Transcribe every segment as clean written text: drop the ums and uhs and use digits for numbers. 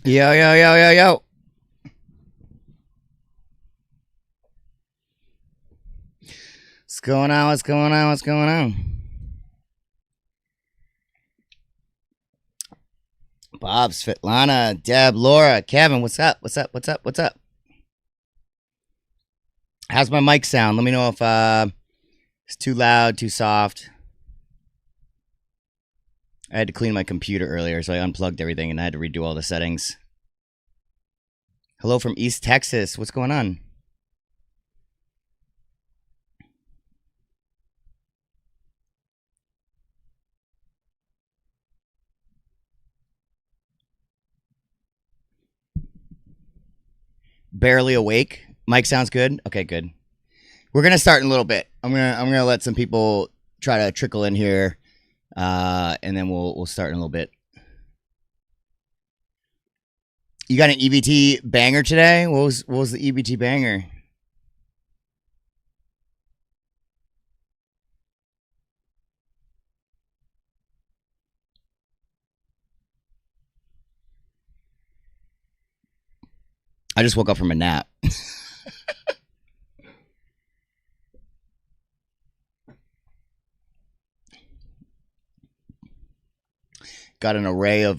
Yo, yo, yo, yo, yo. What's going on? What's going on? What's going on? Bob, Svetlana, Deb, Laura, Kevin, what's up? What's up? What's up? What's up? How's my mic sound? Let me know if it's too loud, too soft. I had to clean my computer earlier, so I unplugged everything and I had to redo all the settings. Hello from East Texas. What's going on? Barely awake. Mic sounds good. Okay, good. We're gonna start in a little bit. I'm gonna let some people try to trickle in here, and then we'll start in a little bit. You got an EBT banger today? What was the EBT banger? I just woke up from a nap. Got an array of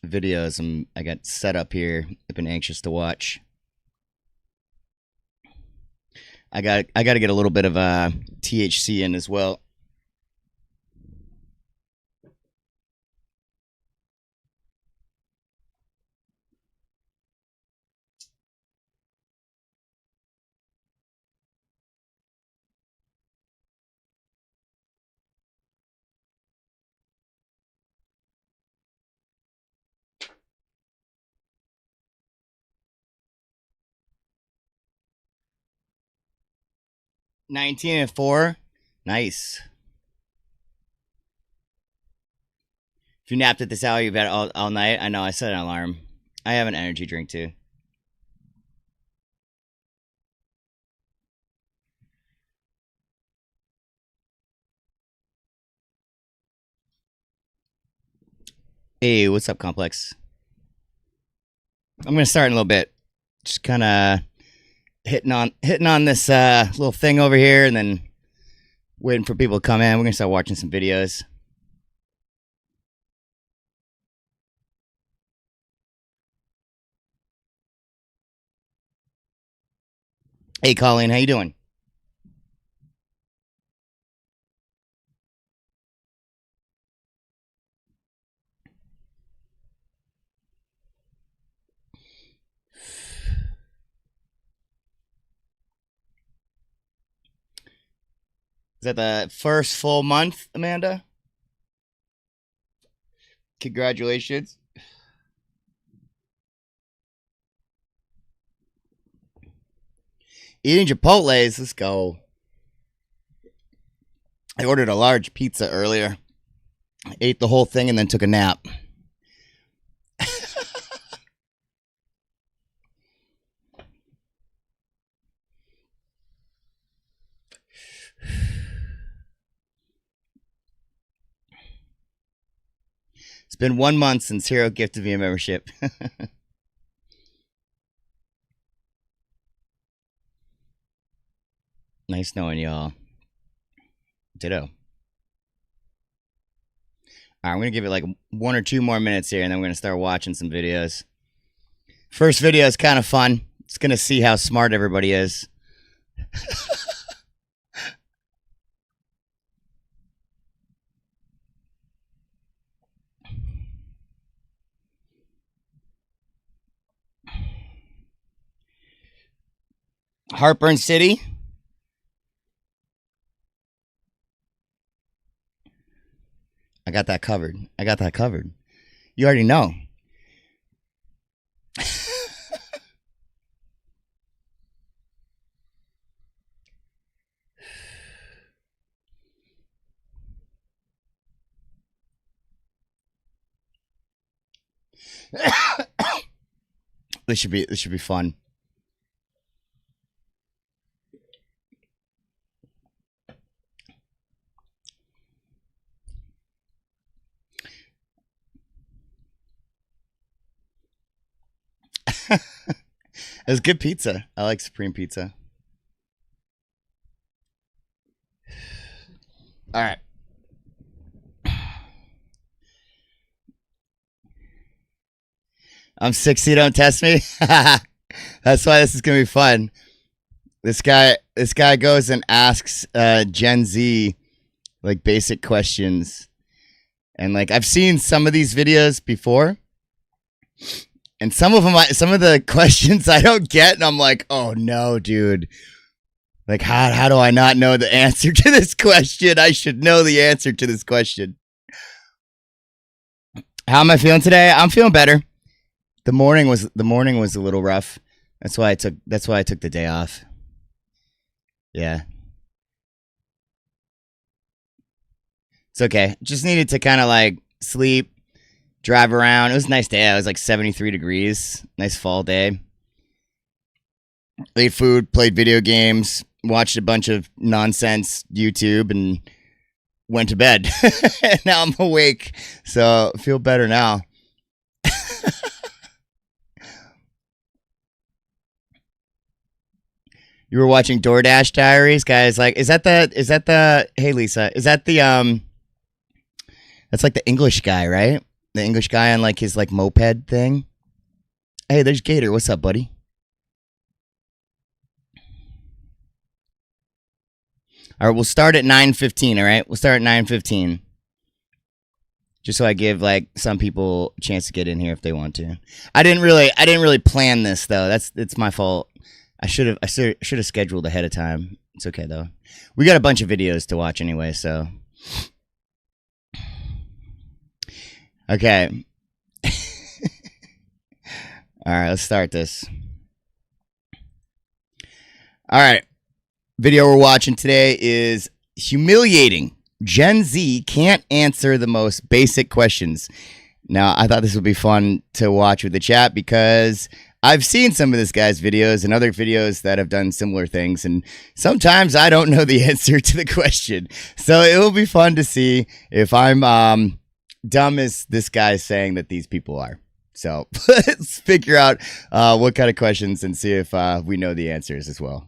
videos I got set up here. I've been anxious to watch. I got to get a little bit of THC in as well. $19.04. Nice. If you napped at this hour, you've had all night. I know. I set an alarm. I have an energy drink too. Hey, what's up, Complex? I'm gonna start in a little bit. Just kind of hitting on this little thing over here, and then waiting for people to come in. We're gonna start watching some videos. Hey, Colleen, how you doing? Is that the first full month, Amanda? Congratulations. Eating Chipotle's. Let's go. I ordered a large pizza earlier. I ate the whole thing and then took a nap. It's been 1 month since Hero gifted me a membership. Nice knowing y'all. Ditto. All right, I'm going to give it like 1 or 2 more minutes here, and then we're going to start watching some videos. First video is kind of fun. It's going to see how smart everybody is. Heartburn City. I got that covered. I got that covered. You already know. This should be fun. It was good pizza. I like Supreme Pizza. All right. I'm 60, don't test me. That's why this is gonna be fun. This guy goes and asks Gen Z like basic questions. And like I've seen some of these videos before. And some of the questions I don't get, and I'm like, oh no, dude. Like how do I not know the answer to this question? I should know the answer to this question. How am I feeling today? I'm feeling better. The morning was a little rough. That's why I took the day off. Yeah. It's okay. Just needed to kind of like sleep, drive around. It was a nice day. It was like 73 degrees. Nice fall day. Ate food, played video games, watched a bunch of nonsense YouTube, and went to bed. Now I'm awake, so I feel better now. You were watching DoorDash Diaries, guys. Like, is that the? Hey, Lisa, is that the That's like the English guy, right? The English guy on like his like moped thing. Hey, there's Gator. What's up, buddy? All right, we'll start at 9:15. All right, we'll start at 9:15. Just so I give like some people a chance to get in here if they want to. I didn't really plan this though. It's my fault. I should have scheduled ahead of time. It's okay though. We got a bunch of videos to watch anyway, so. Okay. All right, let's start this. All right. Video we're watching today is humiliating. Gen Z can't answer the most basic questions. Now, I thought this would be fun to watch with the chat because I've seen some of this guy's videos and other videos that have done similar things, and sometimes I don't know the answer to the question. So it will be fun to see if I'm dumb as this guy's saying that these people are. So let's figure out what kind of questions and see if we know the answers as well.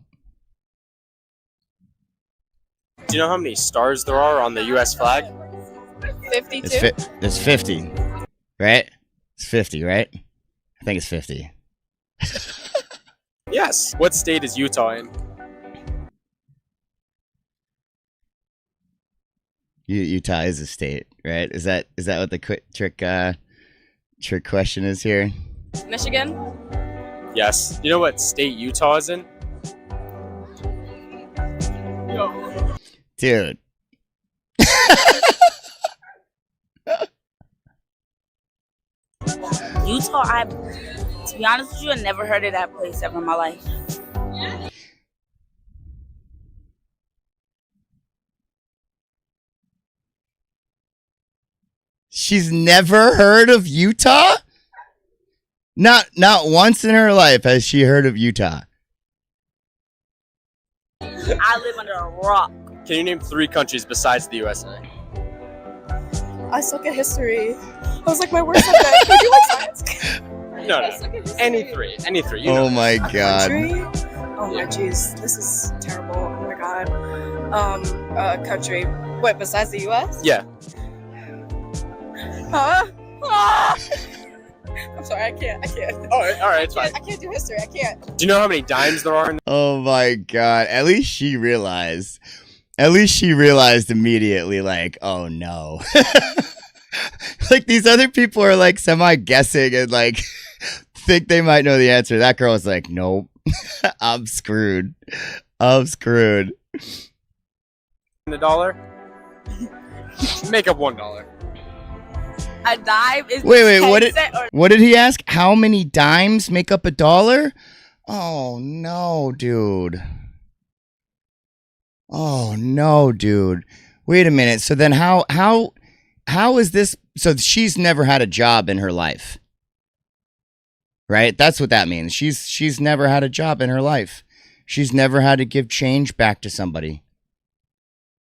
Do you know how many stars there are on the U.S. flag? 52. It's 50, right? It's 50, right? I think it's 50. Yes. What state is Utah in? Utah is a state, right? Is that what the quick trick question is here? Michigan. Yes. You know what state Utah is in? Dude. Utah, to be honest with you, I never heard of that place ever in my life. She's never heard of Utah? Not once in her life has she heard of Utah. I live under a rock. Can you name 3 countries besides the USA? I suck at history. I was like, my worst subject. Would you like science? No. Any three. You know. Oh my god. Country? Oh my jeez. This is terrible. Oh my god. Country. Wait, besides the US? Yeah. Huh? Ah! I'm sorry, I can't. All right, it's fine. I can't do history. I can't. Do you know how many dimes there are in Oh my god. At least she realized. At least she realized immediately, like, oh no. Like, these other people are, like, semi-guessing and, like, think they might know the answer. That girl was like, nope. I'm screwed. a dollar? Make up $1. A dime is Wait, 10 what cent or what did he ask? How many dimes make up $1? Oh no, dude. Oh no, dude. Wait a minute. So then how is this? So she's never had a job in her life. Right? That's what that means. She's never had a job in her life. She's never had to give change back to somebody.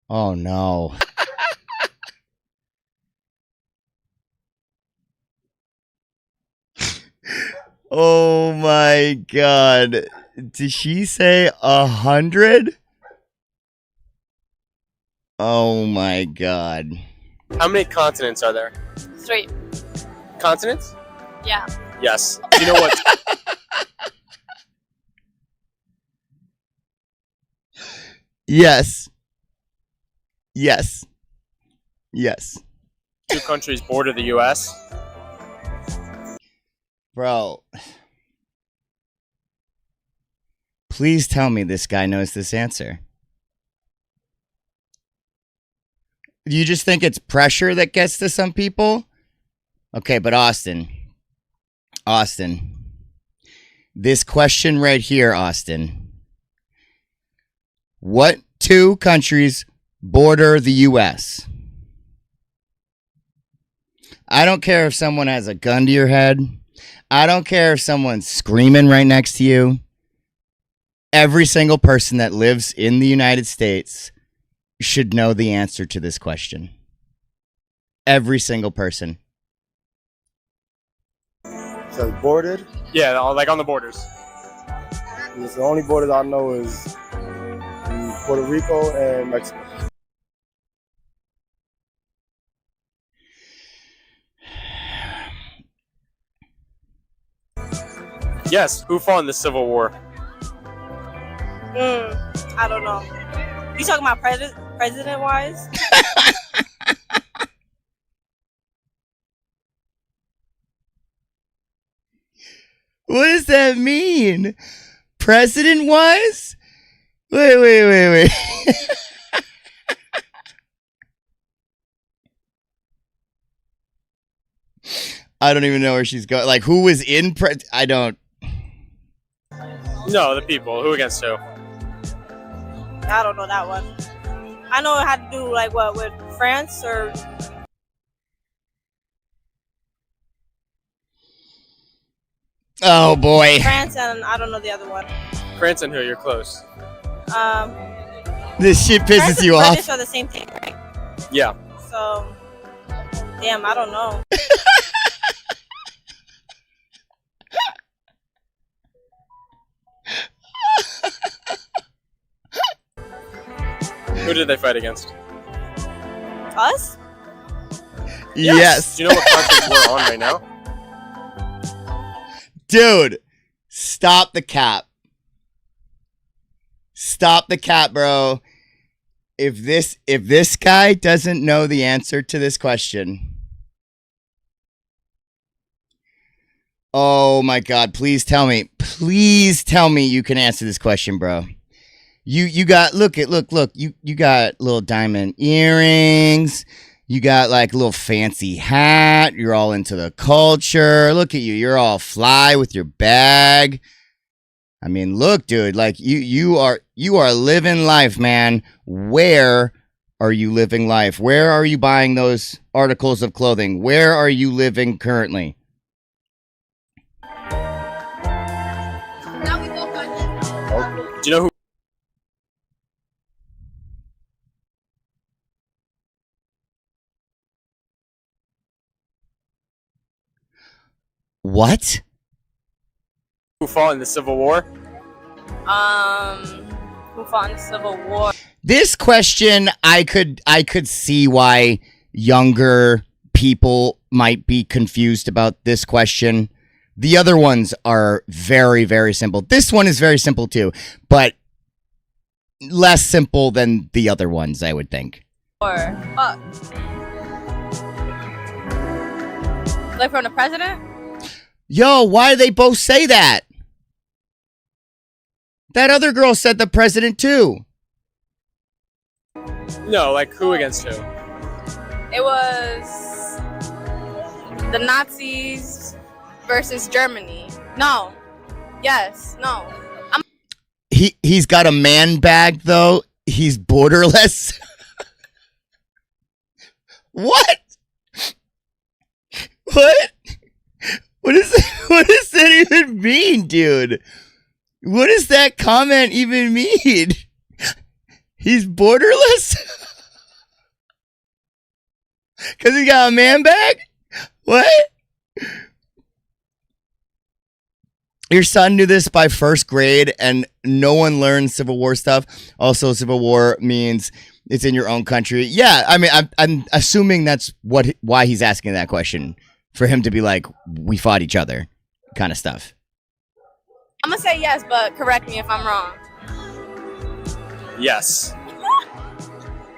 Oh no. Oh my god. Did she say 100? Oh my god. How many continents are there? 3. Continents? Yeah. Yes. Do you know what? Yes. Yes. Yes. 2 countries border the U.S.? Bro. Please tell me this guy knows this answer. You just think it's pressure that gets to some people? Okay, but Austin, this question right here, Austin. What 2 countries border the U.S.? I don't care if someone has a gun to your head. I don't care if someone's screaming right next to you. Every single person that lives in the United States should know the answer to this question. Every single person. So bordered. Yeah, like on the borders. The only borders I know is Puerto Rico and Mexico. Yes. Who fought in the Civil War? I don't know. You talking about president-wise? What does that mean? President-wise? Wait. I don't even know where she's going. Like, who was in I don't. No, the people. Who against who? I don't know that one. I know it had to do like what with France or. Oh boy. France and I don't know the other one. France and who? You're close. This shit France pisses and you British off. are the same thing, right? Yeah. So, damn, I don't know. Who did they fight against? Us? Yes. Do you know what continent we're on right now? Dude, stop the cap. Stop the cap, bro. If this guy doesn't know the answer to this question. Oh my god, please tell me. Please tell me you can answer this question, bro. You got look, you got little diamond earrings. You got like a little fancy hat. You're all into the culture. Look at you. You're all fly with your bag. I mean, look, dude, like you are living life, man. Where are you living life? Where are you buying those articles of clothing? Where are you living currently? Do you know who? What? Who fought in the Civil War? Who fought in the Civil War? This question, I could see why younger people might be confused about this question. The other ones are very, very simple. This one is very simple too, but less simple than the other ones, I would think. Fuck. Like from the president? Yo, why do they both say that? That other girl said the president too. No, like who against who? It was the Nazis versus Germany. No. Yes. No. He's got a man bag though. He's borderless. What? What? What does that even mean, dude? What does that comment even mean? He's borderless? Because he got a man bag? What? Your son knew this by first grade, and no one learns Civil War stuff. Also, Civil War means it's in your own country. Yeah, I mean, I'm assuming that's why he's asking that question, for him to be like, we fought each other, kind of stuff. I'm gonna say yes, but correct me if I'm wrong. Yes.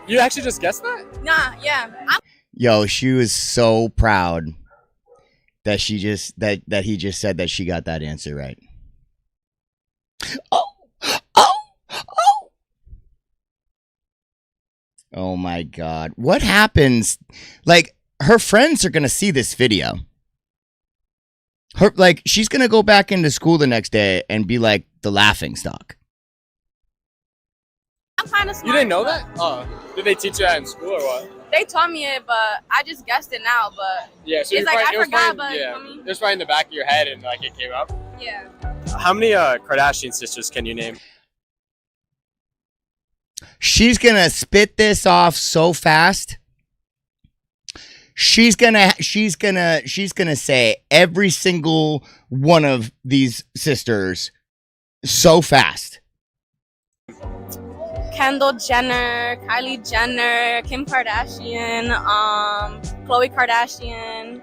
You actually just guessed that? Nah, yeah. Yo, she was so proud that he just said that she got that answer right. Oh. Oh my God. What happens? Like, her friends are going to see this video. She's going to go back into school the next day and be like the laughing stock. I'm kind of smart. You didn't know that? Oh. Did they teach you that in school or what? They taught me it, but I just guessed it now. But Yeah, so it's like I forgot, but yeah, I mean, it was right in the back of your head and like it came up. yeah. How many Kardashian sisters can you name? She's going to spit this off so fast. She's gonna say every single one of these sisters so fast. Kendall Jenner, Kylie Jenner, Kim Kardashian, Khloe Kardashian,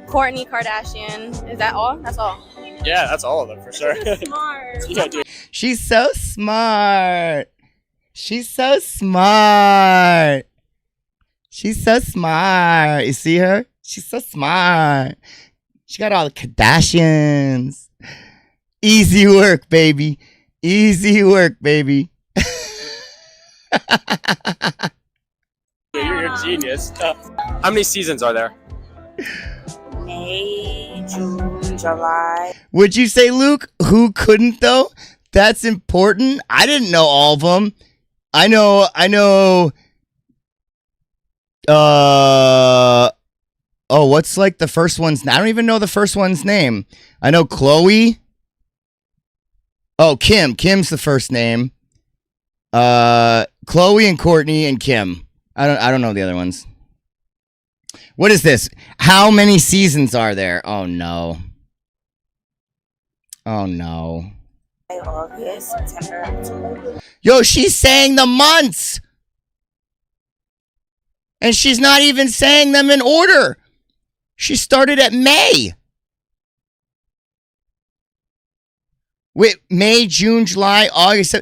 Kourtney Kardashian. Is that all? That's all. Yeah, that's all of them for sure. Smart. Yeah, dude. She's so smart. She's so smart. She's so smart. You see her? She's so smart. She got all the Kardashians. Easy work, baby. Easy work, baby. You're a genius. How many seasons are there? May, June, July. Would you say, Luke, who couldn't, though? That's important. I didn't know all of them. I know, what's like the first one's, I don't even know the first one's name. I know Khloe. Oh, Kim. Kim's the first name. Khloe and Kourtney and Kim. I don't know the other ones. What is this? How many seasons are there? Oh, no. Oh, no. August, September, October. Yo, she's saying the months. And she's not even saying them in order. She started at May. Wait, May, June, July, August.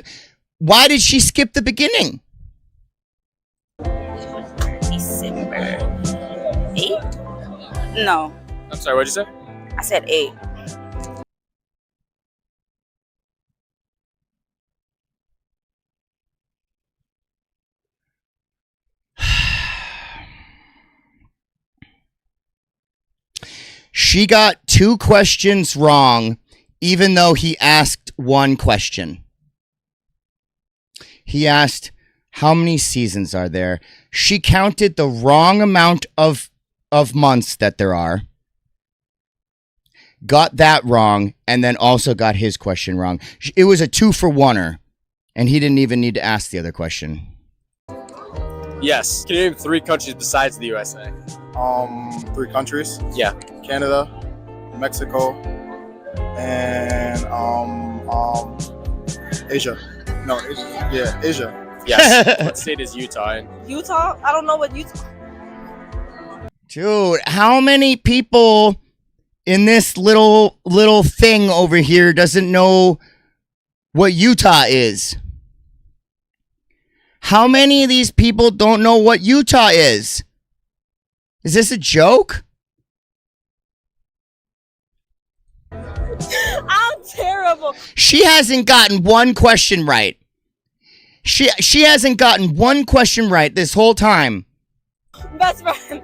Why did she skip the beginning? December 8? No, I'm sorry, what'd you say? I said 8. She got 2 questions wrong, even though he asked 1 question. He asked, how many seasons are there? She counted the wrong amount of months that there are. Got that wrong, and then also got his question wrong. It was a 2-for-1er, and he didn't even need to ask the other question. Yes. Can you name 3 countries besides the USA? 3 countries. Yeah. Canada, Mexico, and Asia. No, Asia. Yeah, Asia. Yes. What state is Utah in? Utah? I don't know what Utah. Dude, how many people in this little thing over here doesn't know what Utah is? How many of these people don't know what Utah is? Is this a joke? I'm terrible. She hasn't gotten 1 question right. She hasn't gotten 1 question right this whole time. Best friend.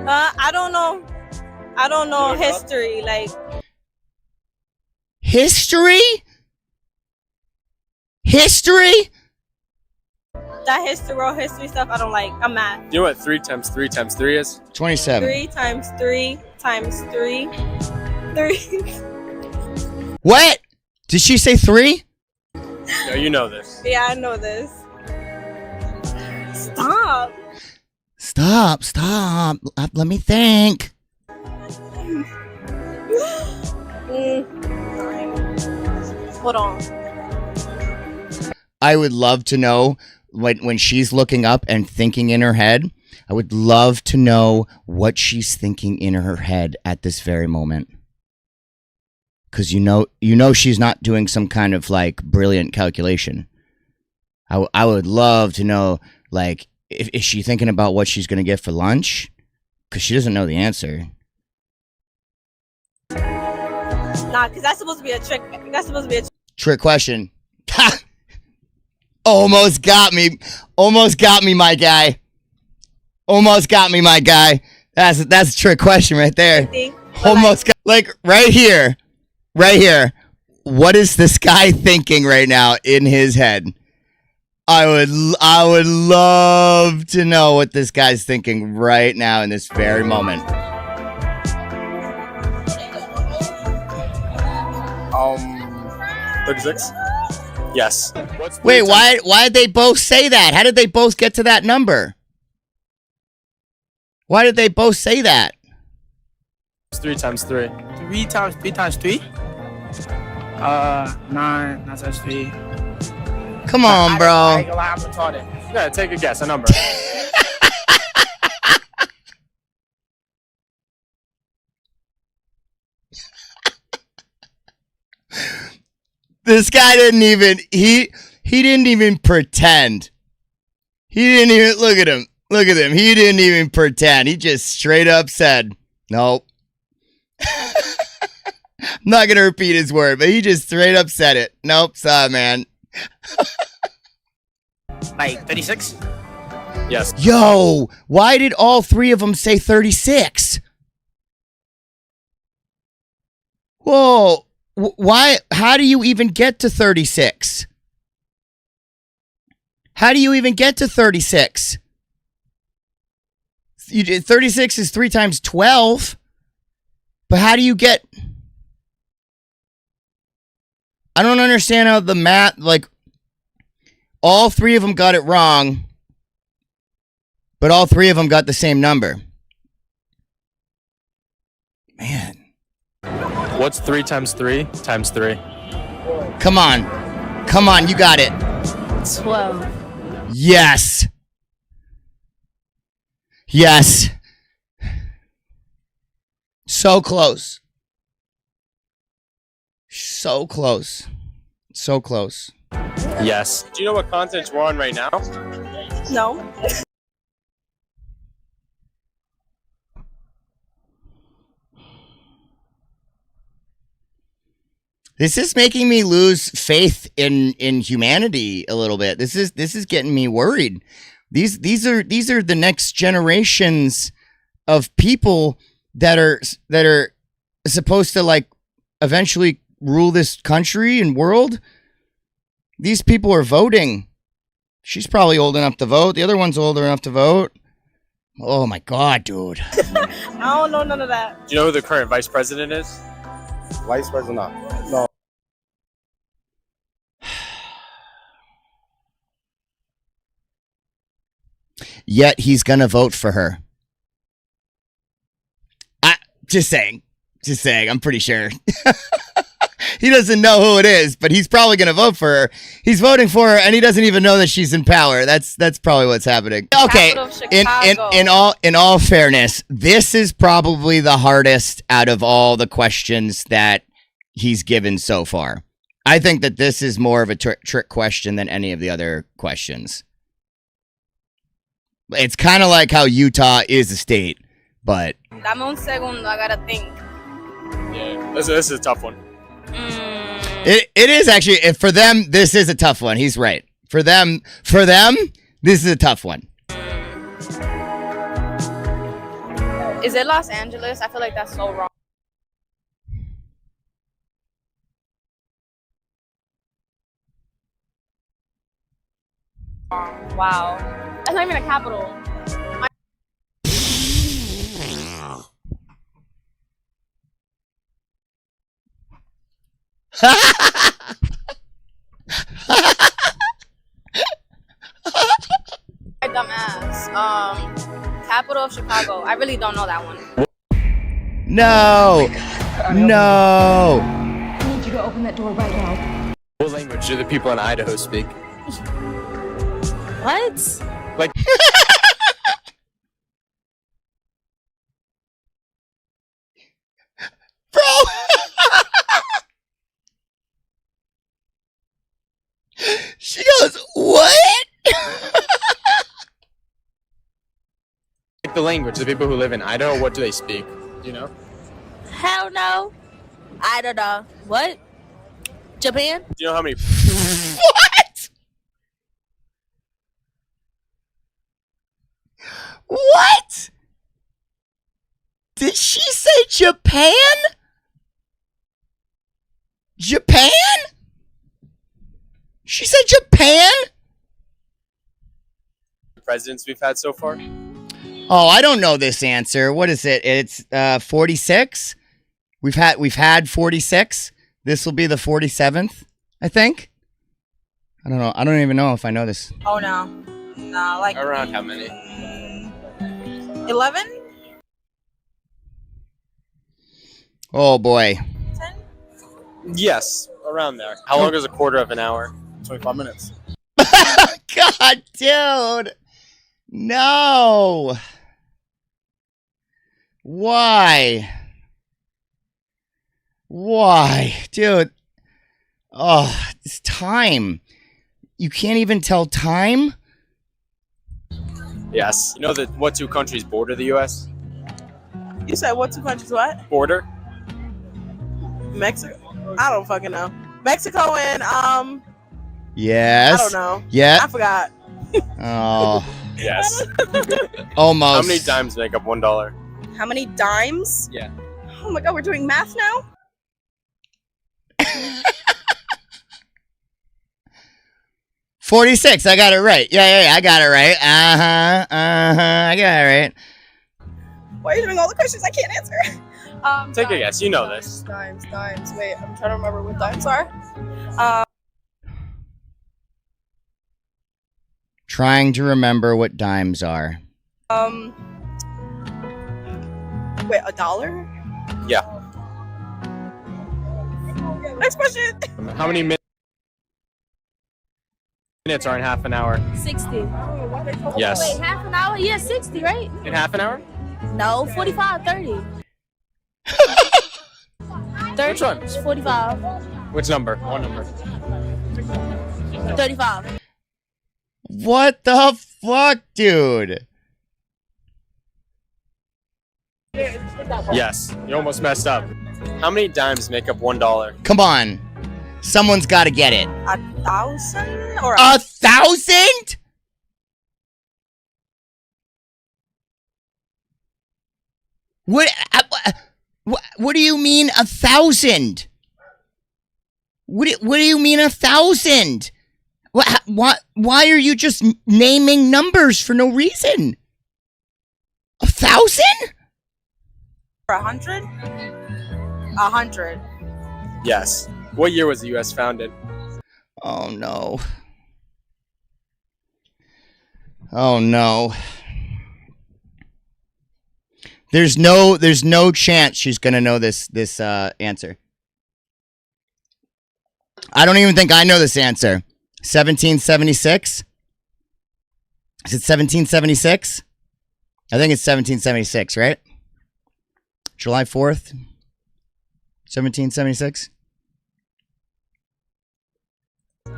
I don't know. I don't know history. Like History? History? that history stuff. I don't like. I'm mad. Do you know what 3 times 3 times 3 is? 27. 3 times 3 times 3. 3. What? Did she say 3? No, you know this. Yeah, I know this. Stop. Stop. Let me think. Hold on. I would love to know when she's looking up and thinking in her head. I would love to know what she's thinking in her head at this very moment. Because you know she's not doing some kind of like brilliant calculation. I would love to know, like, is she thinking about what she's going to get for lunch? Because she doesn't know the answer. Nah, because that's supposed to be a trick. That's supposed to be a Trick question. Ha! Almost got me. Almost got me, my guy. Almost got me, my guy. That's a trick question right there. thing. Almost got, like right here. Right here. What is this guy thinking right now in his head? I would love to know what this guy's thinking right now in this very moment. 36? Yes. Wait, why did they both say that? How did they both get to that number? Why did they both say that? It's 3 times 3. 3 times 3 times 3? 9 times 3. Come on, bro. I ain't gonna lie, I'm retarded. Yeah, take a guess, a number. This guy didn't even he didn't even pretend. He didn't even look at him. Look at him. He didn't even pretend. He just straight up said, "Nope." I'm not gonna repeat his word, but he just straight up said it. Nope, sorry, man. Like 36? Yes. Yo, why did all three of them say 36? Whoa, why? How do you even get to 36? How do you even get to 36? 36 is 3 times 12. But how do you get... I don't understand how the math, like, all three of them got it wrong, but all three of them got the same number. Man. What's 3 times 3 times 3? Come on. Come on, you got it. 12. Yes. Yes. So close. So close. So close. Yes. Do you know what continent we're on right now? No. This is making me lose faith in humanity a little bit. This is getting me worried. These are the next generations of people that are supposed to, like, eventually rule this country and world. These people are voting. She's probably old enough to vote. The other one's old enough to vote. Oh my God, dude. I don't know none of that. Do you know who the current vice president is? Vice president? No. Yet he's gonna vote for her. Just saying. I'm pretty sure. He doesn't know who it is, but he's probably gonna vote for her. He's voting for her, and he doesn't even know that she's in power. That's probably what's happening. Okay. In all fairness, this is probably the hardest out of all the questions that he's given so far. I think that this is more of a trick question than any of the other questions. It's kind of like how Utah is a state, but... Dame un segundo, I gotta think. Yeah. This is a tough one. It is actually, for them, this is a tough one. He's right. For them, this is a tough one. Is it Los Angeles? I feel like that's so wrong. Wow. That's not even a capital. My dumb ass. Capital of Chicago. I really don't know that one. No. No. I need you to open that door right now. What language do the people in Idaho speak? What? Like, Bro. She goes, what? like the language, the people who live in Idaho, what do they speak? Do you know? Hell no. I don't know. What? Japan? Do you know how many? What? What? Did she say Japan? Japan? She said Japan? Presidents we've had so far? Oh, I don't know this answer. What is it? It's 46. We've had 46. This will be the 47th, I think. I don't know. I don't even know if I know this. Oh no. No, like Around how many? 11? Oh boy. 10? Yes, around there. How long is a quarter of an hour? 25 minutes. God, dude. No. Why? Why? Dude. Oh, it's time. You can't even tell time? Yes. You know what two countries border the U.S.? You said what two countries? What? Border? Mexico? I don't fucking know. Mexico and Yes. I don't know. Yeah. I forgot. Oh, Yes. almost. How many dimes make up $1? How many dimes? Yeah. Oh my god, we're doing math now? 46. I got it right. Yeah. I got it right. I got it right. Why are you doing all the questions I can't answer? Take a dimes, guess. You know dimes, this. Dimes. Wait, I'm trying to remember what dimes are. Trying to remember what dimes are. Wait, $1? Yeah. Next question. How many minutes are in half an hour? 60. Yes. Wait, half an hour? Yeah, 60, right? In half an hour? No, 45, 30. 30. Which one? 45. Which number? One number. 35. What the fuck, dude? Yes. You almost messed up. How many dimes make up $1? Come on. Someone's got to get it. 1,000 or 1,000? What do you mean 1,000? What do you mean 1,000? Why are you just naming numbers for no reason? 1,000? 100? 100. Yes. What year was the U.S. founded? Oh no. Oh no. There's no chance she's gonna know this answer. I don't even think I know this answer. 1776? Is it 1776? I think it's 1776, right? July 4th? 1776?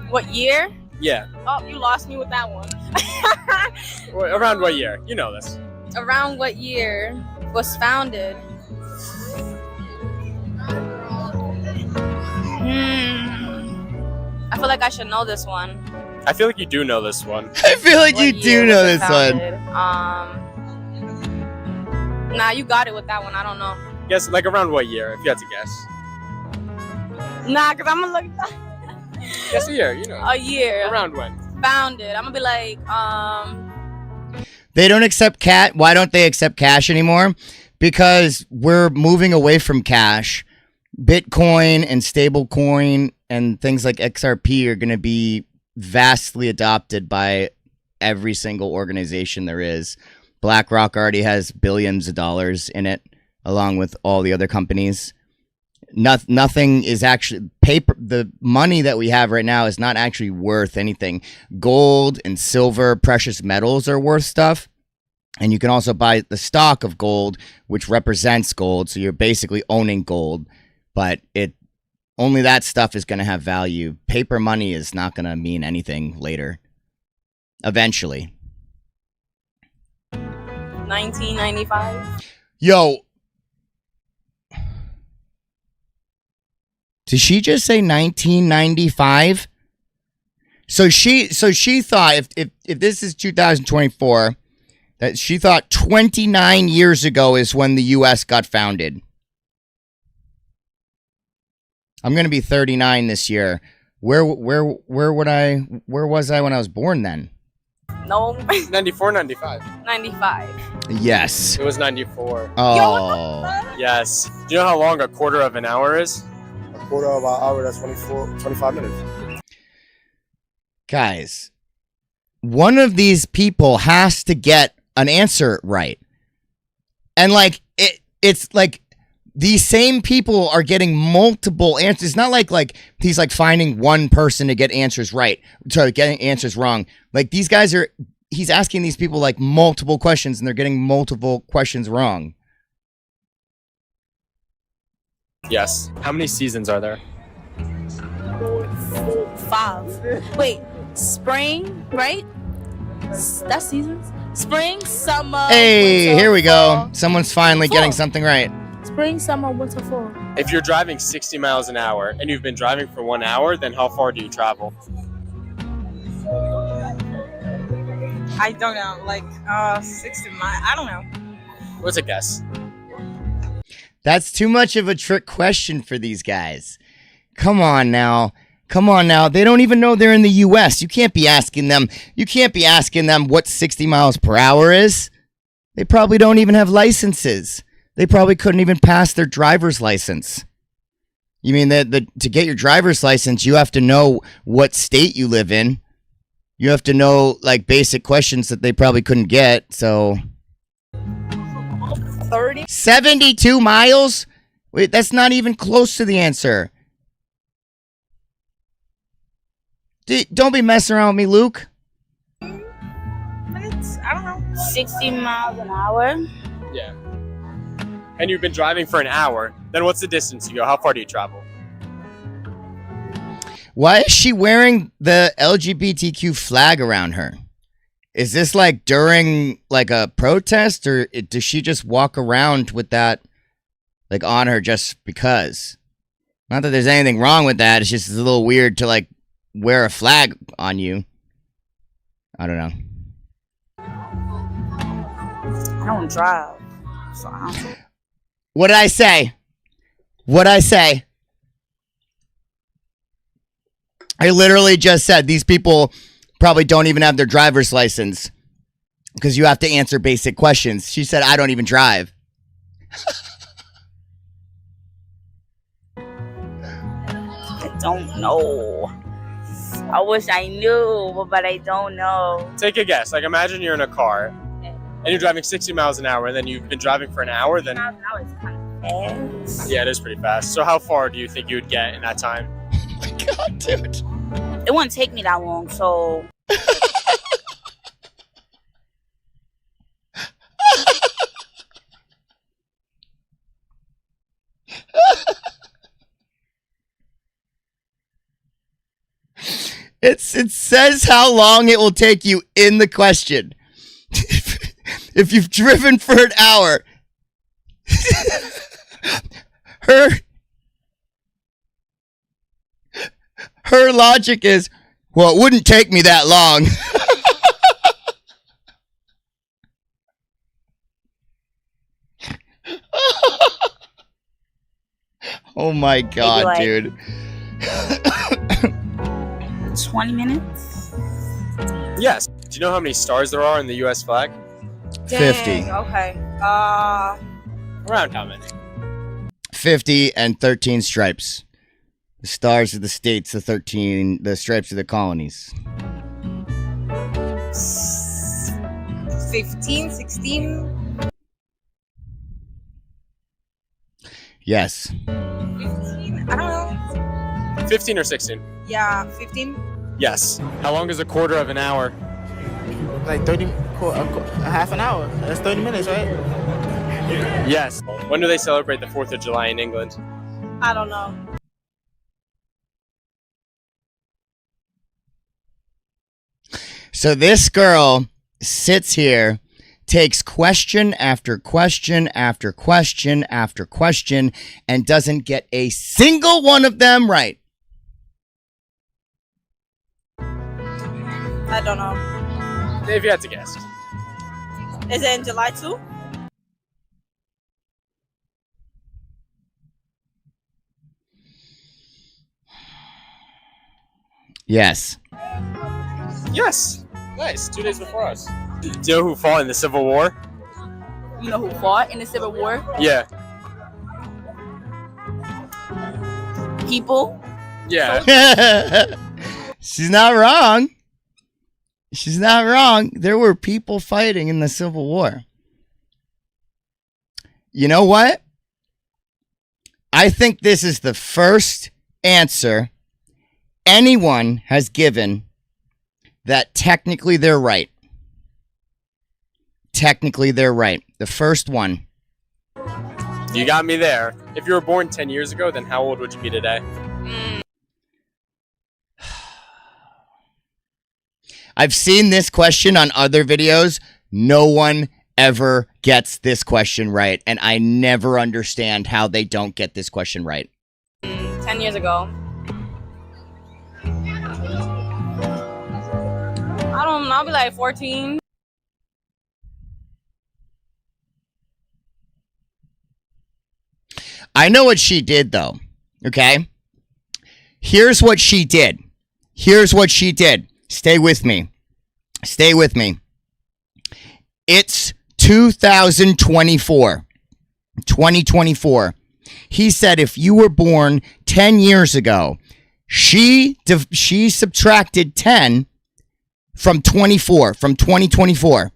what year? Yeah. Oh, you lost me with that one. Around what year? You know this. Around what year was founded? I feel like I should know this one. I feel like you do know this one. I feel like What you year do was know it this one. founded? Nah, you got it with that one. I don't know. Guess, like, around what year, if you had to guess? Nah, because I'm going to look at Guess a year, you know. a year. Around when? Founded. I'm going to be like, They don't accept cat. Why don't they accept cash anymore? Because we're moving away from cash. Bitcoin and stablecoin and things like XRP are going to be vastly adopted by every single organization there is. BlackRock already has billions of dollars in it, along with all the other companies. nothing is actually paper. The money that we have right now is not actually worth anything. Gold and silver, precious metals are worth stuff. And you can also buy the stock of gold, which represents gold. So you're basically owning gold, but only that stuff is going to have value. Paper money is not going to mean anything later. Eventually. 1995. Yo. Did she just say 1995? So she thought if this is 2024, that she thought 29 years ago is when the US got founded. I'm going to be 39 this year. Where was I when I was born then? No. 94, 95. 95. Yes. It was 94. Oh. Yes. Do you know how long a quarter of an hour is? A quarter of an hour, that's 25 minutes. Guys, one of these people has to get an answer right. And like it's like these same people are getting multiple answers. It's not like he's like finding one person to get answers right, to getting answers wrong. Like these guys he's asking these people like multiple questions and they're getting multiple questions wrong. Yes. How many seasons are there? 5. Wait, spring, right? That's seasons. Spring, summer. Hey, winter, here we fall. go. Someone's finally getting Fall. something right. Spring, summer, winter, fall. If you're driving 60 miles an hour and you've been driving for 1 hour, then how far do you travel? I don't know. Like 60 miles. I don't know. What's a guess? That's too much of a trick question for these guys. Come on now. Come on now. They don't even know they're in the US. You can't be asking them what 60 miles per hour is. They probably don't even have licenses. They probably couldn't even pass their driver's license. You mean that to get your driver's license, you have to know what state you live in. You have to know like basic questions that they probably couldn't get. So 30. 72 miles? Wait, that's not even close to the answer. Don't be messing around with me, Luke. Minutes? I don't know. 60 miles an hour. Yeah. And you've been driving for an hour, then what's the distance you go? How far do you travel? Why is she wearing the LGBTQ flag around her? Is this like during like a protest, or does she just walk around with that like on her just because? Not that there's anything wrong with that. It's just a little weird to like wear a flag on you. I don't know. I don't drive, so I don't. What did I say? What'd I say? I literally just said these people probably don't even have their driver's license because you have to answer basic questions. She said, I don't even drive. I don't know. I wish I knew, but I don't know. Take a guess. Like imagine you're in a car and you're driving 60 miles an hour and then you've been driving for an hour, then Miles an hour is kind of fast. yeah, it is pretty fast. So how far do you think you would get in that time? Oh my God, dude. It wouldn't take me that long, so. It says how long it will take you in the question. If you've driven for an hour. Her logic is, well, it wouldn't take me that long. Oh my God, like- dude. 20 minutes? Yes. Do you know how many stars there are in the US flag? 50. Dang, okay. Around how many? 50 and 13 stripes. The stars of the states, the stripes of the colonies. 15, 16. Yes. 15. I don't know. 15 or 16? Yeah, 15. Yes. How long is a quarter of an hour? Like 30, a half an hour. That's 30 minutes, right? Yes. When do they celebrate the 4th of July in England? I don't know. So this girl sits here, takes question after question after question after question, and doesn't get a single one of them right. I don't know. If you had to guess. Is it in July too? Yes. Yes. Nice. 2 days before us. Do you know who fought in the Civil War? You know who fought in the Civil War? Yeah. People. Yeah. She's not wrong. She's not wrong. There were people fighting in the Civil War. You know what? I think this is the first answer anyone has given that technically they're right. Technically they're right. The first one. You got me there. If you were born 10 years ago, then how old would you be today? I've seen this question on other videos. No one ever gets this question right, and I never understand how they don't get this question right. 10 years ago. I don't know. I'll be like 14. I know what she did, though. Okay? Here's what she did. Here's what she did. Stay with me. Stay with me. It's 2024. 2024. He said if you were born 10 years ago, she subtracted 10 from 24, from 2024,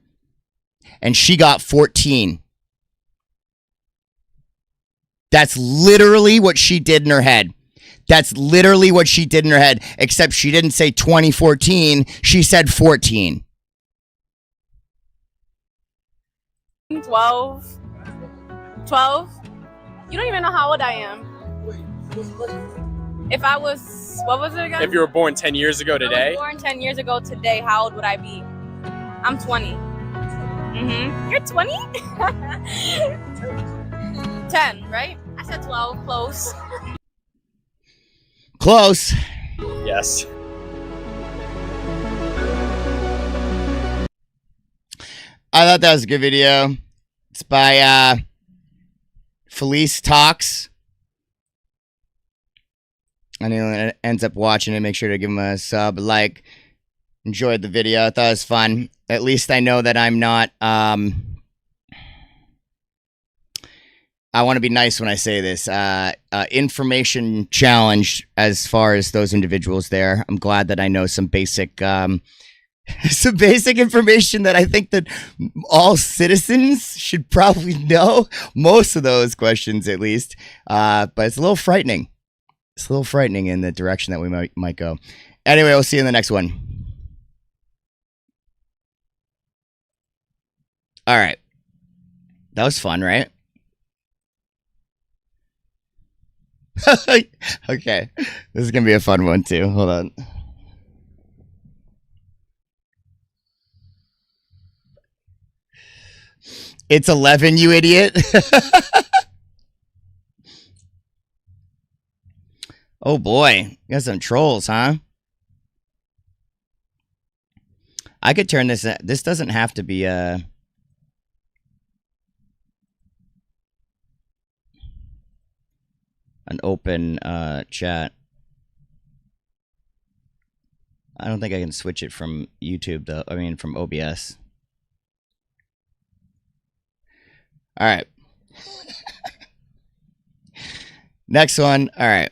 and she got 14. That's literally what she did in her head. That's literally what she did in her head, except she didn't say 2014, she said 14. 12. 12? You don't even know how old I am. If I was, what was it again? If you were born 10 years ago If I today, was born 10 years ago today, how old would I be? I'm 20. You're 20? 10, right? I said 12, close. Close. yes. I thought that was a good video. It's by Felice Talks. Anyone ends up watching it, make sure to give him a sub, like. Enjoyed the video. I thought it was fun. At least I know that I'm not I want to be nice when I say this. Information challenged as far as those individuals there. I'm glad that I know some basic some basic information that I think that all citizens should probably know. Most of those questions, at least. But it's a little frightening. It's a little frightening in the direction that we might go. Anyway, we'll see you in the next one. All right. That was fun, right? Okay. This is going to be a fun one, too. Hold on. It's 11, you idiot. Oh, boy. You got some trolls, huh? I could turn this... This doesn't have to be an open chat. I don't think I can switch it from YouTube, though. I mean, from OBS. All right. Next one. All right.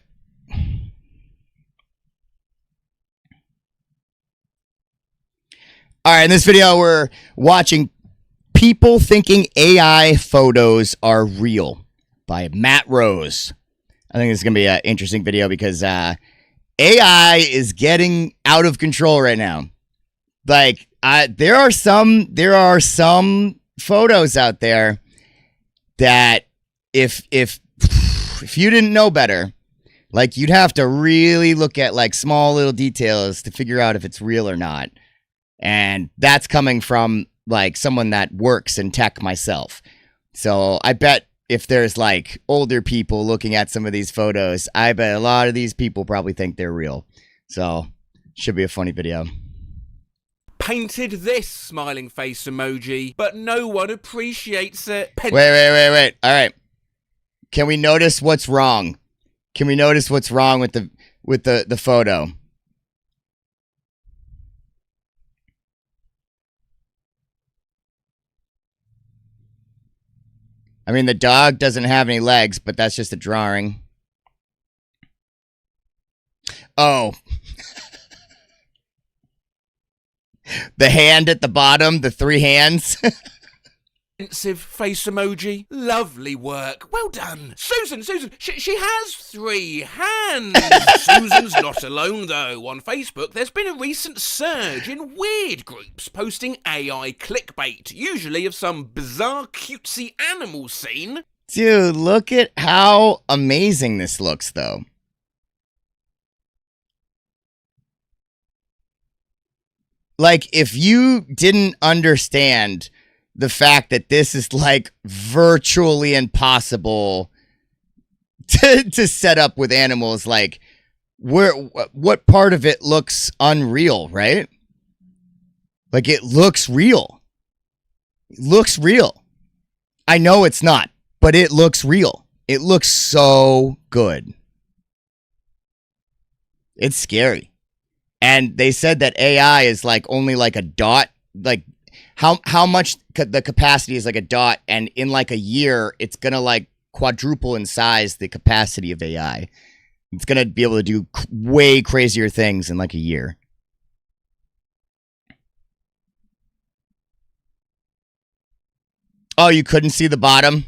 All right, in this video, we're watching People Thinking AI Photos Are Real by Matt Rose. I think this is gonna be an interesting video because AI is getting out of control right now. Like, there are some photos out there that if you didn't know better, like, you'd have to really look at like small little details to figure out if it's real or not. And that's coming from like someone that works in tech myself. So I bet if there's like older people looking at some of these photos, I bet a lot of these people probably think they're real. So should be a funny video. Painted this smiling face emoji, but no one appreciates it. Wait. All right. Can we notice what's wrong? Can we notice what's wrong with the photo? I mean, the dog doesn't have any legs, but that's just a drawing. Oh. The hand at the bottom, the 3 hands. Expensive face emoji. Lovely work. Well done. Susan, she has 3 hands. Susan's not alone, though. On Facebook, there's been a recent surge in weird groups posting AI clickbait, usually of some bizarre, cutesy animal scene. Dude, look at how amazing this looks, though. Like, if you didn't understand the fact that this is like virtually impossible to set up with animals, like, what part of it looks unreal, right? Like, it looks real. It looks real. I know it's not, but it looks real. It looks so good. It's scary. And they said that AI is like only like a dot, like how much the capacity is like a dot, and in like a year, it's going to like quadruple in size the capacity of AI. It's going to be able to do way crazier things in like a year. Oh, you couldn't see the bottom?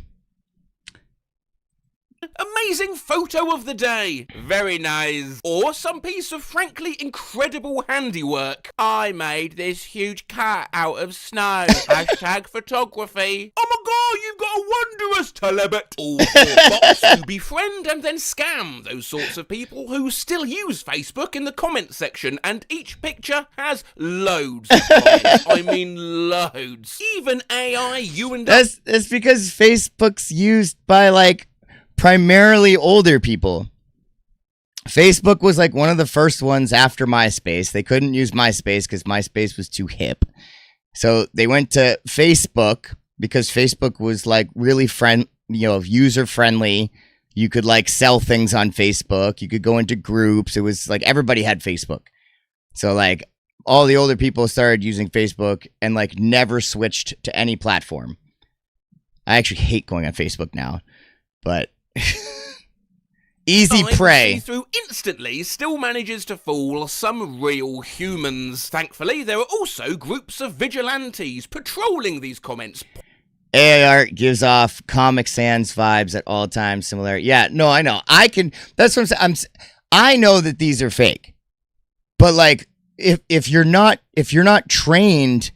Amazing photo of the day. Very nice. Or some piece of frankly incredible handiwork. I made this huge cat out of snow. Hashtag photography. Oh my god, you've got a wondrous telebit. All 4 bots who befriend and then scam those sorts of people who still use Facebook in the comments section, and each picture has loads of comments. I mean loads. Even AI, you and That's because Facebook's used by like primarily older people. Facebook was like one of the first ones after MySpace. They couldn't use MySpace because MySpace was too hip. So they went to Facebook because Facebook was like really user friendly. You could like sell things on Facebook. You could go into groups. It was like everybody had Facebook. So like all the older people started using Facebook and like never switched to any platform. I actually hate going on Facebook now, but easy prey. Through instantly still manages to fool some real humans. Thankfully, there are also groups of vigilantes patrolling these comments. AI art gives off Comic Sans vibes at all times. Similar, yeah. No, I know. That's what I'm saying. I know that these are fake, but like, if you're not trained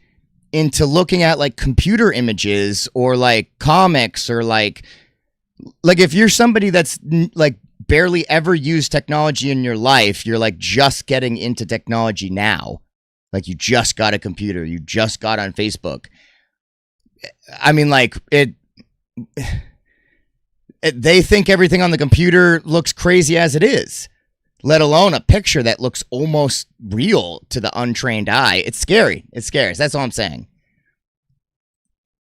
into looking at like computer images or like comics or like if you're somebody that's like barely ever used technology in your life, you're like just getting into technology now. Like you just got a computer, you just got on Facebook. I mean, like they think everything on the computer looks crazy as it is, let alone a picture that looks almost real to the untrained eye. It's scary. It's scary. That's all I'm saying.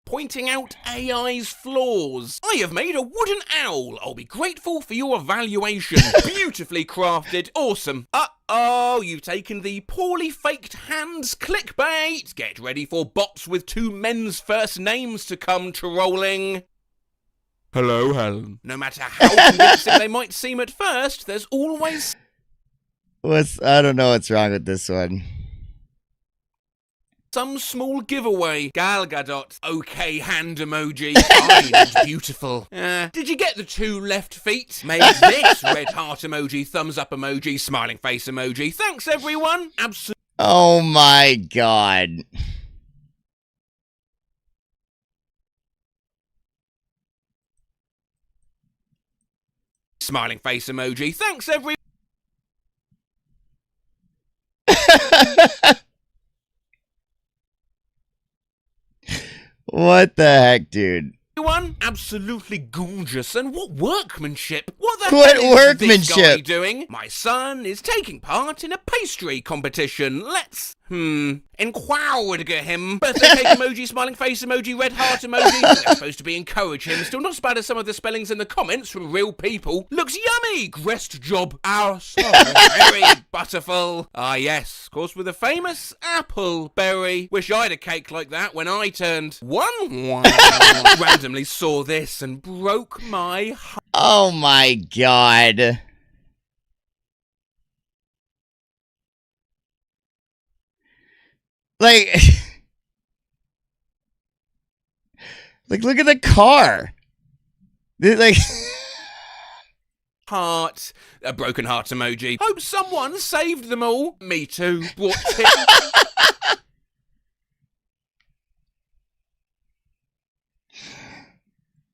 Pointing out AI's flaws. I have made a wooden owl. I'll be grateful for your evaluation. Beautifully crafted. Awesome. Uh-oh, you've taken the poorly faked hands clickbait. Get ready for bots with 2 men's first names to come trolling. Hello, Helen. No matter how convincing they might seem at first, there's always... I don't know what's wrong with this one. some small giveaway. Gal Gadot. Okay, hand emoji. Fine and beautiful. Did you get the 2 left feet? Made this red heart emoji, thumbs up emoji, smiling face emoji. Thanks, everyone. Absolutely. Oh my god. Smiling face emoji. Thanks, everyone. What the heck, dude? Everyone, absolutely gorgeous, and what workmanship! What the What hell is workmanship? this guy doing? My son is taking part in a pastry competition. Let's encourage him. Birthday cake emoji, smiling face emoji, red heart emoji. They're supposed to be encourage him. Still not as bad as some of the spellings in the comments from real people. Looks yummy. Grest job. Our son. Very butterful. Ah yes, of course with the famous apple berry. Wish I had a cake like that when I turned 1. Randomly saw this and broke my heart. Oh my god. Like, look at the car. Like, Heart, a broken heart emoji. Hope someone saved them all. Me too. Brought Tim.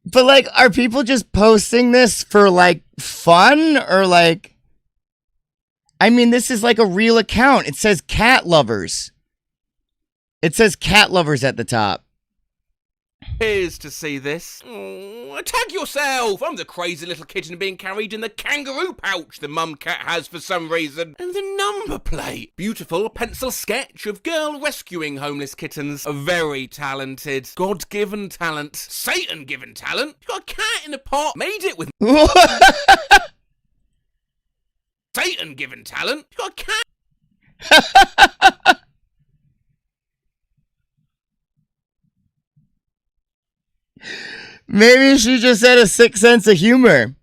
but like, are people just posting this for like fun or like? I mean, this is like a real account. It says cat lovers. It says cat lovers at the top. Here's to see this. Tag yourself! I'm the crazy little kitten being carried in the kangaroo pouch the mum cat has for some reason. And the number plate. Beautiful pencil sketch of girl rescuing homeless kittens. Very talented. God-given talent. Satan-given talent. You got a cat in a pot. Made it with Satan-given talent. You got a cat. Maybe she just had a sick sense of humor.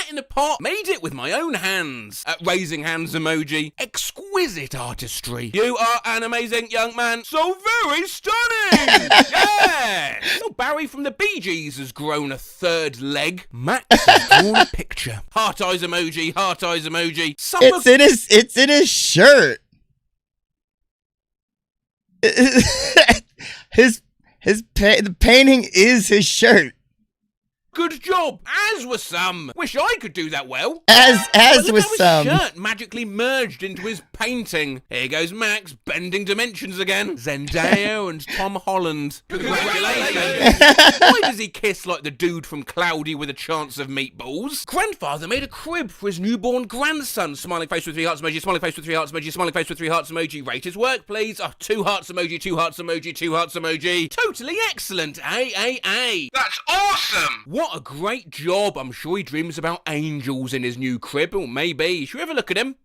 In a pot, made it with my own hands. Raising hands emoji. Exquisite artistry. You are an amazing young man. So very stunning. Yes. Oh, Barry from the Bee Gees has grown a 3rd leg. Max has drawn a picture. Heart eyes emoji. Heart eyes emoji. It's in his shirt. The painting is his shirt. Good job, as was some. Wish I could do that well. As Look was how some. his shirt magically merged into his painting. Here goes Max, bending dimensions again. Zendaya and Tom Holland. Congratulations. Why does he kiss like the dude from Cloudy with a Chance of Meatballs? Grandfather made a crib for his newborn grandson. Smiling face with 3 hearts emoji, smiling face with 3 hearts emoji, smiling face with 3 hearts emoji. Rate his work, please. 2 hearts emoji, 2 hearts emoji, 2 hearts emoji. Totally excellent. A. That's awesome. What a great job. I'm sure he dreams about angels in his new crib. Or maybe. Should we have a look at him?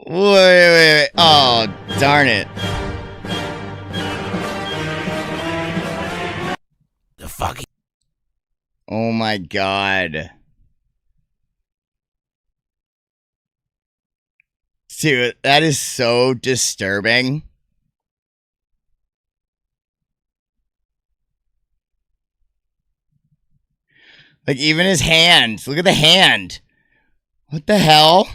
Wait. Oh, darn it. The fuck? Oh my god. Dude, that is so disturbing. Like, even his hand. Look at the hand. What the hell? What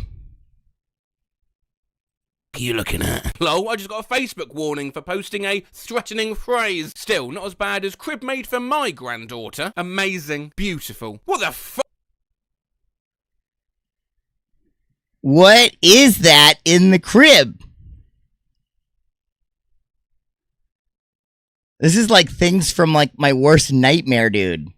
are you looking at? Lol, I just got a Facebook warning for posting a threatening phrase. Still, not as bad as crib made for my granddaughter. Amazing. Beautiful. What the fuck? What is that in the crib? This is like things from like my worst nightmare, dude.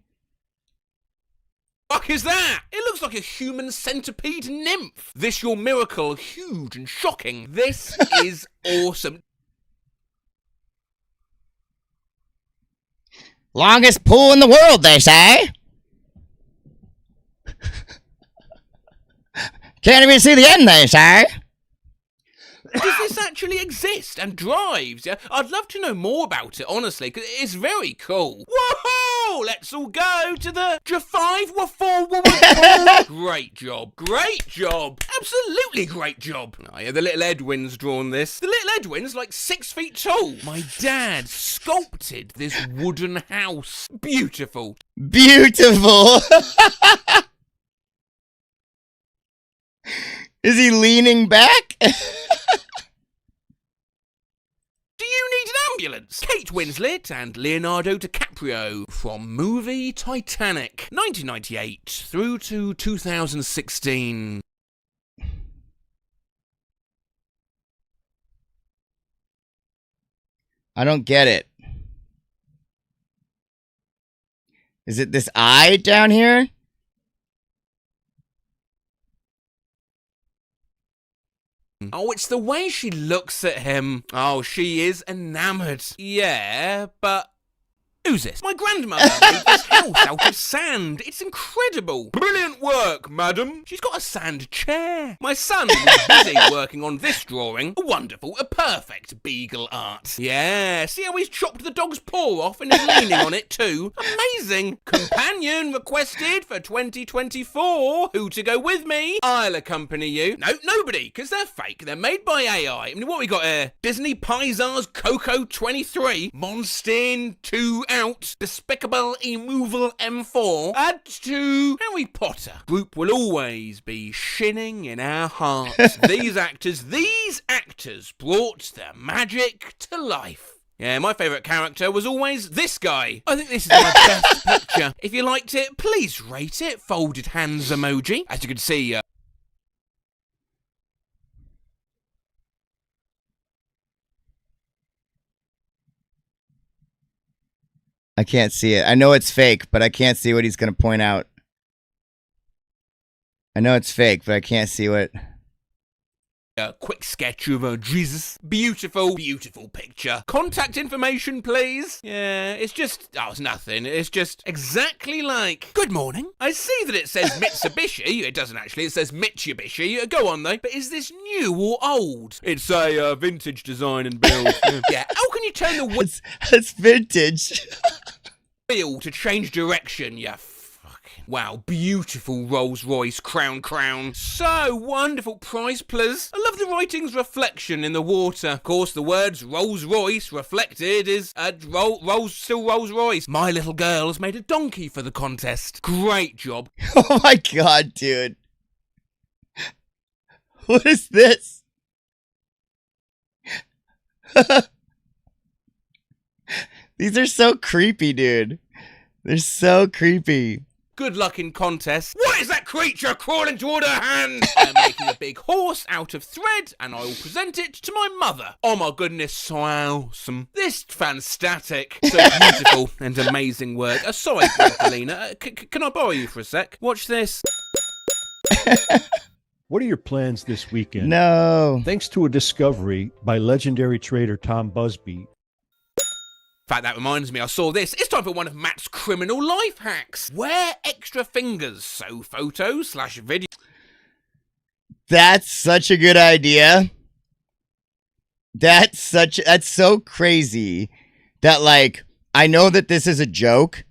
Fuck is that? It looks like a human centipede nymph. This your miracle, huge and shocking. This is awesome. Longest pool in the world, they say. Can't even see the end, they say. Does this actually exist and drives? Yeah, I'd love to know more about it, honestly, because it's very cool. Whoa! Sure, let's all go to the J5 Great job. Great job. Absolutely great job. Oh, yeah, the little Edwin's drawn this. The little Edwin's like 6 feet tall. My dad sculpted this wooden house. Beautiful. Beautiful. Is he leaning back? Do you need an ambulance? Kate Winslet and Leonardo DiCaprio from movie Titanic, 1998 through to 2016. I don't get it. Is it this eye down here? Oh, it's the way she looks at him. Oh, she is enamored. Yeah, but who's this? My grandmother made this house out of sand. It's incredible. Brilliant work, madam. She's got a sand chair. My son was busy working on this drawing. A wonderful, a perfect beagle art. Yeah, see how he's chopped the dog's paw off and is leaning on it too? Amazing. Companion requested for 2024. Who to go with me? I'll accompany you. No, nobody, because they're fake. They're made by AI. I mean, what we got here? Disney Pixar's Coco 23. Monstin 2 out. Despicable Immovable M4. Add to Harry Potter. Group will always be shinning in our hearts. These actors brought the magic to life. Yeah, my favourite character was always this guy. I think this is my best picture. If you liked it, please rate it. Folded hands emoji. As you can see, I can't see it. I know it's fake, but I can't see what he's going to point out. I know it's fake, but I can't see what... A quick sketch of Jesus. Beautiful, beautiful picture. Contact information, please. Yeah, it's just... Oh, it's nothing. It's just exactly like... Good morning. I see that it says Mitsubishi. It doesn't actually. It says Mitsubishi. Go on, though. But is this new or old? It's a vintage design and build. Yeah, how can you turn the wheel It's vintage. to change direction, you Wow, beautiful Rolls Royce crown. So wonderful. Price, please. I love the writing's reflection in the water. Of course, the words Rolls Royce reflected is still Rolls Royce. My little girl has made a donkey for the contest. Great job. Oh my god, dude. What is this? These are so creepy, dude. They're so creepy. Good luck in contest. What is that creature crawling toward her hand? I'm making a big horse out of thread, and I will present it to my mother. Oh my goodness, so awesome. This fantastic. So beautiful and amazing work. Sorry, Magdalena. Can I borrow you for a sec? Watch this. What are your plans this weekend? No. Thanks to a discovery by legendary trader Tom Busby. In fact, that reminds me, I saw this. It's time for one of Matt's criminal life hacks. Wear extra fingers, so photo/video. That's such a good idea. That's so crazy that, like, I know that this is a joke,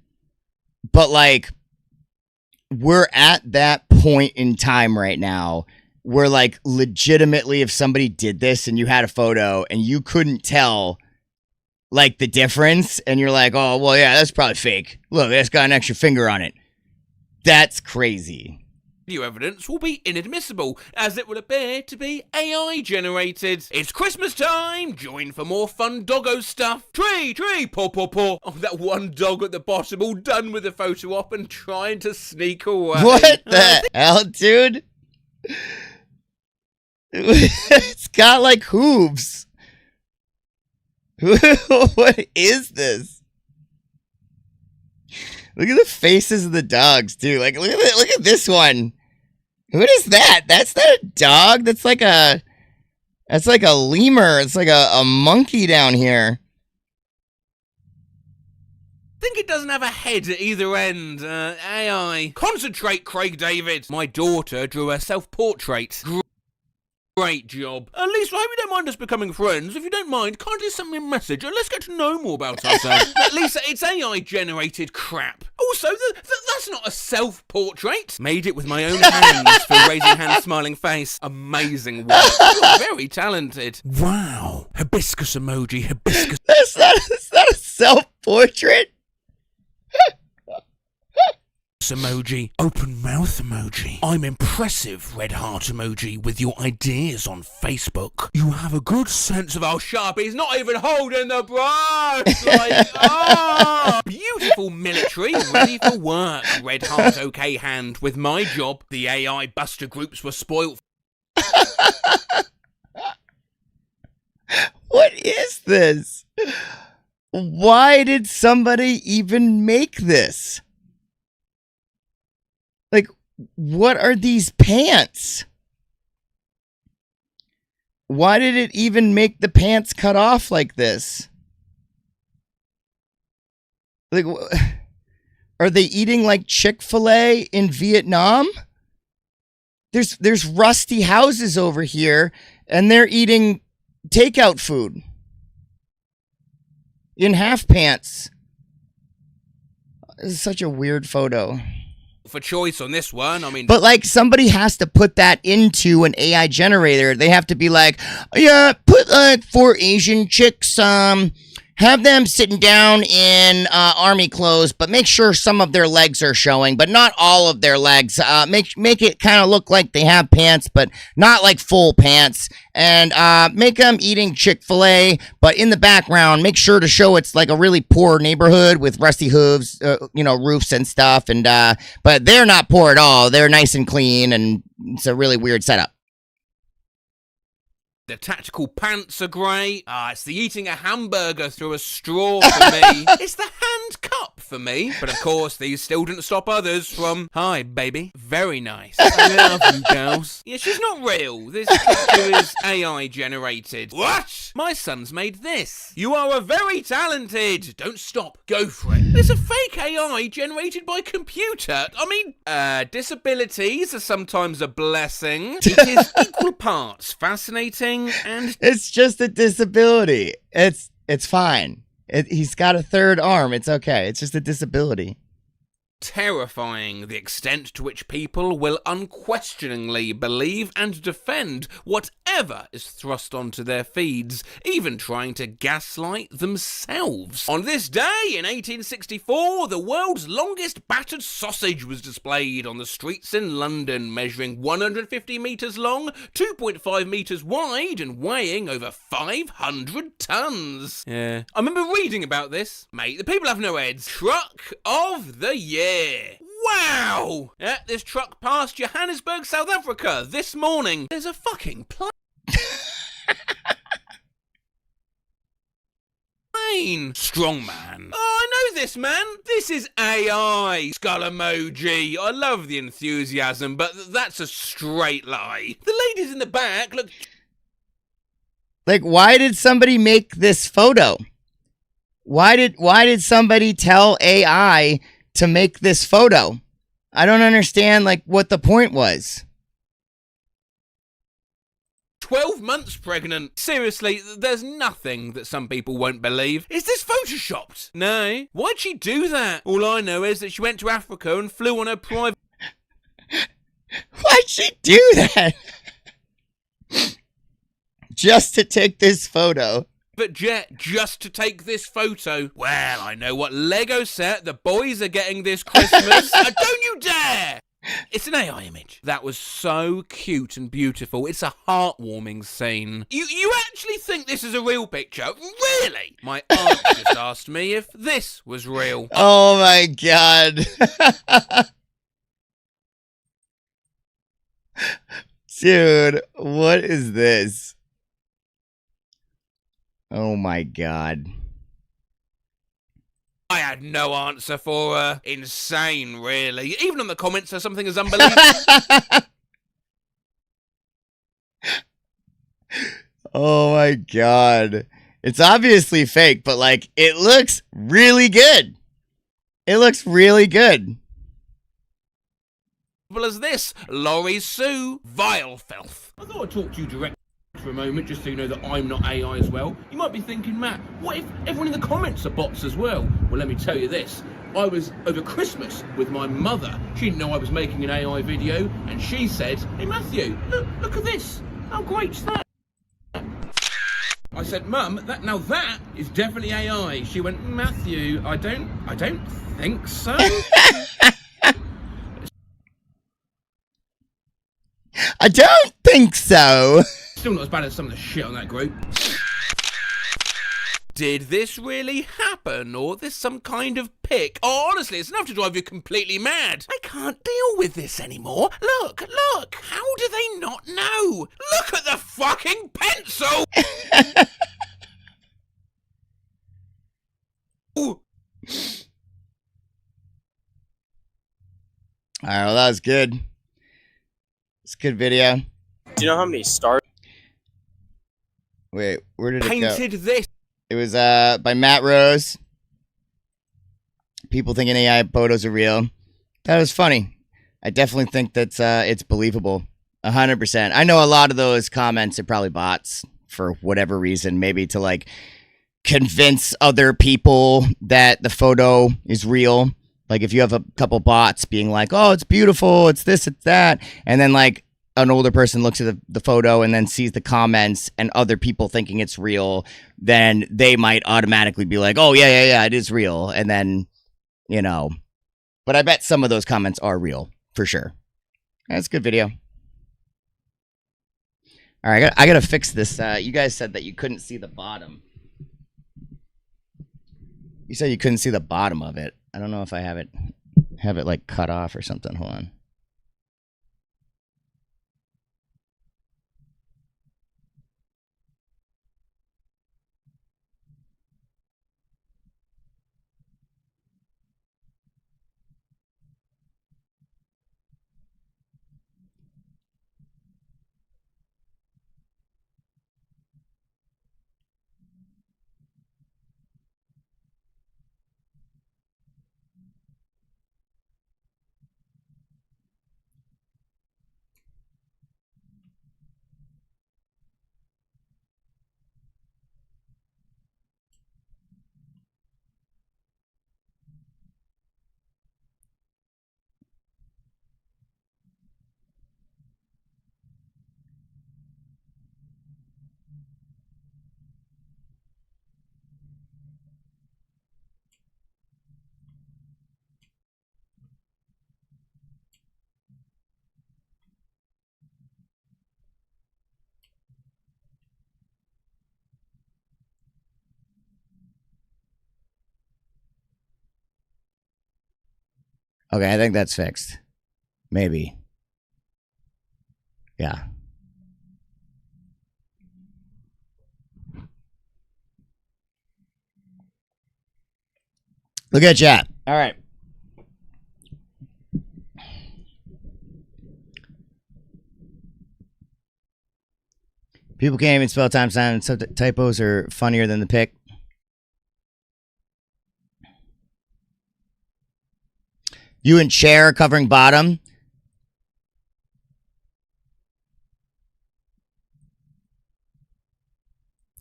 but, like, we're at that point in time right now where, like, legitimately if somebody did this and you had a photo and you couldn't tell, like, the difference, and you're like, oh, well, yeah, that's probably fake. Look, it's got an extra finger on it. That's crazy. Video evidence will be inadmissible, as it will appear to be AI generated. It's Christmas time! Join for more fun doggo stuff. Tree, paw, paw, paw. Oh, that one dog at the bottom, all done with the photo op and trying to sneak away. What the hell, dude? It's got, like, hooves. What is this? Look at the faces of the dogs, too. Like, look at this one. What is that? That's not a dog. That's like a lemur. It's like a monkey down here. I think it doesn't have a head at either end. AI. Concentrate, Craig David. My daughter drew a self-portrait. Great job. Lisa, I hope you don't mind us becoming friends. If you don't mind, kindly send me a message and let's get to know more about ourselves. Lisa, it's AI-generated crap. Also, that's not a self-portrait. Made it with my own hands for raising hand, smiling face. Amazing work. You're very talented. Wow. Hibiscus emoji, hibiscus. That's not a self-portrait. Emoji, open mouth emoji. I'm impressive, red heart emoji, with your ideas on Facebook. You have a good sense of... Oh, sharp, he's not even holding the brush! Like, beautiful military, ready for work. Red heart, okay hand. With my job, the AI buster groups were spoilt. What is this? Why did somebody even make this? Like, what are these pants? Why did it even make the pants cut off like this? Like, are they eating like Chick-fil-A in Vietnam? There's rusty houses over here, and they're eating takeout food in half pants. This is such a weird photo. For choice on this one, I mean... But, like, somebody has to put that into an AI generator. They have to be like, yeah, put, like, 4 Asian chicks, have them sitting down in army clothes, but make sure some of their legs are showing, but not all of their legs. Make it kind of look like they have pants, but not like full pants. And make them eating Chick-fil-A, but in the background, make sure to show it's like a really poor neighborhood with rusty hooves, roofs and stuff. And but they're not poor at all. They're nice and clean, and it's a really weird setup. The tactical pants are great. It's the eating a hamburger through a straw for me. It's the hand cup for me. But of course, these still didn't stop others from, hi, baby. Very nice. I love you, girls. Yeah, she's not real. This picture is AI generated. What? My son's made this. You are a very talented. Don't stop. Go for it. There's a fake AI generated by computer. I mean, disabilities are sometimes a blessing. It is equal parts fascinating and it's just a disability. It's fine. He's got a third arm. It's okay. It's just a disability. terrifying, the extent to which people will unquestioningly believe and defend whatever is thrust onto their feeds, even trying to gaslight themselves. On this day in 1864, the world's longest battered sausage was displayed on the streets in London, measuring 150 metres long, 2.5 metres wide, and weighing over 500 tons. Yeah, I remember reading about this. Mate, the people have no heads. Truck of the year. Wow! Yeah, this truck passed Johannesburg, South Africa this morning. There's a fucking plane. Strongman. Oh, I know this, man. This is AI. Skull emoji. I love the enthusiasm, but that's a straight lie. The ladies in the back look... Like, why did somebody make this photo? Why did somebody tell AI to make this photo? I don't understand, like, what the point was. 12 months pregnant. Seriously, there's nothing that some people won't believe. Is this photoshopped? No. Why'd she do that? All I know is that she went to Africa and flew on her private... Why'd she do that? Just to take this photo. jet just to take this photo. Well, I know what Lego set the boys are getting this Christmas. Don't you dare! It's an AI image. That was so cute and beautiful. It's a heartwarming scene. You actually think this is a real picture? Really? My aunt just asked me if this was real. Oh my god. Dude, what is this? Oh my god. I had no answer for her. Insane, really. Even on the comments for something as unbelievable. Oh my god. It's obviously fake, but like, it looks really good. It looks really good. as this. Laurie Sue, vile filth. I thought I'd talk to you directly for a moment, just so you know that I'm not AI as well. You might be thinking, Matt, what if everyone in the comments are bots as well? Well, let me tell you this. I was over Christmas with my mother. She didn't know I was making an AI video, and she said, hey Matthew, look at this. How great's that? I said, Mum, that is definitely AI. She went, Matthew, I don't think so. I don't think so. Still not as bad as some of the shit on that group. Did this really happen, or this some kind of pic? Oh, honestly, it's enough to drive you completely mad. I can't deal with this anymore. Look. How do they not know? Look at the fucking pencil! All right, well, that was good. It's a good video. Do you know how many stars? Wait, where did it go? Painted this. It was by Matt Rose. People thinking AI photos are real. That was funny. I definitely think that's it's believable. 100%. I know a lot of those comments are probably bots for whatever reason. Maybe to like convince other people that the photo is real. Like if you have a couple bots being like, oh, it's beautiful, it's this, it's that. And then like an older person looks at the photo and then sees the comments and other people thinking it's real, then they might automatically be like, oh, yeah, it is real. And then, you know, but I bet some of those comments are real for sure. That's a good video. All right, I gotta fix this. You guys said that you couldn't see the bottom. You said you couldn't see the bottom of it. I don't know if I have it like cut off or something. Hold on. Okay, I think that's fixed. Maybe. Yeah. Look at chat. All right. People can't even spell time sign. Typos are funnier than the pic. You and chair covering bottom.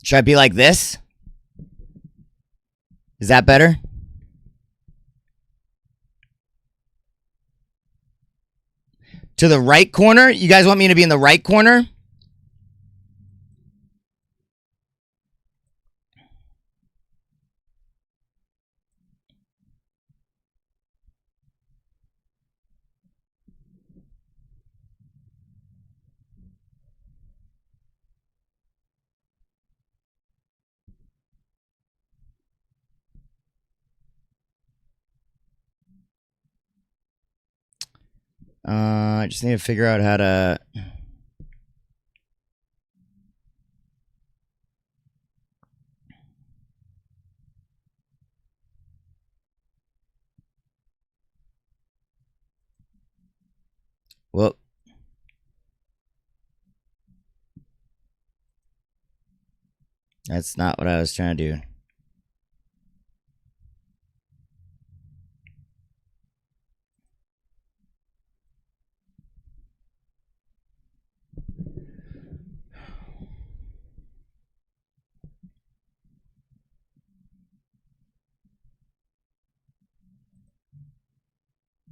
Should I be like this? Is that better? To the right corner? You guys want me to be in the right corner? I just need to figure out how to... Well... That's not what I was trying to do.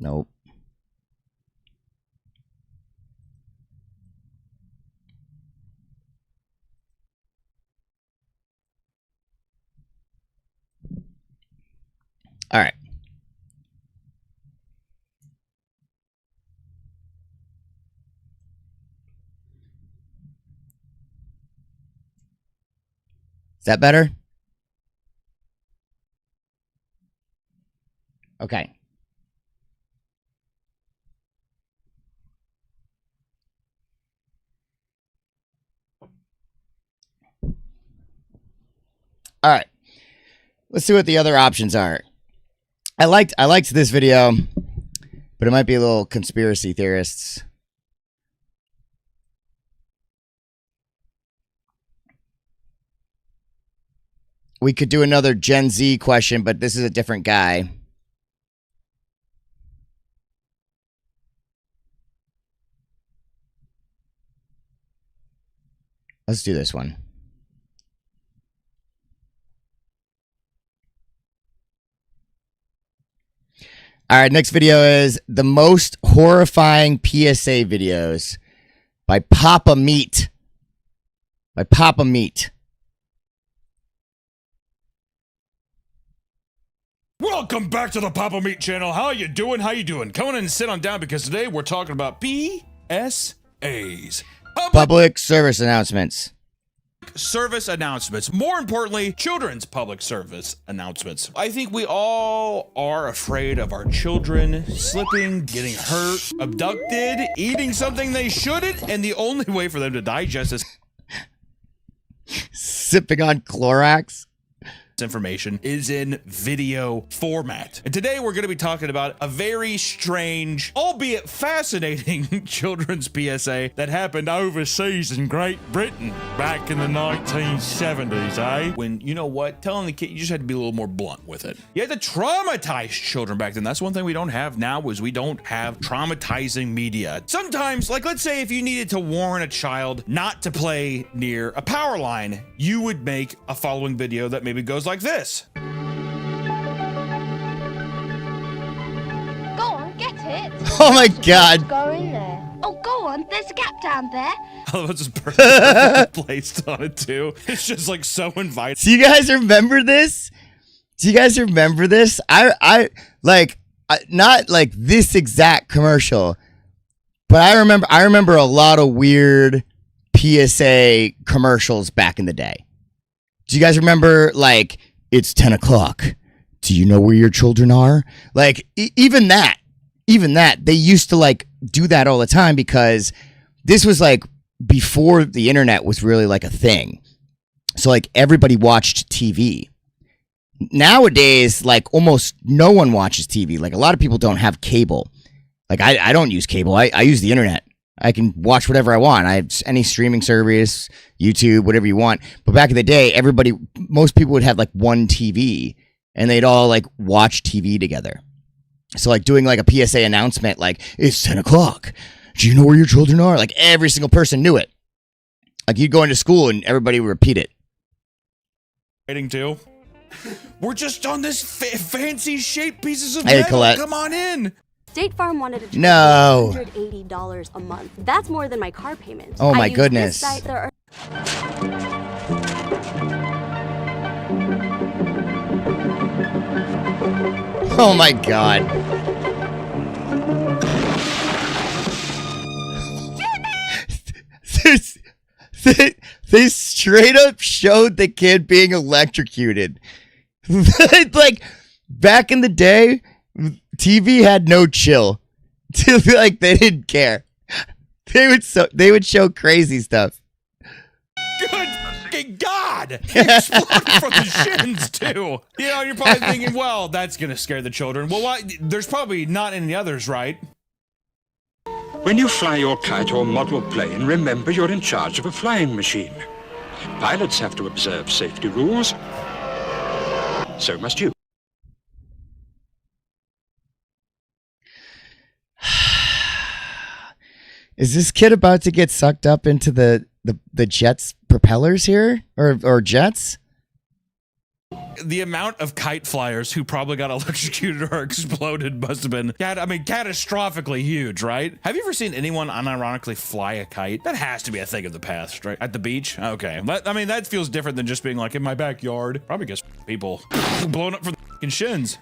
Nope. All right. Is that better? Okay. All right. Let's see what the other options are. I liked this video, but it might be a little conspiracy theorists. We could do another Gen Z question, but this is a different guy. Let's do this one. All right, next video is the most horrifying PSA videos by Papa Meat. By Papa Meat. Welcome back to the Papa Meat channel. How you doing? How you doing? Come on in and sit on down because today we're talking about PSAs. Public service announcements. Service announcements. More importantly, children's public service announcements. I think we all are afraid of our children slipping, getting hurt, abducted, eating something they shouldn't, and the only way for them to digest this sipping on Clorox information is in video format. And today we're going to be talking about a very strange, albeit fascinating children's PSA that happened overseas in Great Britain back in the 1970s, eh? When, you know what, telling the kid, you just had to be a little more blunt with it. You had to traumatize children back then. That's one thing we don't have now is we don't have traumatizing media. Sometimes, like let's say if you needed to warn a child not to play near a power line, you would make a following video that maybe goes like this. Go on, get it. Oh my God. Go in there. Oh, go on. There's a gap down there. Oh, that's just perfectly placed on it too. It's just like so inviting. Do you guys remember this? Do you guys remember this? I not like this exact commercial, but I remember a lot of weird PSA commercials back in the day. Do you guys remember, like, it's 10 o'clock. Do you know where your children are? Like, even that, they used to, like, do that all the time because this was, like, before the internet was really, like, a thing. So, like, everybody watched TV. Nowadays, like, almost no one watches TV. Like, a lot of people don't have cable. Like, I don't use cable. I use the internet. I can watch whatever I want. I have any streaming service, YouTube, whatever you want. But back in the day, most people would have like one TV and they'd all like watch TV together. So like doing like a PSA announcement, like it's 10 o'clock. Do you know where your children are? Like every single person knew it. Like you'd go into school and everybody would repeat it. Too. We're just on this fancy shaped pieces of Hey, metal. Colette. Come on in. State Farm wanted to charge No. $180 a month. That's more than my car payment. Oh my I use goodness. This site, there are Oh my God. They straight up showed the kid being electrocuted. Like back in the day, TV had no chill. Like they didn't care. They would show crazy stuff. Good God! He exploded from the shins too. You know, you're probably thinking, well, that's gonna scare the children. Well, why? There's probably not any others, right? When you fly your kite or model plane, remember you're in charge of a flying machine. Pilots have to observe safety rules. So must you. Is this kid about to get sucked up into the jet's propellers here? Or jets? The amount of kite flyers who probably got electrocuted or exploded must have been, catastrophically huge, right? Have you ever seen anyone unironically fly a kite? That has to be a thing of the past, right? At the beach? Okay. That feels different than just being like in my backyard. Probably gets people blown up for the fucking shins.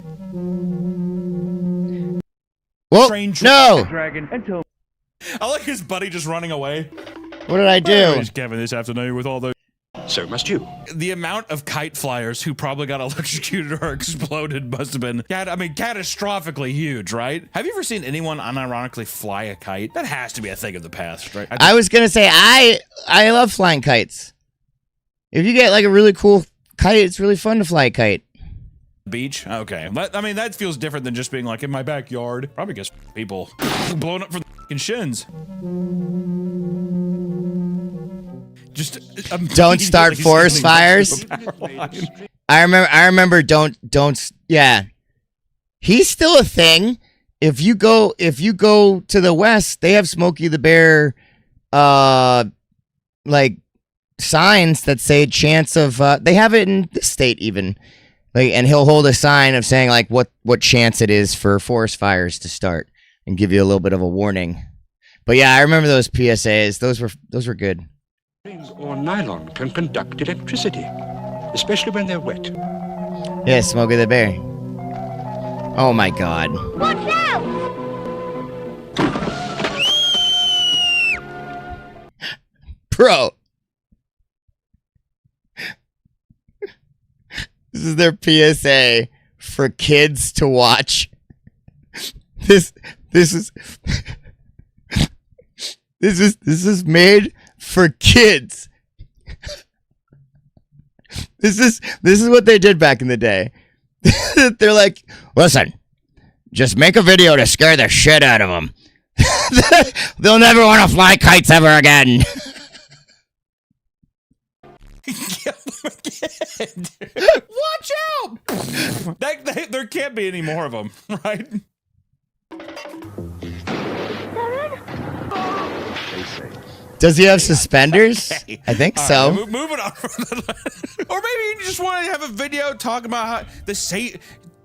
Whoa, no! Dragon. I like his buddy just running away. What did I do? He's Kevin this afternoon with all those. So must you. The amount of kite flyers who probably got electrocuted or exploded must have been, catastrophically huge, right? Have you ever seen anyone unironically fly a kite? That has to be a thing of the past, right? I was gonna say, I love flying kites. If you get like a really cool kite, it's really fun to fly a kite. Beach? Okay. That feels different than just being like in my backyard. Probably gets people blown up for the fucking shins. Just don't start forest fires. I remember don't yeah. He's still a thing. If you go to the west, they have Smokey the Bear like signs that say chance of they have it in the state even. Like, and he'll hold a sign of saying like what chance it is for forest fires to start and give you a little bit of a warning. But yeah, I remember those PSAs. Those were good. Or nylon can conduct electricity, especially when they're wet. Yeah, Smokey the Bear. Oh my God. Watch out! Bro. This is their PSA for kids to watch. This is made for kids. This is what they did back in the day. They're like, listen, just make a video to scare the shit out of them. They'll never want to fly kites ever again. Watch out! There can't be any more of them, right? Does he have suspenders? Okay. I think so. Right, moving on. Or maybe you just want to have a video talking about how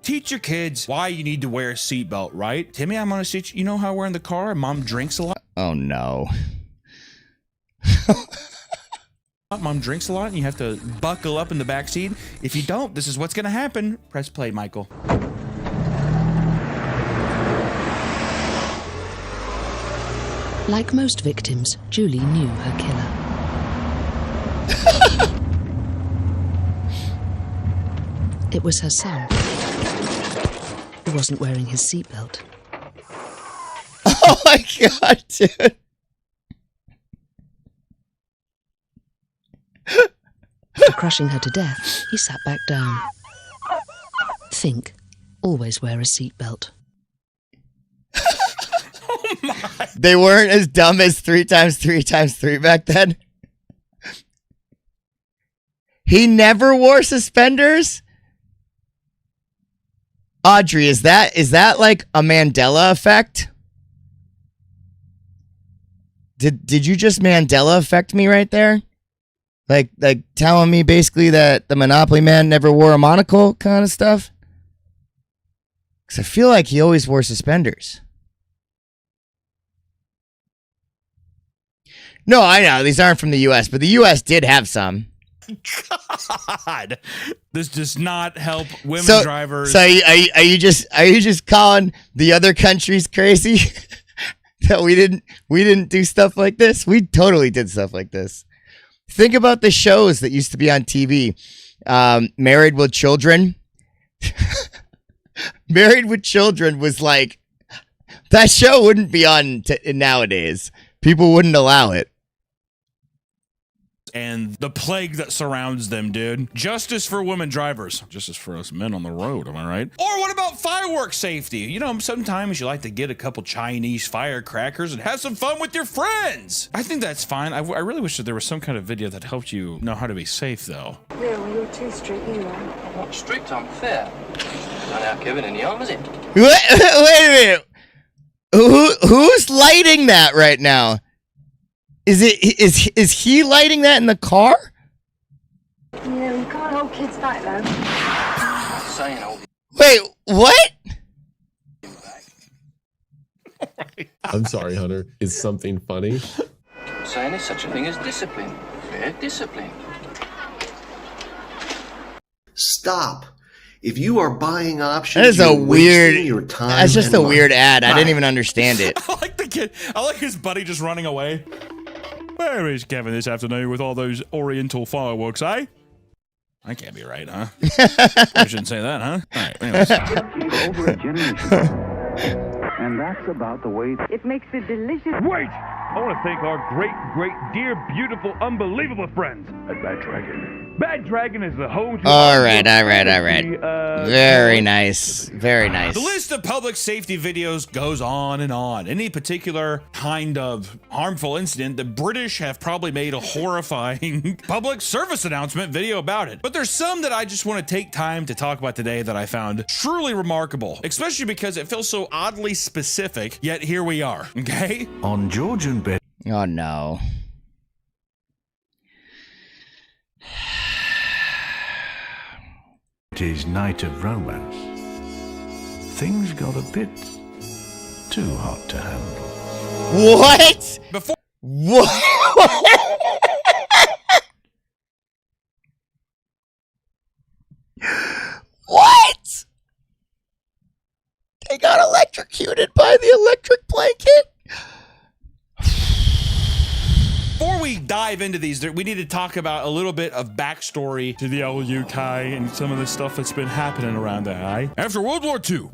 teach your kids why you need to wear a seatbelt, right? Timmy, I'm gonna teach you know how we're in the car and mom drinks a lot. Oh no. Mom drinks a lot and you have to buckle up in the back seat. If you don't, this is what's gonna happen. Press play, Michael. Like most victims, Julie knew her killer. It was her son. He wasn't wearing his seatbelt. Oh my God, dude. After crushing her to death, he sat back down. Think, always wear a seatbelt. They weren't as dumb as 3x3x3 back then. He never wore suspenders? Audrey, is that like a Mandela effect? Did you just Mandela effect me right there? Like telling me basically that the Monopoly man never wore a monocle kind of stuff? Because I feel like he always wore suspenders. No, I know. These aren't from the U.S., but the U.S. did have some. God, this does not help women drivers. So are you just calling the other countries crazy that we didn't do stuff like this? We totally did stuff like this. Think about the shows that used to be on TV. Married with Children. Married with Children was like, that show wouldn't be on nowadays. People wouldn't allow it. And the plague that surrounds them, dude. Justice for women drivers. Justice for us men on the road, am I right? Or what about fireworks safety? You know, sometimes you like to get a couple Chinese firecrackers and have some fun with your friends. I think that's fine. I really wish that there was some kind of video that helped you know how to be safe, though. Yeah, well, you're too strict, you are. I'm not strict, I'm fair. Not out giving any arm, is it? Wait a minute. Who's lighting that right now? Is he lighting that in the car? Yeah, you can't hold kids back though. saying I'll be Wait, what? I'm sorry, Hunter. Is something funny? saying there's such a thing as discipline. Fair discipline. Stop. If you are buying options, That is a you're weird. wasting your time. That's just and a money. weird ad. I Bye. didn't even understand it. I like the kid. I like his buddy just running away. Where is Kevin this afternoon with all those Oriental fireworks, eh? That can't be right, huh? I shouldn't say that, huh? All right, anyways. Over a generation. And that's about the way it makes it delicious. Wait! I want to thank our great, dear, beautiful, unbelievable friends at Bad Dragon. Bad Dragon is the home to... All right. Very nice. Very nice. The list of public safety videos goes on and on. Any particular kind of harmful incident, the British have probably made a horrifying public service announcement video about it. But there's some that I just want to take time to talk about today that I found truly remarkable, especially because it feels so oddly specific, yet here we are, okay? On George and Betty. Oh, no. Betty's night of romance, things got a bit too hot to handle. What? Before what? What? They got electrocuted by the electric blanket? Before we dive into these, we need to talk about a little bit of backstory to the old UK and some of the stuff that's been happening around there, eh? After World War II.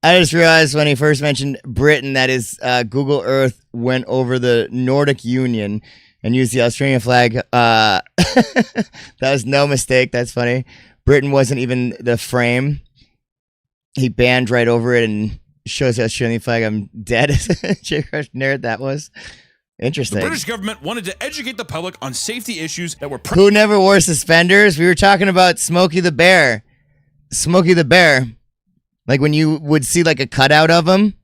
I just realized when he first mentioned Britain that his Google Earth went over the Nordic Union and used the Australian flag. That was no mistake. That's funny. Britain wasn't even the frame. He banned right over it and shows the Australian flag. I'm dead. J-Crush nerd that was. Interesting. The British government wanted to educate the public on safety issues that were... Who never wore suspenders? We were talking about Smokey the Bear. Smokey the Bear. Like when you would see like a cutout of him.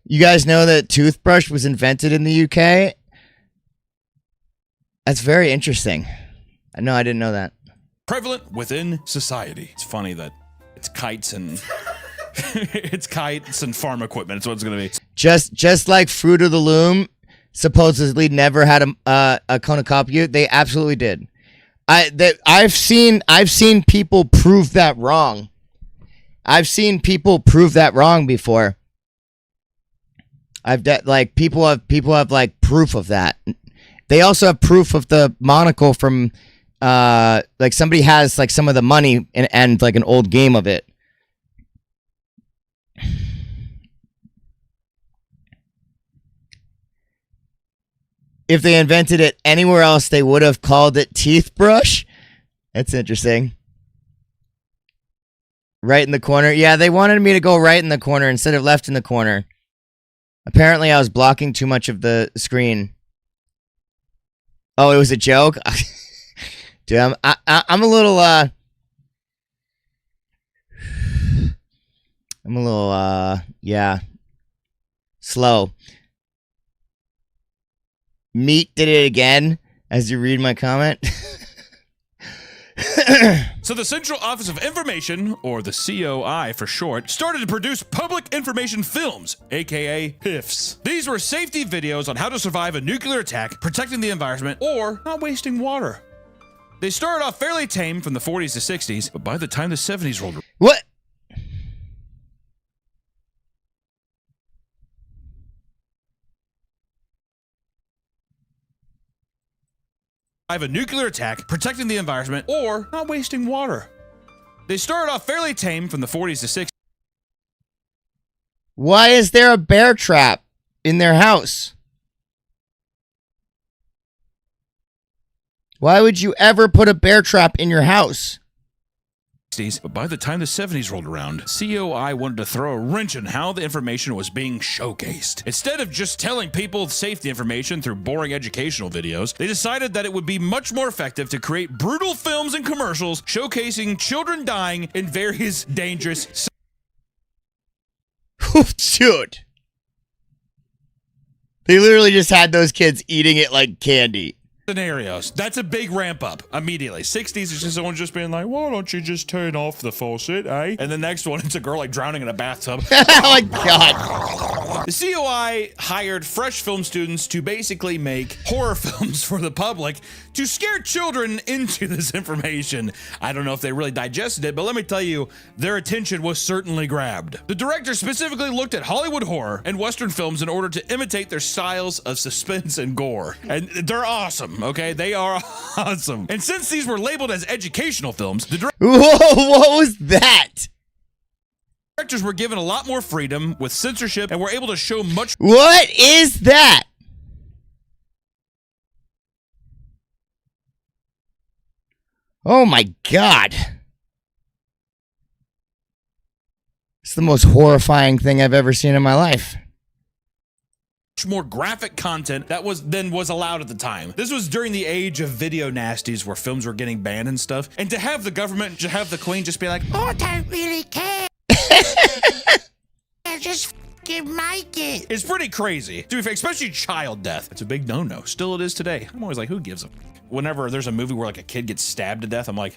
You guys know that toothbrush was invented in the UK? That's very interesting. No, I didn't know that. Prevalent within society. It's funny that it's kites and... it's kites and farm equipment. It's what it's going to be. Just like Fruit of the Loom supposedly never had a cornucopia, they absolutely did. I've seen people prove that wrong. I've seen people prove that wrong before. People have like proof of that. They also have proof of the monocle from like somebody has like some of the money and like an old game of it. If they invented it anywhere else, they would have called it teeth brush. That's interesting. Right in the corner. Yeah, they wanted me to go right in the corner instead of left in the corner. Apparently, I was blocking too much of the screen. Oh, it was a joke? Dude, I'm a little, yeah, slow. Meat did it again, as you read my comment. So the Central Office of Information, or the COI for short, started to produce public information films, aka PIFs. These were safety videos on how to survive a nuclear attack, protecting the environment, or not wasting water. They started off fairly tame from the 40s to 60s, but by the time the 70s rolled around... What? Survive a nuclear attack, protecting the environment, or not wasting water. They started off fairly tame from the 40s to 60s. Why is there a bear trap in their house? Why would you ever put a bear trap in your house? But by the time the 70s rolled around, COI wanted to throw a wrench in how the information was being showcased. Instead of just telling people safety information through boring educational videos, they decided that it would be much more effective to create brutal films and commercials showcasing children dying in various dangerous... Dude. They literally just had those kids eating it like candy. scenarios. That's a big ramp up immediately. 60s is just someone just being like, why don't you just turn off the faucet, eh? And the next one, it's a girl like drowning in a bathtub. Oh my God. The COI hired fresh film students to basically make horror films for the public to scare children into this information. I don't know if they really digested it, but let me tell you, their attention was certainly grabbed. The director specifically looked at Hollywood horror and Western films in order to imitate their styles of suspense and gore. And they're awesome, okay? They are awesome. And since these were labeled as educational films, the Whoa, what was that? directors were given a lot more freedom with censorship and were able to show much. What is that? Oh my God. It's the most horrifying thing I've ever seen in my life. More graphic content that was allowed at the time. This was during the age of video nasties where films were getting banned and stuff. And to have the government, to have the Queen just be like, oh, I don't really care. Just f***ing make it. It's pretty crazy. To be fair, especially child death. It's a big no-no. Still it is today. I'm always like, who gives a f***? Whenever there's a movie where like a kid gets stabbed to death, I'm like,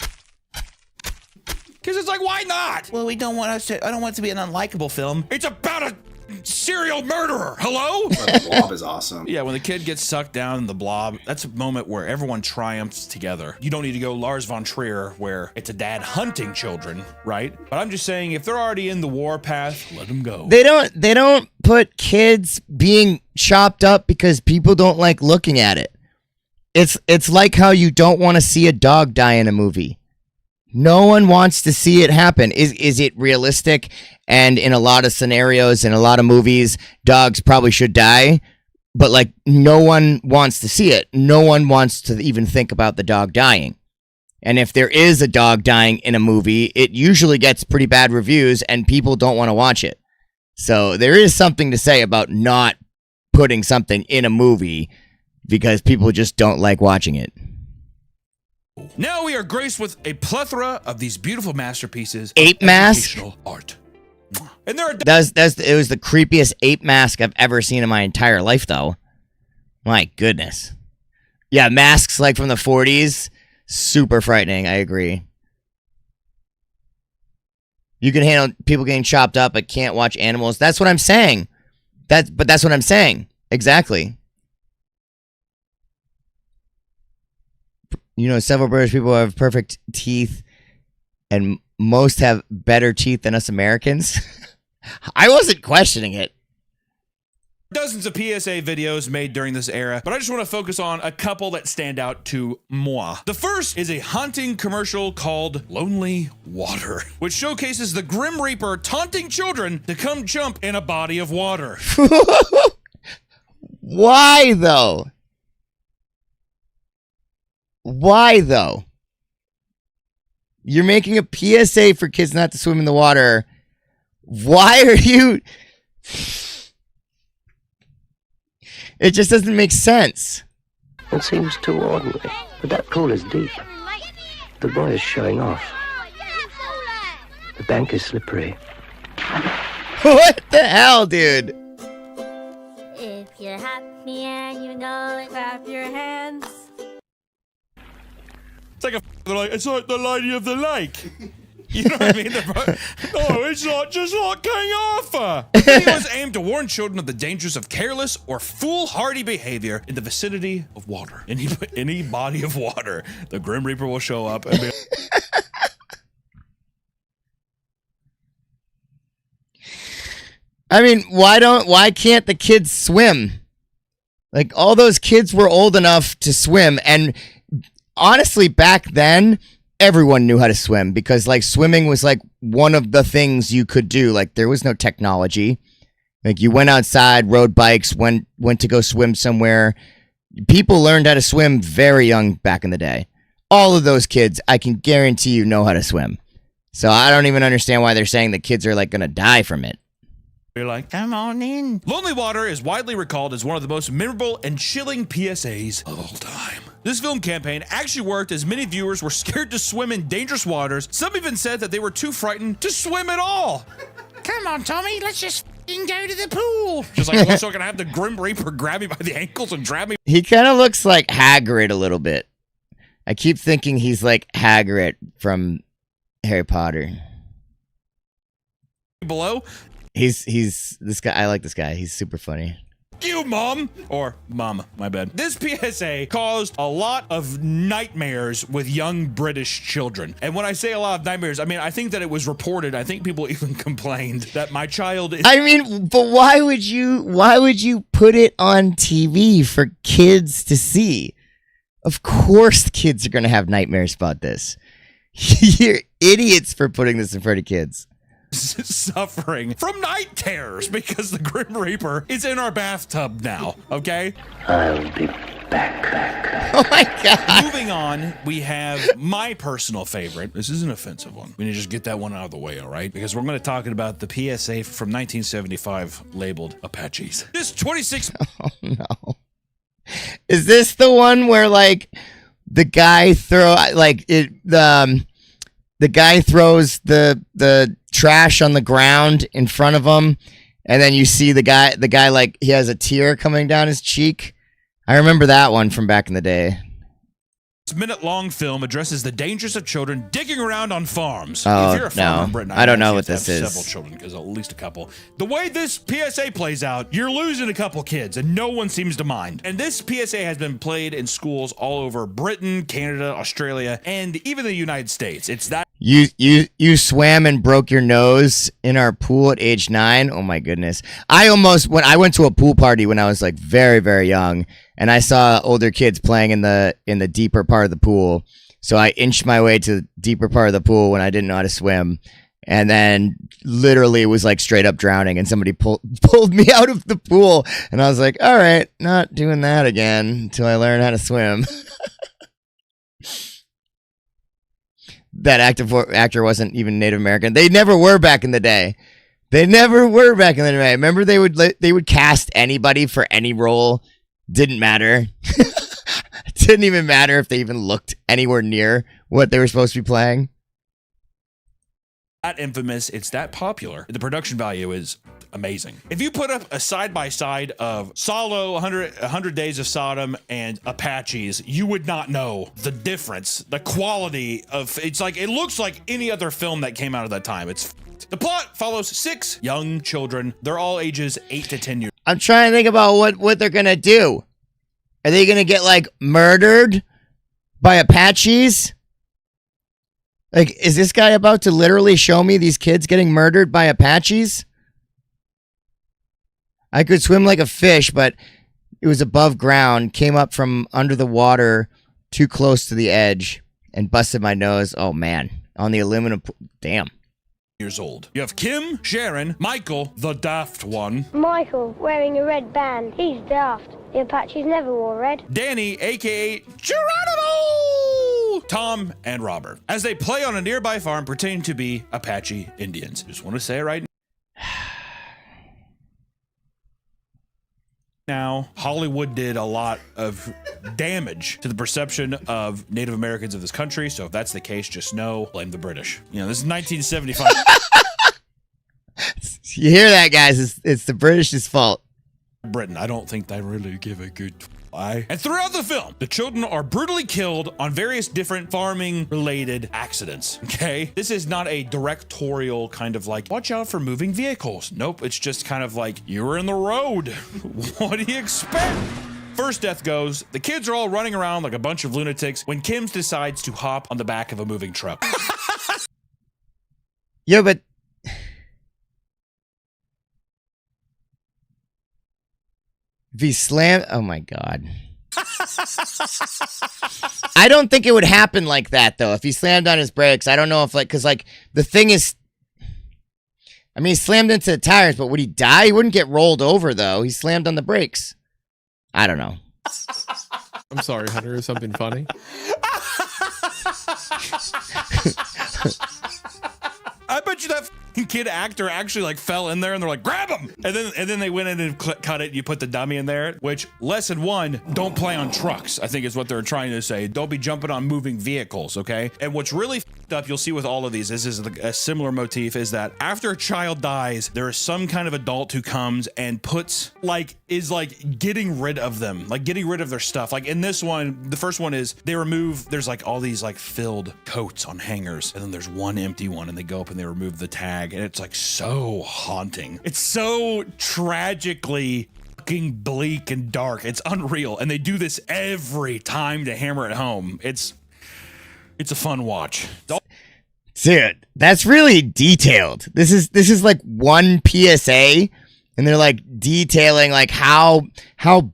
because it's like, why not? Well, I don't want it to be an unlikable film. It's about a serial murderer. Hello? The Blob is awesome. Yeah, when the kid gets sucked down in the Blob, that's a moment where everyone triumphs together. You don't need to go Lars von Trier, where it's a dad hunting children, right? But I'm just saying, if they're already in the war path, let them go. They don't put kids being chopped up because people don't like looking at it. It's like how you don't want to see a dog die in a movie. No one wants to see it happen. Is it realistic? And in a lot of scenarios, in a lot of movies, dogs probably should die. But like, no one wants to see it. No one wants to even think about the dog dying. And if there is a dog dying in a movie, it usually gets pretty bad reviews and people don't want to watch it. So there is something to say about not putting something in a movie because people just don't like watching it. Now we are graced with a plethora of these beautiful masterpieces. Ape mask? Art. And there are it was the creepiest ape mask I've ever seen in my entire life, though. My goodness. Yeah, masks like from the 40s, super frightening. I agree. You can handle people getting chopped up, but can't watch animals. That's what I'm saying. That's what I'm saying. Exactly. You know, several British people have perfect teeth, and most have better teeth than us Americans. I wasn't questioning it. Dozens of PSA videos made during this era, but I just want to focus on a couple that stand out to moi. The first is a haunting commercial called Lonely Water, which showcases the Grim Reaper taunting children to come jump in a body of water. Why, though? Why, though? You're making a PSA for kids not to swim in the water. Why are you... It just doesn't make sense. It seems too ordinary, but that pool is deep. The boy is showing off. The bank is slippery. What the hell, dude? If you're happy and you know it, clap your hands. It's like the Lady of the Lake. You know what I mean? It's not just like King Arthur. The video is aimed to warn children of the dangers of careless or foolhardy behavior in the vicinity of water. Any body of water, the Grim Reaper will show up and be I mean, why can't the kids swim? Like, all those kids were old enough to swim, and honestly, back then, everyone knew how to swim because, like, swimming was, like, one of the things you could do. Like, there was no technology. Like, you went outside, rode bikes, went to go swim somewhere. People learned how to swim very young back in the day. All of those kids, I can guarantee you, know how to swim. So I don't even understand why they're saying that kids are, like, going to die from it. You're like, come on in. Lonely Water is widely recalled as one of the most memorable and chilling PSAs of all time. This film campaign actually worked as many viewers were scared to swim in dangerous waters. Some even said that they were too frightened to swim at all. Come on, Tommy, let's just go to the pool. Just like, so I can have the Grim Reaper grab me by the ankles and drag me. He kind of looks like Hagrid a little bit. I keep thinking he's like Hagrid from Harry Potter. Below. He's this guy. I like this guy. He's super funny. You, Mom! Or Mom, my bad. This PSA caused a lot of nightmares with young British children. And when I say a lot of nightmares, I mean, I think that it was reported. I think people even complained that my child is. I mean, but why would you put it on TV for kids to see? Of course kids are going to have nightmares about this. You're idiots for putting this in front of kids. Suffering from night terrors because the Grim Reaper is in our bathtub now, okay? I'll be back. Oh my God. Moving on, we have my personal favorite. This is an offensive one. We need to just get that one out of the way, all right? Because we're going to talk about the PSA from 1975 labeled Apaches. This 26. Oh no. Is this the one where like the guy the guy throws the trash on the ground in front of him, and then you see the guy like he has a tear coming down his cheek? I remember that one from back in the day. This minute-long film addresses the dangers of children digging around on farms. Oh, if you're a farmer no. in Britain, I don't know what you have this to have is. several children, because at least a couple. The way this PSA plays out, you're losing a couple kids, and no one seems to mind. And this PSA has been played in schools all over Britain, Canada, Australia, and even the United States. It's that. You swam and broke your nose in our pool at age 9. Oh my goodness. When I went to a pool party when I was like very, very young, and I saw older kids playing in the deeper part of the pool. So I inched my way to the deeper part of the pool when I didn't know how to swim. And then literally it was like straight up drowning, and somebody pulled me out of the pool, and I was like, all right, not doing that again until I learn how to swim. That actor wasn't even Native American. They never were back in the day. Remember, they would cast anybody for any role. Didn't matter. It didn't even matter if they even looked anywhere near what they were supposed to be playing. That infamous. It's that popular. The production value is amazing. If you put up a side-by-side of Solo, 100 Days of Sodom, and Apaches, you would not know the difference, the quality of. It's like, it looks like any other film that came out of that time. The plot follows 6 young children. They're all ages 8 to 10 years. I'm trying to think about what they're gonna do. Are they gonna get like murdered by Apaches? Like, is this guy about to literally show me these kids getting murdered by Apaches? I could swim like a fish, but it was above ground, came up from under the water too close to the edge, and busted my nose. Oh, man. On the aluminum. Damn. Years old. You have Kim, Sharon, Michael, the daft one. Michael, wearing a red band. He's daft. The Apaches never wore red. Danny, a.k.a. Geronimo! Tom and Robert, as they play on a nearby farm pretending to be Apache Indians. Just want to say it right now. Hollywood did a lot of damage to the perception of Native Americans of this country. So if that's the case, just know, blame the British. You know, this is 1975. You hear that, guys? It's the British's fault. Britain, I don't think they really give a good why. And throughout the film, the children are brutally killed on various different farming-related accidents, okay? This is not a directorial kind of like, watch out for moving vehicles. Nope, it's just kind of like, you were in the road. What do you expect? First death goes, the kids are all running around like a bunch of lunatics when Kim decides to hop on the back of a moving truck. Yeah, but if he slammed, oh my God. I don't think it would happen like that though. If he slammed on his brakes, I don't know if cause the thing is, I mean, he slammed into the tires, but would he die? He wouldn't get rolled over though. He slammed on the brakes. I don't know. I'm sorry, Hunter. Is something funny? I bet you that kid actor actually fell in there and they're like, grab him, and then they went in and cut it. You put the dummy in there. Which, lesson 1, don't play on trucks, I think is what they're trying to say. Don't be jumping on moving vehicles, okay? And what's really up, you'll see with all of these, this is a similar motif, is that after a child dies, there is some kind of adult who comes and puts, like, is like getting rid of them, like getting rid of their stuff. Like in this one, the first one is they remove, there's like all these like filled coats on hangers, and then there's one empty one, and they go up and they remove the tag, and it's like so haunting. It's so tragically fucking bleak and dark. It's unreal, and they do this every time to hammer it home. It's a fun watch. Dude, that's really detailed. This is like one PSA, and they're like detailing like how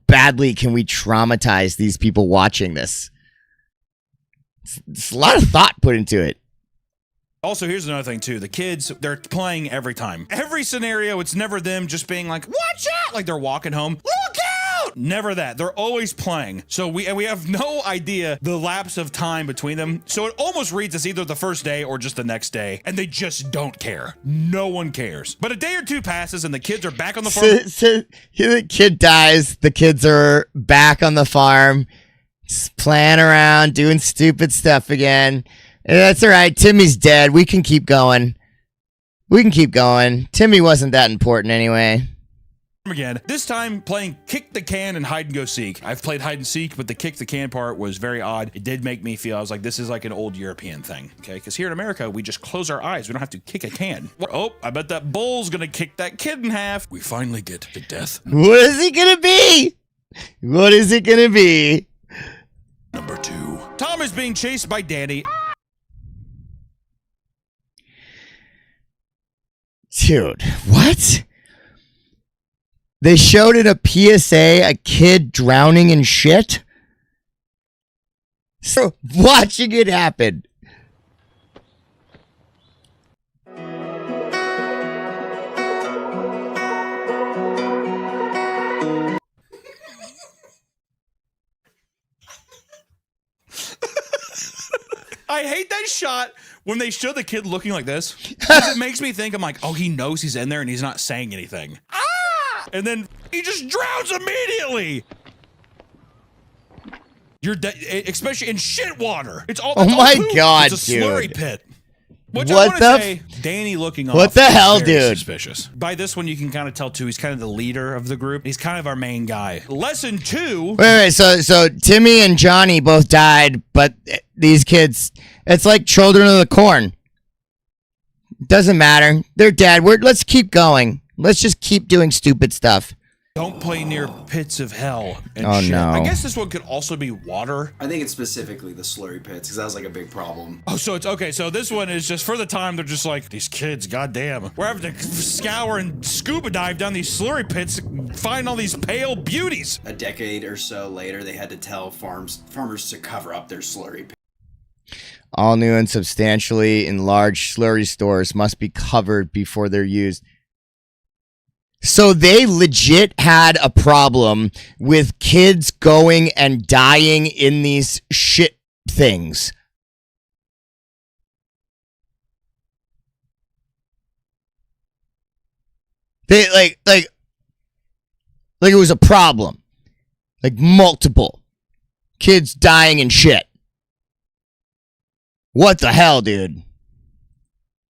badly can we traumatize these people watching this. It's a lot of thought put into it. Also, here's another thing too. The kids, they're playing every time. Every scenario, it's never them just being like, watch out! Like they're walking home, look out! Never that. They're always playing. So we have no idea the lapse of time between them. So it almost reads as either the first day or just the next day. And they just don't care. No one cares. But a day or two passes and the kids are back on the farm. So the kid dies. The kids are back on the farm, just playing around, doing stupid stuff again. That's all right. Timmy's dead. We can keep going. Timmy wasn't that important anyway. Again, this time playing kick the can and hide and go seek. I've played hide and seek, but the kick the can part was very odd. It did make me feel, I was like, this is like an old European thing. Okay, because here in America, we just close our eyes. We don't have to kick a can. Oh, I bet that bull's gonna kick that kid in half. We finally get to death. What is it gonna be? What is it gonna be? Number 2. Tom is being chased by Danny. Dude, what? They showed in a PSA a kid drowning in shit? So watching it happen. I hate that shot when they show the kid looking like this. 'Cause it makes me think, I'm like, oh, he knows he's in there and he's not saying anything. Ah! And then he just drowns immediately. You're dead, especially in shit water. It's all. Oh my poop. God, it's a slurry dude. pit. Which What I want to the say, Danny looking off. What the hell, is very dude? Suspicious. By this one, you can kind of tell too. He's kind of the leader of the group. He's kind of our main guy. Lesson 2. Wait. So Timmy and Johnny both died, but these kids, it's like children of the corn. Doesn't matter. They're dead. Let's keep going. Let's just keep doing stupid stuff. Don't play near pits of hell. And Oh, shit. no. I guess this one could also be water. I think it's specifically the slurry pits because that was like a big problem. Oh, so it's okay. So this one is just for the time. They're just like, these kids, goddamn. We're having to scour and scuba dive down these slurry pits to find all these pale beauties. A decade or so later, they had to tell farmers to cover up their slurry pits. All new and substantially enlarged slurry stores must be covered before they're used. So they legit had a problem with kids going and dying in these shit things. They like it was a problem. Like multiple kids dying in shit. What the hell, dude?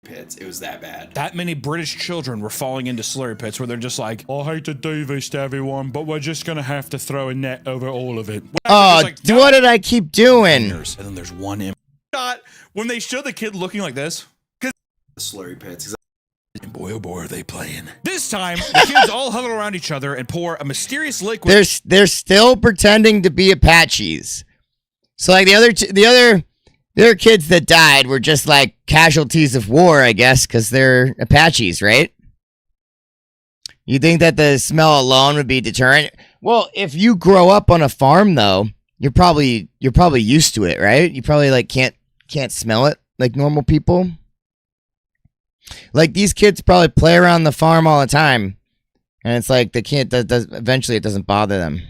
Pits. It was that bad. That many British children were falling into slurry pits where they're just like, I hate to do this to everyone, but we're just going to have to throw a net over all of it. Oh, Like, what did I keep doing? and then there's one shot when they show the kid looking like this. The slurry pits. And boy, oh boy, are they playing. This time, the kids all huddle around each other and pour a mysterious liquid. They're still pretending to be Apaches. So like the other kids that died were just like casualties of war, I guess, because they're Apaches, right? You think that the smell alone would be deterrent? Well, if you grow up on a farm, though, you're probably used to it, right? You probably like can't smell it like normal people. Like these kids probably play around the farm all the time, and it's like eventually it doesn't bother them.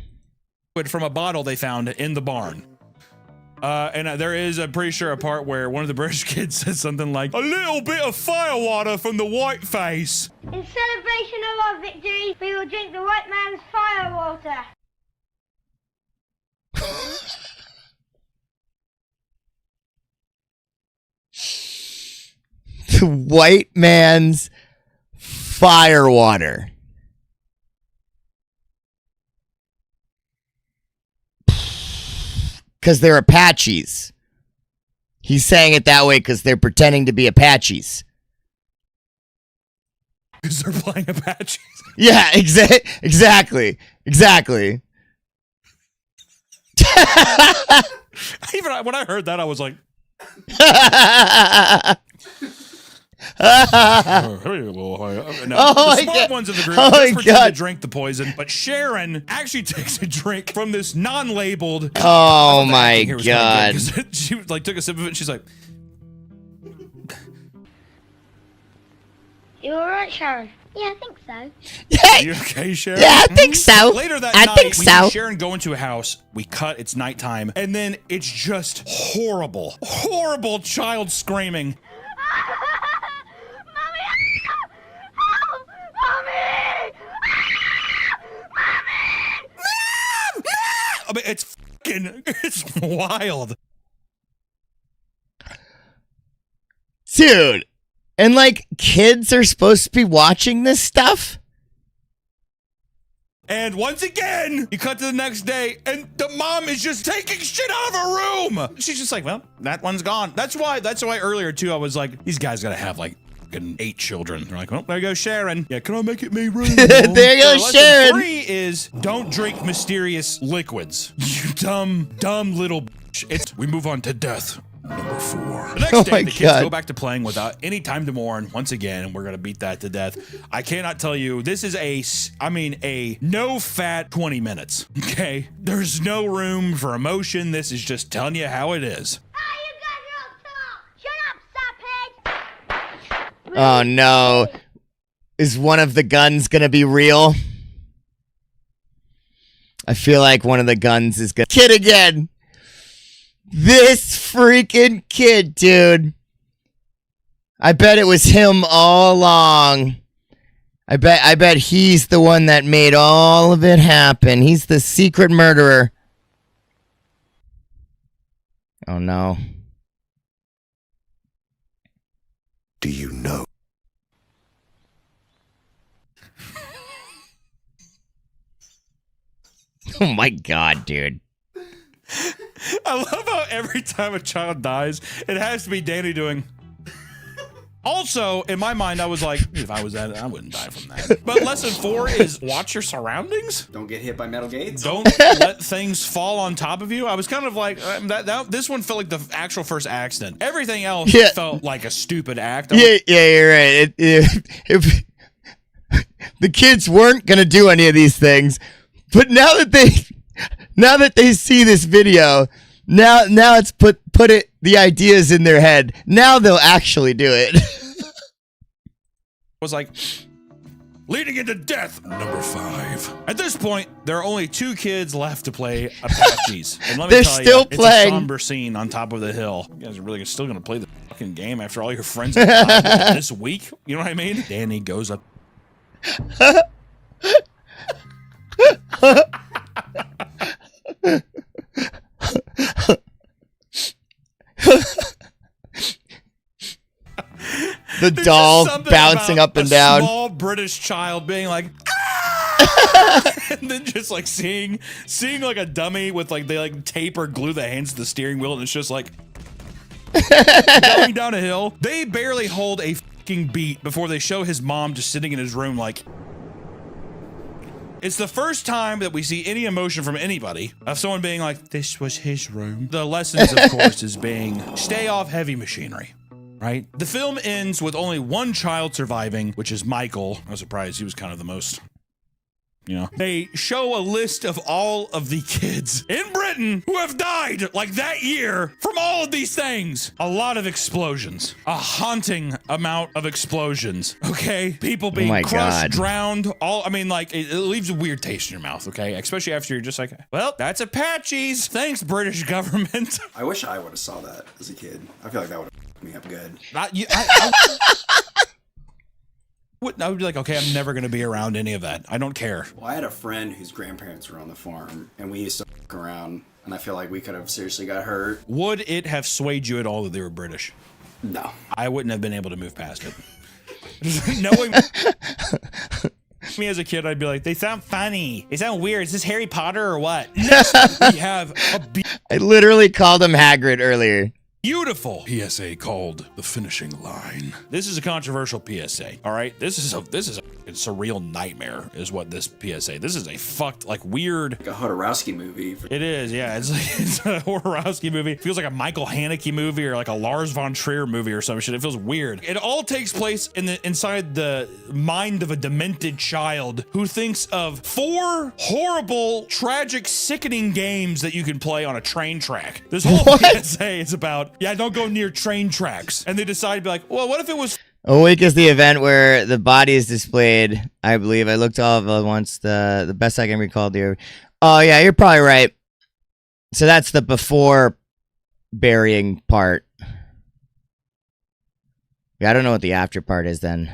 From a bottle they found in the barn. And there is, I'm pretty sure, a part where one of the British kids says something like, a little bit of firewater from the white face. In celebration of our victory, we will drink the white man's firewater. The white man's firewater. Because they're Apaches. He's saying it that way because they're pretending to be Apaches. Because they're playing Apaches. Yeah, exactly. Even when I heard that, I was like, the smart ones in the group just pretend to drink the poison, but Sharon actually takes a drink from this non-labeled. Oh my god! She like took a sip of it. And she's like, You alright, Sharon? Yeah, I think so. "Are you okay, Sharon?" Yeah, I think so. Later that I night, think we so. see Sharon go into a house. We cut. It's nighttime, and then it's just horrible child screaming. I mean, it's wild. Dude, and like kids are supposed to be watching this stuff? And once again, you cut to the next day, and the mom is just taking shit out of her room. She's just like, well, that one's gone. That's why earlier too, I was like, these guys gotta have like 8 children. They're like, well, there goes Sharon. Yeah, can I make it me room? There goes Sharon. 3 is don't drink mysterious liquids. You dumb little bitch. We move on to death. Number 4. The next day, the kids go back to playing without any time to mourn once again, and we're gonna beat that to death. I cannot tell you, this is a no-fat 20 minutes, okay? There's no room for emotion. This is just telling you how it is. Oh no. Is one of the guns gonna be real? I feel like one of the guns is gonna kid again. This freaking kid, dude. I bet it was him all along. I bet he's the one that made all of it happen. He's the secret murderer. Oh no. Do you know? Oh my god, dude. I love how every time a child dies, it has to be Danny doing. Also, in my mind, I was like, if I was at it, I wouldn't die from that. But lesson 4 is watch your surroundings. Don't get hit by metal gates. Don't let things fall on top of you. I was kind of like, this one felt like the actual first accident. Everything else felt like a stupid act. Yeah, you're right. If the kids weren't gonna do any of these things, but now that they see this video, now it's put the ideas in their head. Now they'll actually do it. Was like leading into death. Number 5. At this point, there are only 2 kids left to play Apaches, and let me tell you, it's a somber scene on top of the hill. You guys are really still gonna play the fucking game after all your friends have died this week? You know what I mean? Danny goes up. The doll bouncing up and down. Small British child being like, ah! And then just like seeing like a dummy with like they like tape or glue the hands to the steering wheel, and it's just like going down a hill. They barely hold a fucking beat before they show his mom just sitting in his room like. It's the first time that we see any emotion from anybody of someone being like, this was his room. The lessons, of course, is being stay off heavy machinery, right? The film ends with only 1 child surviving, which is Michael. I was surprised he was kind of the most, you know. They show a list of all of the kids in Britain who have died like that year from all of these things. A lot of explosions. A haunting amount of explosions. Okay? People being crushed, drowned, it leaves a weird taste in your mouth, okay? Especially after you're just like, well, that's Apaches. Thanks, British government. I wish I would have saw that as a kid. I feel like that would have f***ed me up good. I would be like, okay, I'm never going to be around any of that. I don't care. Well, I had a friend whose grandparents were on the farm, and we used to fuck around, and I feel like we could have seriously got hurt. Would it have swayed you at all that they were British? No. I wouldn't have been able to move past it. Knowing me as a kid, I'd be like, they sound funny. They sound weird. Is this Harry Potter or what? Next, we have a I literally called him Hagrid earlier. beautiful PSA called The Finishing Line. This is a controversial PSA, all right? This is a surreal nightmare is what this PSA. This is a fucked, like, weird... Like a Hodorowski movie. It is, yeah. It's a Hodorowski movie. It feels like a Michael Haneke movie or like a Lars von Trier movie or some shit. It feels weird. It all takes place inside the mind of a demented child who thinks of 4 horrible, tragic, sickening games that you can play on a train track. This whole PSA is about, yeah, don't go near train tracks. And they decide to be like, well, what if it was... Awake is the event where the body is displayed, I believe. I looked all of it once, the best I can recall there. Oh, yeah, you're probably right. So that's the before burying part. Yeah, I don't know what the after part is then.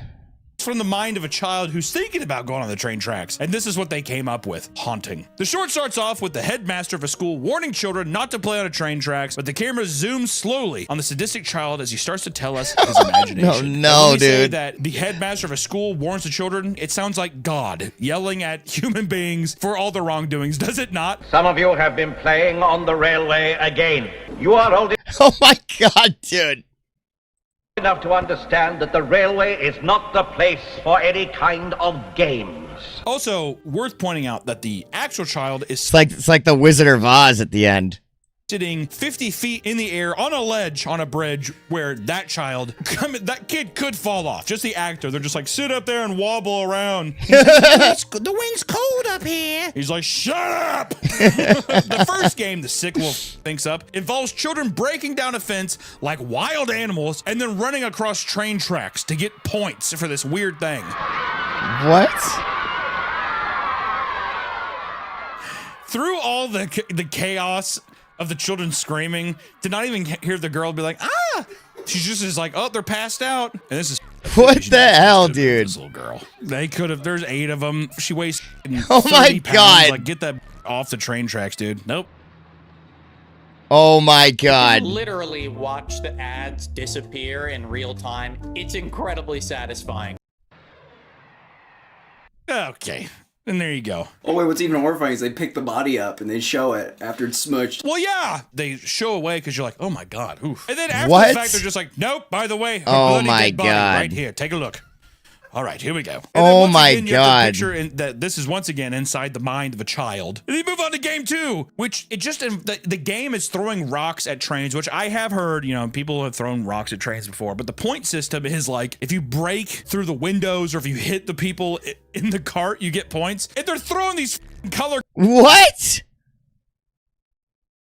From the mind of a child who's thinking about going on the train tracks. And this is what they came up with. Haunting. The short starts off with the headmaster of a school warning children not to play on a train tracks, but the camera zooms slowly on the sadistic child as he starts to tell us his imagination. No, dude. Say dude. that the headmaster of a school warns the children, it sounds like God yelling at human beings for all the wrongdoings, does it not? Some of you have been playing on the railway again. You are old Oh my god, dude. enough to understand that the railway is not the place for any kind of games. Also, worth pointing out that the actual child is It's like the Wizard of Oz at the end. sitting 50 feet in the air on a ledge on a bridge where that kid could fall off. Just the actor. They're just like, sit up there and wobble around. The wind's cold up here. He's like, shut up. The first game, the sequel thinks up, involves children breaking down a fence like wild animals and then running across train tracks to get points for this weird thing. What? Through all the chaos of the children screaming, to not even hear the girl be like, ah! She's just is like, oh, they're passed out. And this is what the hell, dude? This little girl. They could have. There's 8 of them. She weighs. Oh my 30 pounds. God. Like, get that off the train tracks, dude. Nope. Oh my god. Literally watch the ads disappear in real time. It's incredibly satisfying. Okay. And there you go. Oh wait, what's even horrifying is they pick the body up and they show it after it's smushed. Well, yeah, they show away because you're like, oh my god, oof. And then after What? the fact, they're just like, nope. By the way, Oh bloody my dead body God. right here. Take a look. All right, here we go. And Oh then once my again, you have to God. picture that this is once again inside the mind of a child. And you move on to game 2, which it just the game is throwing rocks at trains, which I have heard. You know, people have thrown rocks at trains before, but the point system is like if you break through the windows or if you hit the people in the cart, you get points. And they're throwing these color. What?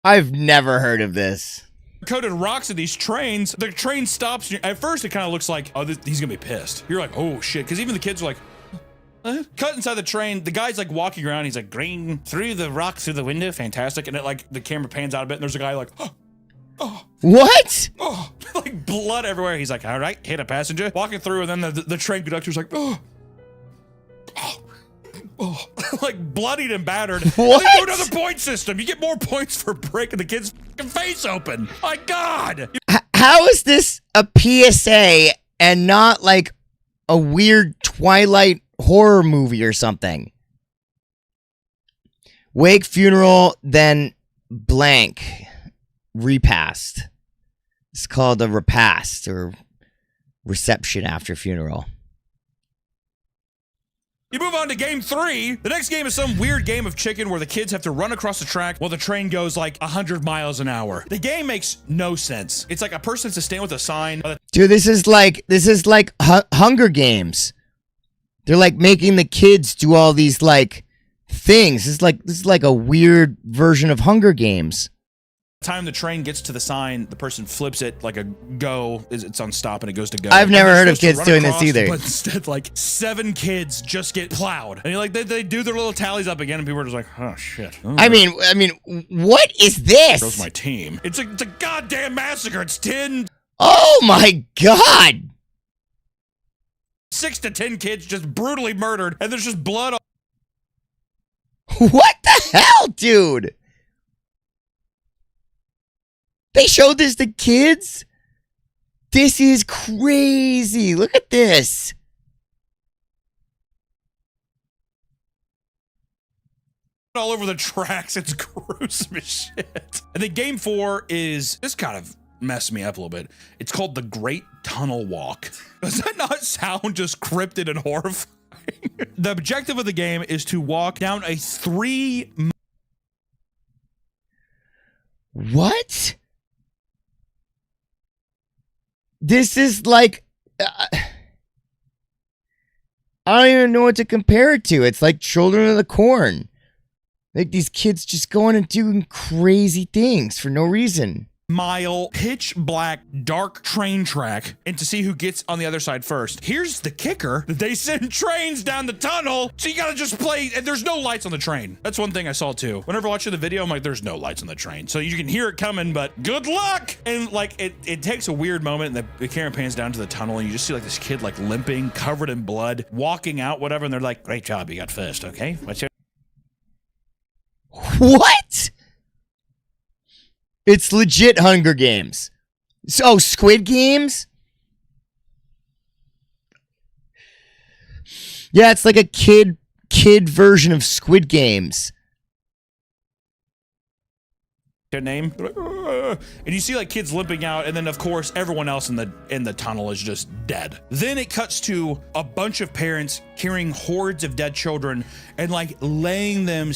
I've never heard of this. Coated rocks at these trains. The train stops. At first, it kind of looks like, oh, he's gonna be pissed. You're like, oh shit, because even the kids are like, cut inside the train. The guy's like walking around. He's like, green through the rock through the window, fantastic. And it like the camera pans out a bit, and there's a guy like, oh, what? Oh, like blood everywhere. He's like, all right, hit a passenger, walking through, and then the train conductor's like, oh, like bloodied and battered. What? And they do another point system. You get more points for breaking the kid's fucking face open. My God. How is this a PSA and not like a weird Twilight horror movie or something? Wake, funeral, then blank. Repast. It's called a repast or reception after funeral. You move on to game 3. The next game is some weird game of chicken where the kids have to run across the track while the train goes like 100 miles an hour. The game makes no sense. It's like a person has to stand with a sign. Dude, this is like Hunger Games. They're like making the kids do all these like things. This is like a weird version of Hunger Games. Time the train gets to the sign, the person flips it like a go. It's on stop and it goes to go. I've never heard of kids doing this either. But instead, like 7 kids just get plowed, and you're like they do their little tallies up again, and people are just like, oh shit. Oh, I mean, what is this? Goes my team. It's a goddamn massacre. It's 10. Oh my god! 6 to 10 kids just brutally murdered, and there's just blood. What the hell, dude? They showed this to kids? This is crazy. Look at this. All over the tracks. It's gruesome as shit. And then game 4 is, this kind of messed me up a little bit. It's called the Great Tunnel Walk. Does that not sound just cryptid and horrifying? The objective of the game is to walk down a 3... What? This is like... I don't even know what to compare it to. It's like Children of the Corn. Like these kids just going and doing crazy things for no reason. Mile pitch black dark train track, and to see who gets on the other side first. Here's the kicker: they send trains down the tunnel, so you gotta just play, and there's no lights on the train. That's one thing I saw too. Whenever watching the video, I'm like, there's no lights on the train, so you can hear it coming, but good luck. And like it takes a weird moment, and the camera pans down to the tunnel, and you just see like this kid like limping, covered in blood, walking out, whatever, and they're like, great job, you got first, okay? What's your... What? It's legit Hunger Games. So, Squid Games? Yeah, it's like a kid version of Squid Games. Their name, and you see like kids limping out, and then of course everyone else in the tunnel is just dead. Then it cuts to a bunch of parents carrying hordes of dead children and like laying them.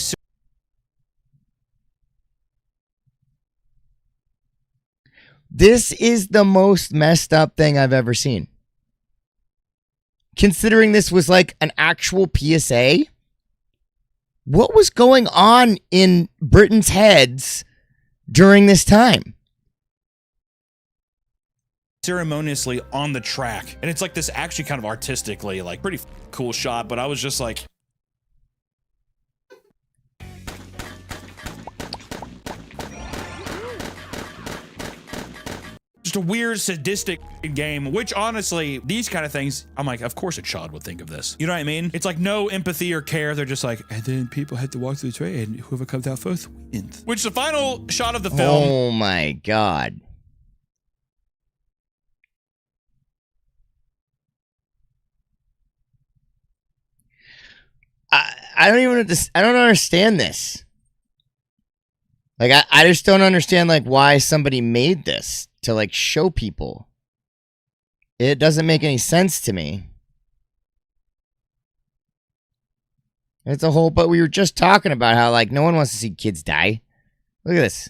This is the most messed up thing I've ever seen. Considering this was like an actual PSA, what was going on in Britain's heads during this time? Ceremoniously on the track, and it's like this actually kind of artistically like pretty cool shot, but I was just like, just a weird sadistic game, which honestly, these kind of things, I'm like, of course a child would think of this. You know what I mean? It's like no empathy or care. They're just like, and then people had to walk through the train, and whoever comes out first wins. Which the final shot of the film. Oh my God. I don't understand this. Like, I just don't understand, like, why somebody made this to, like, show people. It doesn't make any sense to me. It's a whole, but we were just talking about how, like, no one wants to see kids die. Look at this.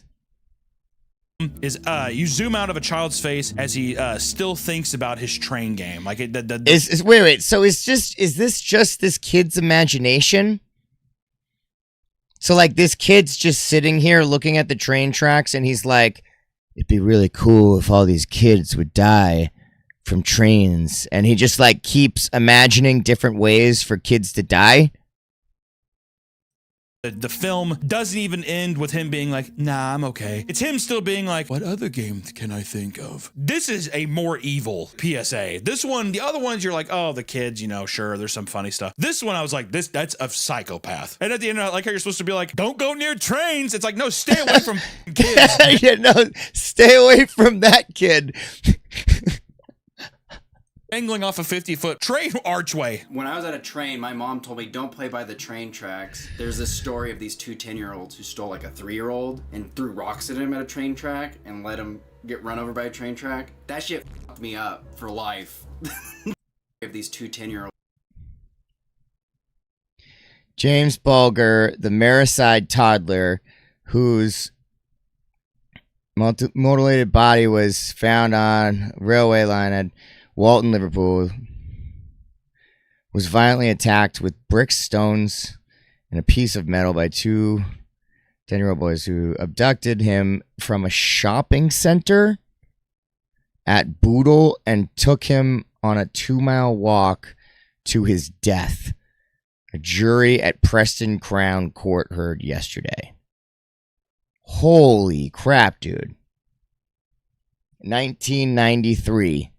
Is you zoom out of a child's face as he still thinks about his train game. Like wait. So is this just this kid's imagination? So like this kid's just sitting here looking at the train tracks, and he's like, "It'd be really cool if all these kids would die from trains," and he just like keeps imagining different ways for kids to die. The film doesn't even end with him being like, nah, I'm okay. It's him still being like, what other games can I think of? This is a more evil PSA. This one, the other ones, you're like, oh, the kids, you know, sure, there's some funny stuff. This one, I was like, that's a psychopath. And at the end, I like how you're supposed to be like, don't go near trains. It's like, no, stay away from kids. Yeah, no, stay away from that kid. Angling off a 50-foot train archway. When I was at a train, my mom told me, don't play by the train tracks. There's this story of these two 10-year-olds who stole like a 3-year-old and threw rocks at him at a train track and let him get run over by a train track. That shit fucked me up for life. Of these two 10-year-olds. James Bulger, the Maricide toddler, whose mutilated body was found on a railway line at Walton, Liverpool, was violently attacked with bricks, stones, and a piece of metal by two 10-year-old boys who abducted him from a shopping center at Bootle and took him on a 2-mile walk to his death. A jury at Preston Crown Court heard yesterday. Holy crap, dude. 1993.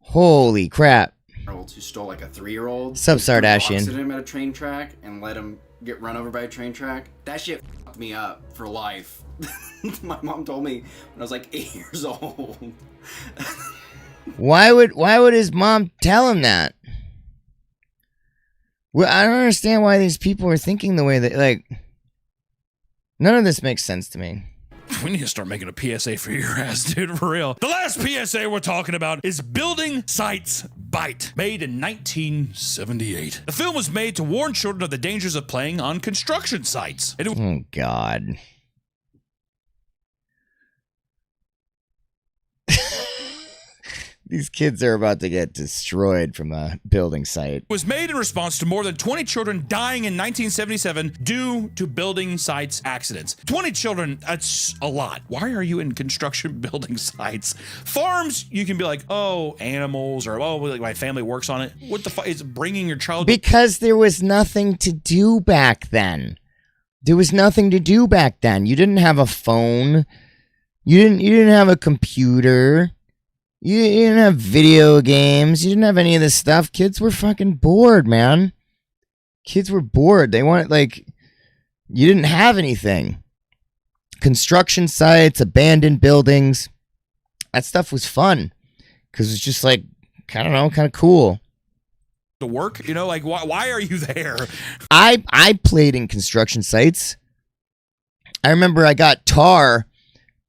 Holy crap. Who stole like a 3-year-old. Sup, Sardashian? Threw rocks at him at a train track and let him get run over by a train track. That shit fucked me up for life. My mom told me when I was like 8 years old. Why would his mom tell him that? Well, I don't understand why these people are thinking the way that, like, none of this makes sense to me. We need to start making a PSA for your ass, dude, for real. The last PSA we're talking about is Building Sites Bite, made in 1978. The film was made to warn children of the dangers of playing on construction sites. Oh, God. These kids are about to get destroyed from a building site. Was made in response to more than 20 children dying in 1977 due to building sites accidents. 20 children, that's a lot. Why are you in construction building sites? Farms, you can be like, oh, animals, or oh, like my family works on it. What the fuck is bringing your child? Because there was nothing to do back then. There was nothing to do back then. You didn't have a phone. You didn't have a computer. You didn't have video games. You didn't have any of this stuff. Kids were fucking bored, man. Kids were bored. They wanted, like, you didn't have anything. Construction sites, abandoned buildings. That stuff was fun. Because it's just like, I don't know, kind of cool. To work, you know, like, why are you there? I played in construction sites. I remember I got tar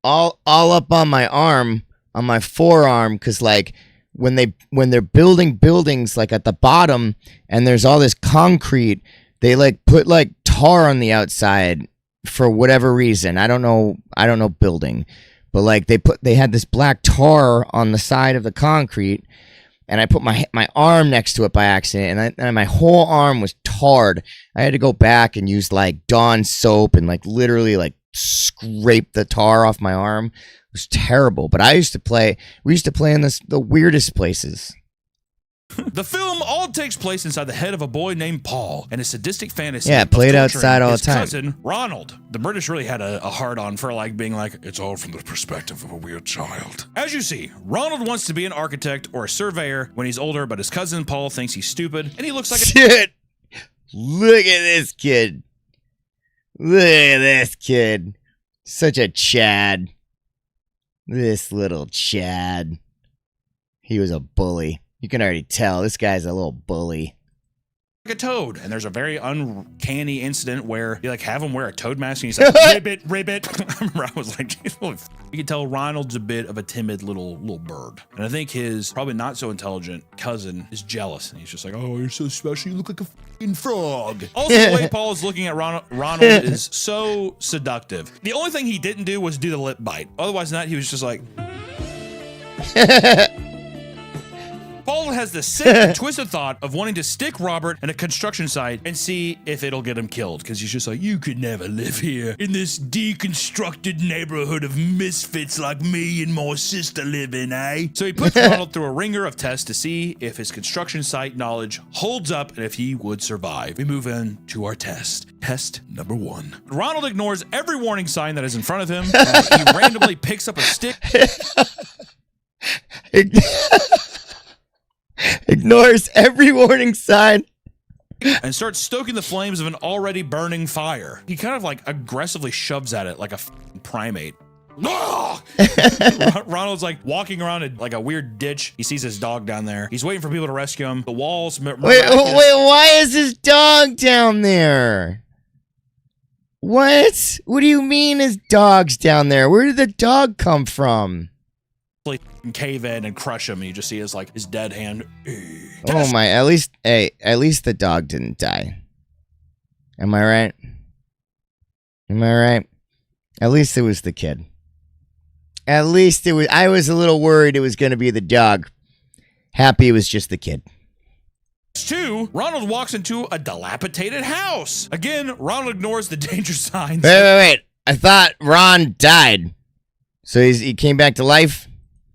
all up on my arm, on my forearm, because like when they're building buildings like at the bottom and there's all this concrete, they like put like tar on the outside for whatever reason. I don't know building, but like they had this black tar on the side of the concrete, and I put my arm next to it by accident, and my whole arm was tarred. I had to go back and use like Dawn soap and like literally like scrape the tar off my arm. It was terrible, but we used to play in the weirdest places. The film all takes place inside the head of a boy named Paul and his sadistic fantasy. Yeah, played outside all the time. His cousin, Ronald. The British really had a hard-on for like being like, it's all from the perspective of a weird child. As you see, Ronald wants to be an architect or a surveyor when he's older, but his cousin Paul thinks he's stupid, and he looks like Shit! Look at this kid. Look at this kid. Such a Chad. This little Chad. He was a bully. You can already tell this guy's a little bully. a toad, and there's a very uncanny incident where you like have him wear a toad mask and he's like ribbit. I remember I was like, you can tell Ronald's a bit of a timid little bird, and I think his probably not so intelligent cousin is jealous, and he's just like, oh, you're so special, you look like a fucking frog. Also, the way Paul is looking at Ronald is so seductive. The only thing he didn't do was do the lip bite. Otherwise than that, he was just like Paul has the sick and twisted thought of wanting to stick Robert in a construction site and see if it'll get him killed, because he's just like, you could never live here in this deconstructed neighborhood of misfits like me and my sister live in, eh? So he puts Ronald through a ringer of tests to see if his construction site knowledge holds up and if he would survive. We move on to our test. Test number 1. Ronald ignores every warning sign that is in front of him. He randomly picks up a stick. Ignores every warning sign and starts stoking the flames of an already burning fire. He kind of like aggressively shoves at it like a primate. Ronald's like walking around like a weird ditch. He sees his dog down there. He's waiting for people to rescue him. The walls. Wait, why is his dog down there? What? What do you mean his dog's down there? Where did the dog come from? Cave in and crush him, and you just see his dead hand. Oh my! At least the dog didn't die. Am I right? Am I right? At least it was the kid. At least it was. I was a little worried it was going to be the dog. Happy it was just the kid. 2. Ronald walks into a dilapidated house. Again, Ronald ignores the danger signs. Wait! I thought Ron died, so he came back to life.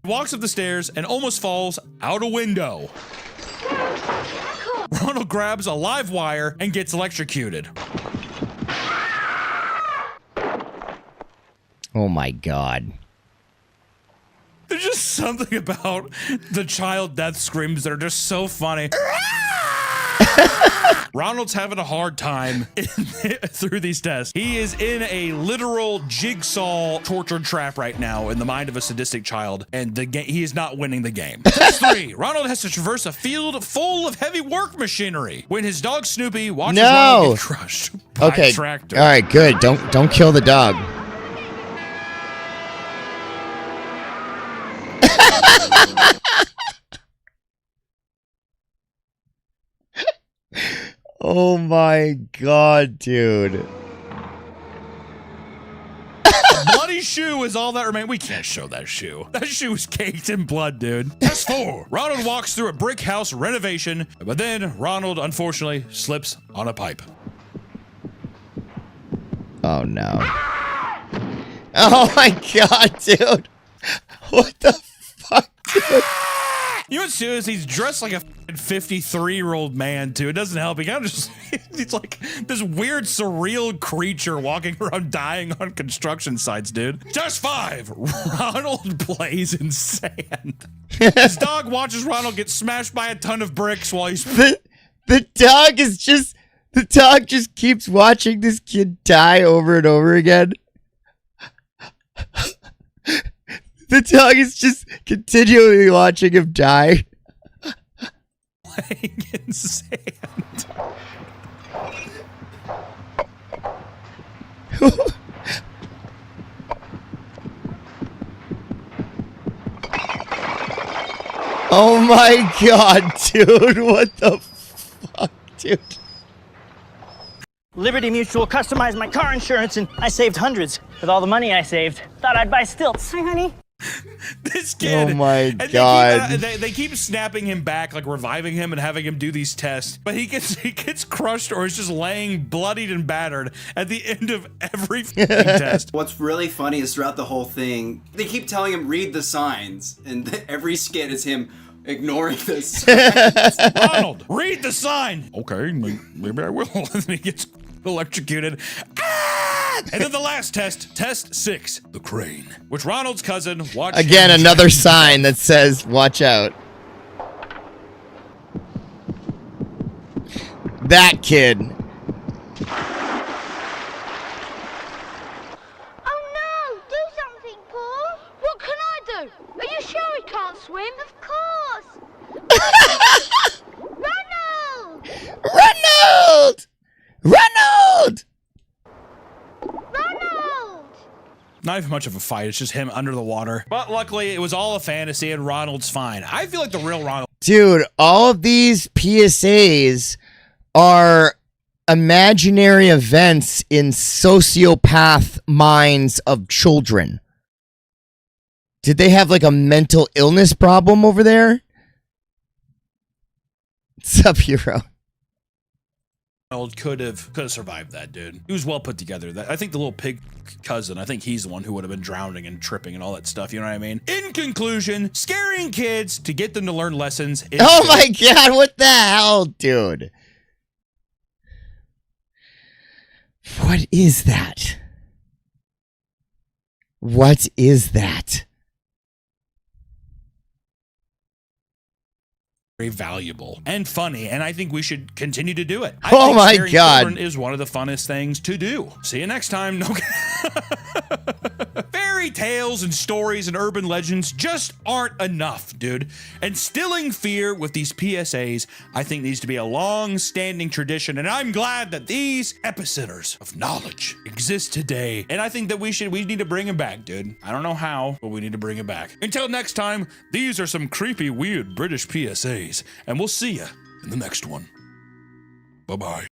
Walks up the stairs and almost falls out a window. Ronald grabs a live wire and gets electrocuted. Oh my God. There's just something about the child death screams that are just so funny. Ronald's having a hard time through these tests. He is in a literal jigsaw torture trap right now in the mind of a sadistic child, and he is not winning the game. Test 3. Ronald has to traverse a field full of heavy work machinery when his dog Snoopy watches Ronald get crushed by a tractor. All right, good. Don't kill the dog. Oh my god, dude. A bloody shoe is all that remains. We can't show that shoe. That shoe is caked in blood, dude. Test 4. Ronald walks through a brick house renovation, but then Ronald, unfortunately, slips on a pipe. Oh no. Oh my god, dude. What the fuck, dude? You know what's is he's dressed like a 53-year-old man, too. It doesn't help. He kind of just, he's like this weird, surreal creature walking around dying on construction sites, dude. Test 5. Ronald plays in sand. His dog watches Ronald get smashed by a ton of bricks while he's... The dog just keeps watching this kid die over and over again. The dog is just continually watching him die. Playing in sand. Oh my god, dude. What the fuck, dude? Liberty Mutual customized my car insurance and I saved hundreds. With all the money I saved, thought I'd buy stilts. Hi, honey. This kid. Oh my and god. They keep snapping him back, like reviving him and having him do these tests. But he gets crushed or is just laying bloodied and battered at the end of every test. What's really funny is throughout the whole thing, they keep telling him read the signs, and every skit is him ignoring the signs. Ronald, read the sign. Okay, maybe I will. And then he gets electrocuted. And then the last test, test 6, the crane, which Ronald's cousin watched. Again, another sign that says, watch out. That kid. Oh no! Do something, Paul! What can I do? Are you sure he can't swim? Of course! Ronald! Ronald! Ronald! Not even much of a fight. It's just him under the water. But luckily, it was all a fantasy, and Ronald's fine. I feel like the real Ronald. Dude, all of these PSAs are imaginary events in sociopath minds of children. Did they have like a mental illness problem over there? What's up, hero? Ronald could have survived that, dude. He was well put together. I think the little pig cousin, I think he's the one who would have been drowning and tripping and all that stuff. You know what I mean? In conclusion, scaring kids to get them to learn lessons. Oh my god, what the hell, dude? What is that? What is that? Very valuable and funny, and I think we should continue to do it. Oh think my scaring god, children is one of the funnest things to do. See you next time. No. Fairy tales and stories and urban legends just aren't enough, dude. Instilling fear with these PSAs, I think, needs to be a long-standing tradition, and I'm glad that these epicenters of knowledge exist today. And I think that we need to bring them back, dude. I don't know how, but we need to bring it back. Until next time, these are some creepy, weird British PSAs, and we'll see you in the next one. Bye-bye.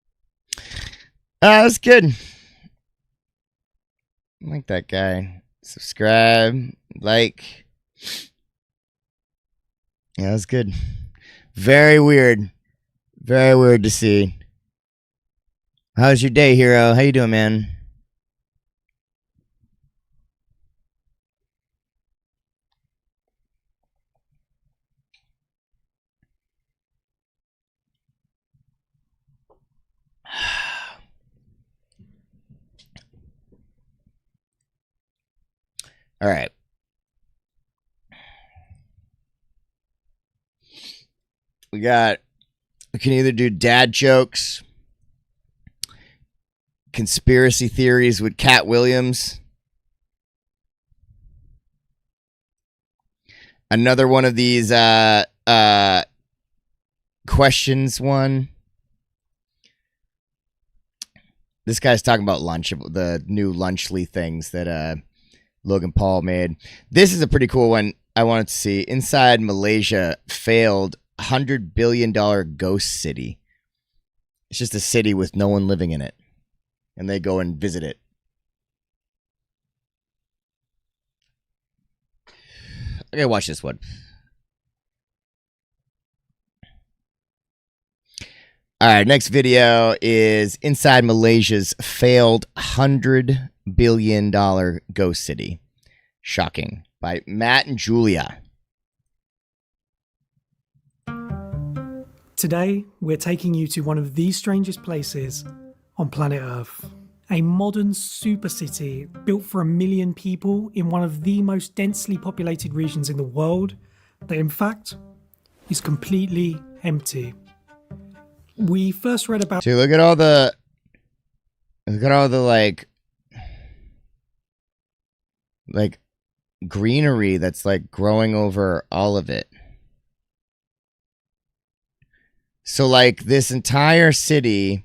That's good. I like that guy. Subscribe, like. Yeah, that's good. Very weird. Very weird to see. How's your day, hero? How you doing, man? All right. We got We can either do dad jokes, conspiracy theories with Cat Williams, another one of these questions one. This guy's talking about lunch, the new Lunchly things that Logan Paul made. This is a pretty cool one I wanted to see. Inside Malaysia, failed $100 billion ghost city. It's just a city with no one living in it. And they go and visit it. I gotta watch this one. All right, next video is inside Malaysia's failed $100 billion ghost city. Shocking. By Matt and Julia. Today, we're taking you to one of the strangest places on planet Earth. A modern super city built for 1 million people in one of the most densely populated regions in the world that in fact is completely empty. We first read about... Dude, look at all the like greenery that's like growing over all of it. So like this entire city,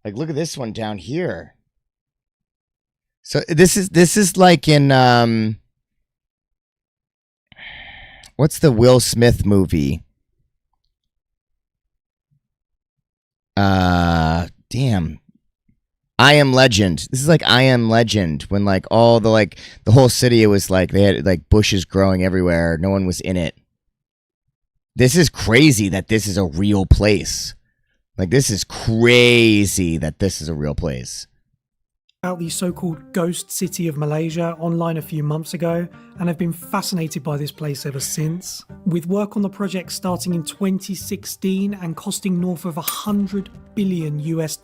like look at this one down here. So this is like in what's the Will Smith movie? Damn. I Am Legend. This is like I Am Legend when like all the the whole city, it was like they had like bushes growing everywhere. No one was in it. This is crazy that this is a real place. Like this is crazy that this is a real place. About the so-called ghost city of Malaysia online a few months ago and have been fascinated by this place ever since. With work on the project starting in 2016 and costing north of $100 billion US,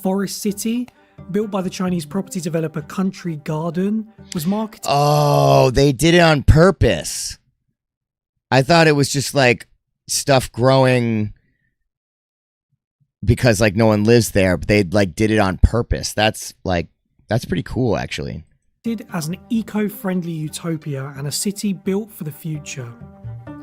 Forest City, built by the Chinese property developer Country Garden, was marketed... Oh, they did it on purpose. I thought it was just like stuff growing because like no one lives there, but they like did it on purpose. That's pretty cool actually. As an eco-friendly utopia and a city built for the future.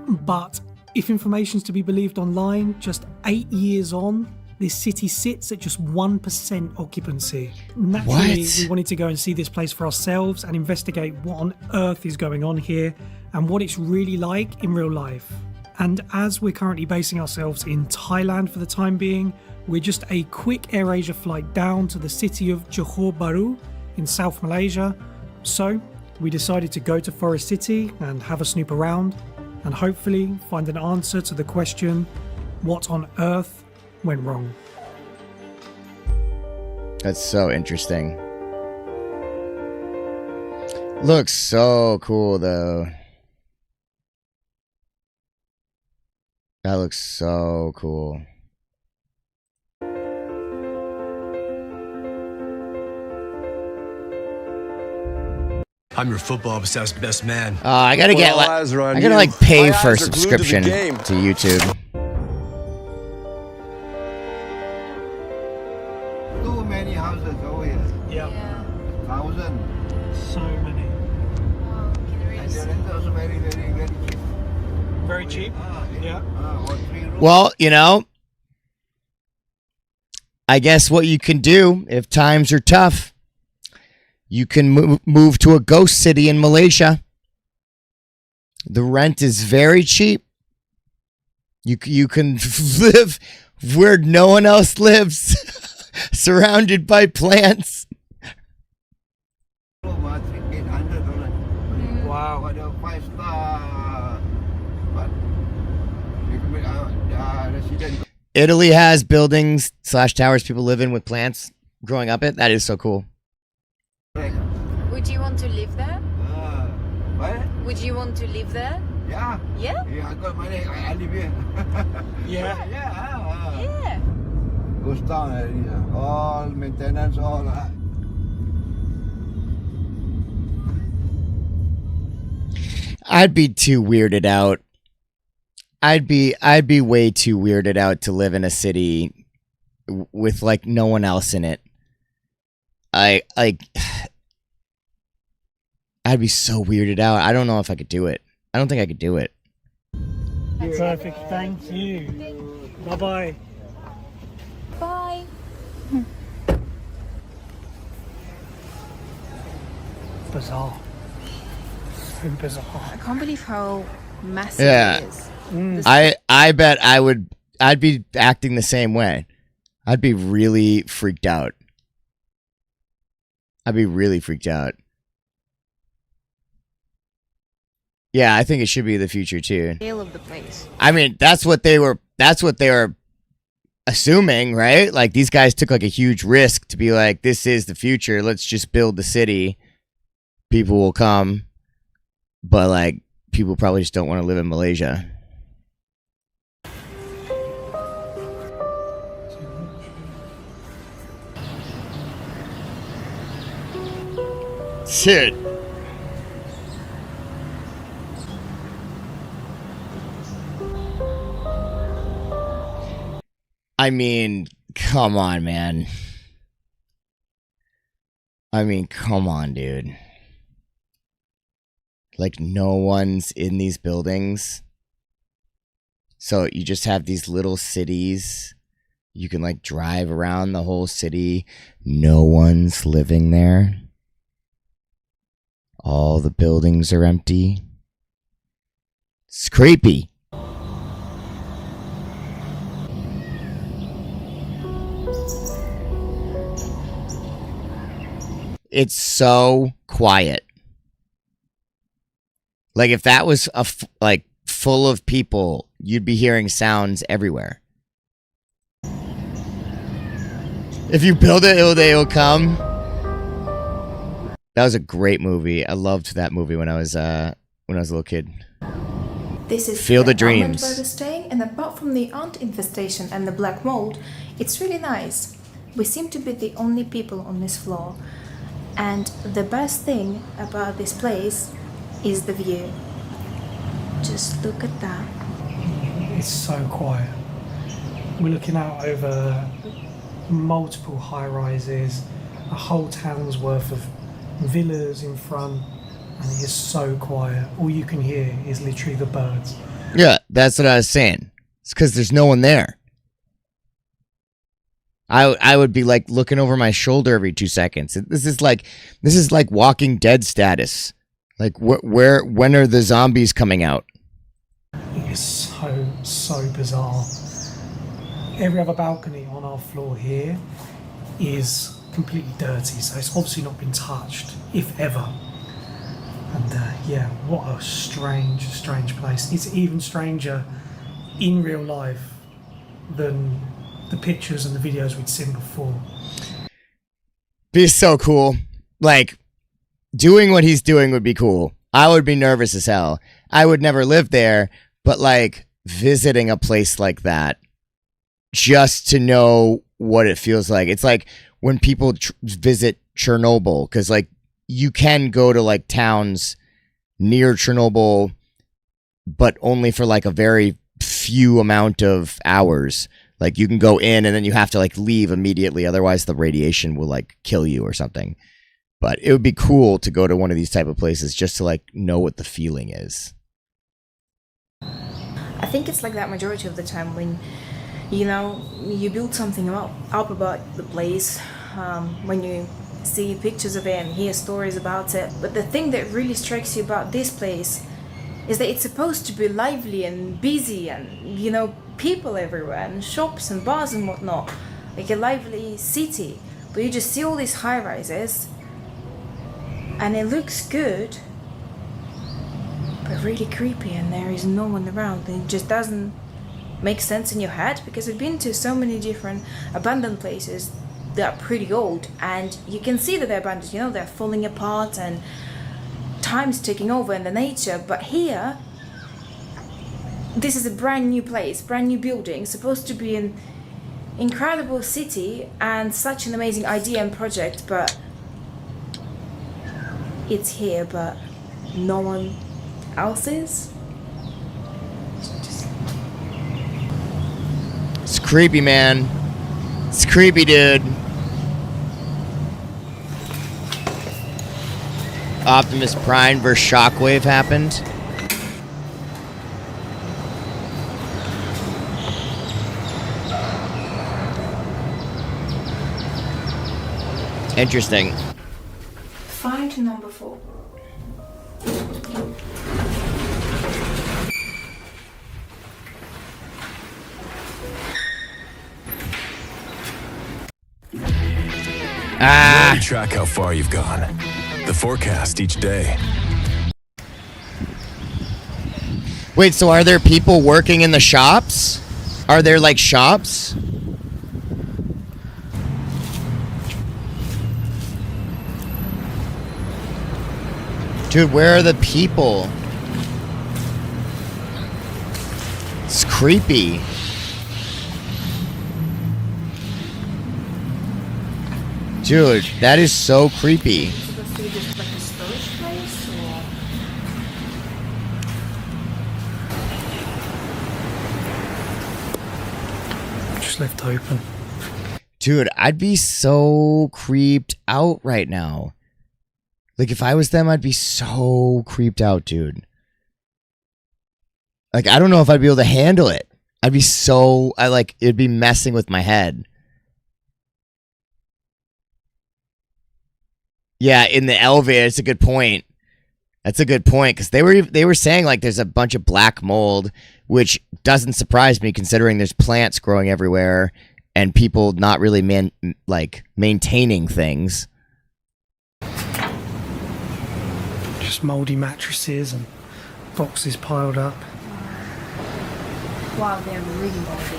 But if information's to be believed online, just 8 years on, this city sits at just 1% occupancy. Naturally, we wanted to go and see this place for ourselves and investigate what on earth is going on here and what it's really like in real life. And as we're currently basing ourselves in Thailand for the time being, we're just a quick AirAsia flight down to the city of Johor Bahru in South Malaysia. So we decided to go to Forest City and have a snoop around and hopefully find an answer to the question, what on earth went wrong? That's so interesting. Looks so cool though. That looks so cool. I'm your football-obsessed best man. I gotta get I gotta like pay for a subscription to YouTube. Too many houses over here. Yeah. 1,000. So many. And the rent also very, very, very cheap. Very cheap? Yeah. Or 3 rooms. Well, you know, I guess what you can do if times are tough, you can move to a ghost city in Malaysia. The rent is very cheap. You can live where no one else lives, surrounded by plants. $800. Wow. For the 5-star. But resident. Italy has buildings / towers people live in with plants growing up it. That is so cool. Would you want to live there? What? Would you want to live there? Yeah. Yeah? Yeah, I got money. I live here. Yeah. Yeah. Goes down already. All maintenance, all. I'd be too weirded out. I'd be way too weirded out to live in a city with like no one else in it. I'd be so weirded out. I don't know if I could do it. I don't think I could do it. Perfect, thank you. Bye-bye. Bye. Bizarre. So bizarre. I can't believe how massive Yeah. it is. I bet I'd be acting the same way. I'd be really freaked out. Yeah, I think it should be the future too. Scale of the place. I mean, that's what they were assuming, right? Like these guys took like a huge risk to be like, this is the future. Let's just build the city. People will come. But like people probably just don't want to live in Malaysia. Shit. I mean, come on, man. I mean, come on, dude. Like, no one's in these buildings. So you just have these little cities. You can, like, drive around the whole city. No one's living there. All the buildings are empty. It's creepy. It's so quiet. Like if that was like full of people, you'd be hearing sounds everywhere. If you build it, it'll come. That was a great movie. I loved that movie when I was a little kid. This is Field the of Dreams. where we're staying, and apart from the ant infestation and the black mold, it's really nice. We seem to be the only people on this floor. And the best thing about this place is the view. Just look at that. It's so quiet. We're looking out over multiple high-rises, a whole town's worth of villas in front, and it is so quiet. All you can hear is literally the birds. Yeah, that's what I was saying. It's because there's no one there. I would be like looking over my shoulder every 2 seconds. This is like Walking Dead status. Like when are the zombies coming out? It is so bizarre. Every other balcony on our floor here is completely dirty, so it's obviously not been touched, if ever. And yeah, what a strange place. It's even stranger in real life than the pictures and the videos we'd seen before. Be so cool. Like, doing what he's doing would be cool. I would be nervous as hell. I would never live there, but like visiting a place like that just to know what it feels like. It's like when people visit Chernobyl, because like you can go to like towns near Chernobyl, but only for like a very few amount of hours. Like you can go in and then you have to like leave immediately. Otherwise the radiation will like kill you or something. But it would be cool to go to one of these type of places just to like know what the feeling is. I think it's like that majority of the time when, you know, you build something up about the place, when you see pictures of it and hear stories about it. But the thing that really strikes you about this place is that it's supposed to be lively and busy and, you know, people everywhere and shops and bars and whatnot, like a lively city. But you just see all these high-rises and it looks good, but really creepy, and there is no one around, and it just doesn't make sense in your head, because we've been to so many different abandoned places that are pretty old and you can see that they're abandoned, you know, they're falling apart and time's taking over in the nature. But here, this is a brand new place, brand new building, supposed to be an incredible city and such an amazing idea and project, but it's here, but no one else is. It's just It's creepy, man. It's creepy, dude. Optimus Prime versus Shockwave happened. Interesting. 5 to number 4. Ah. Track how far you've gone. The forecast each day. Wait, so are there people working in the shops? Are there like shops? Dude, where are the people? It's creepy. Dude, that is so creepy. Supposed to be just like a storage place, or Just left open. Dude, I'd be so creeped out right now. Like, if I was them, I'd be so creeped out, dude. Like, I don't know if I'd be able to handle it. It'd be messing with my head. Yeah, in the elevator, it's a good point. That's a good point, because they were saying, like, there's a bunch of black mold, which doesn't surprise me, considering there's plants growing everywhere, and people not really, maintaining things. Just mouldy mattresses and boxes piled up. wow, they're really moldy.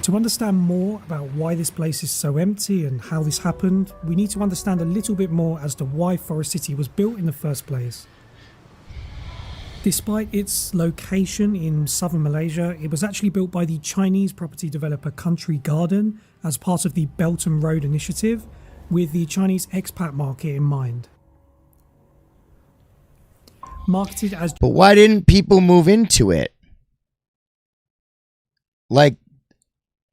To understand more about why this place is so empty and how this happened, we need to understand a little bit more as to why Forest City was built in the first place. Despite its location in southern Malaysia, it was actually built by the Chinese property developer Country Garden as part of the Belt and Road Initiative, with the Chinese expat market in mind. Marketed as... But why didn't people move into it? Like,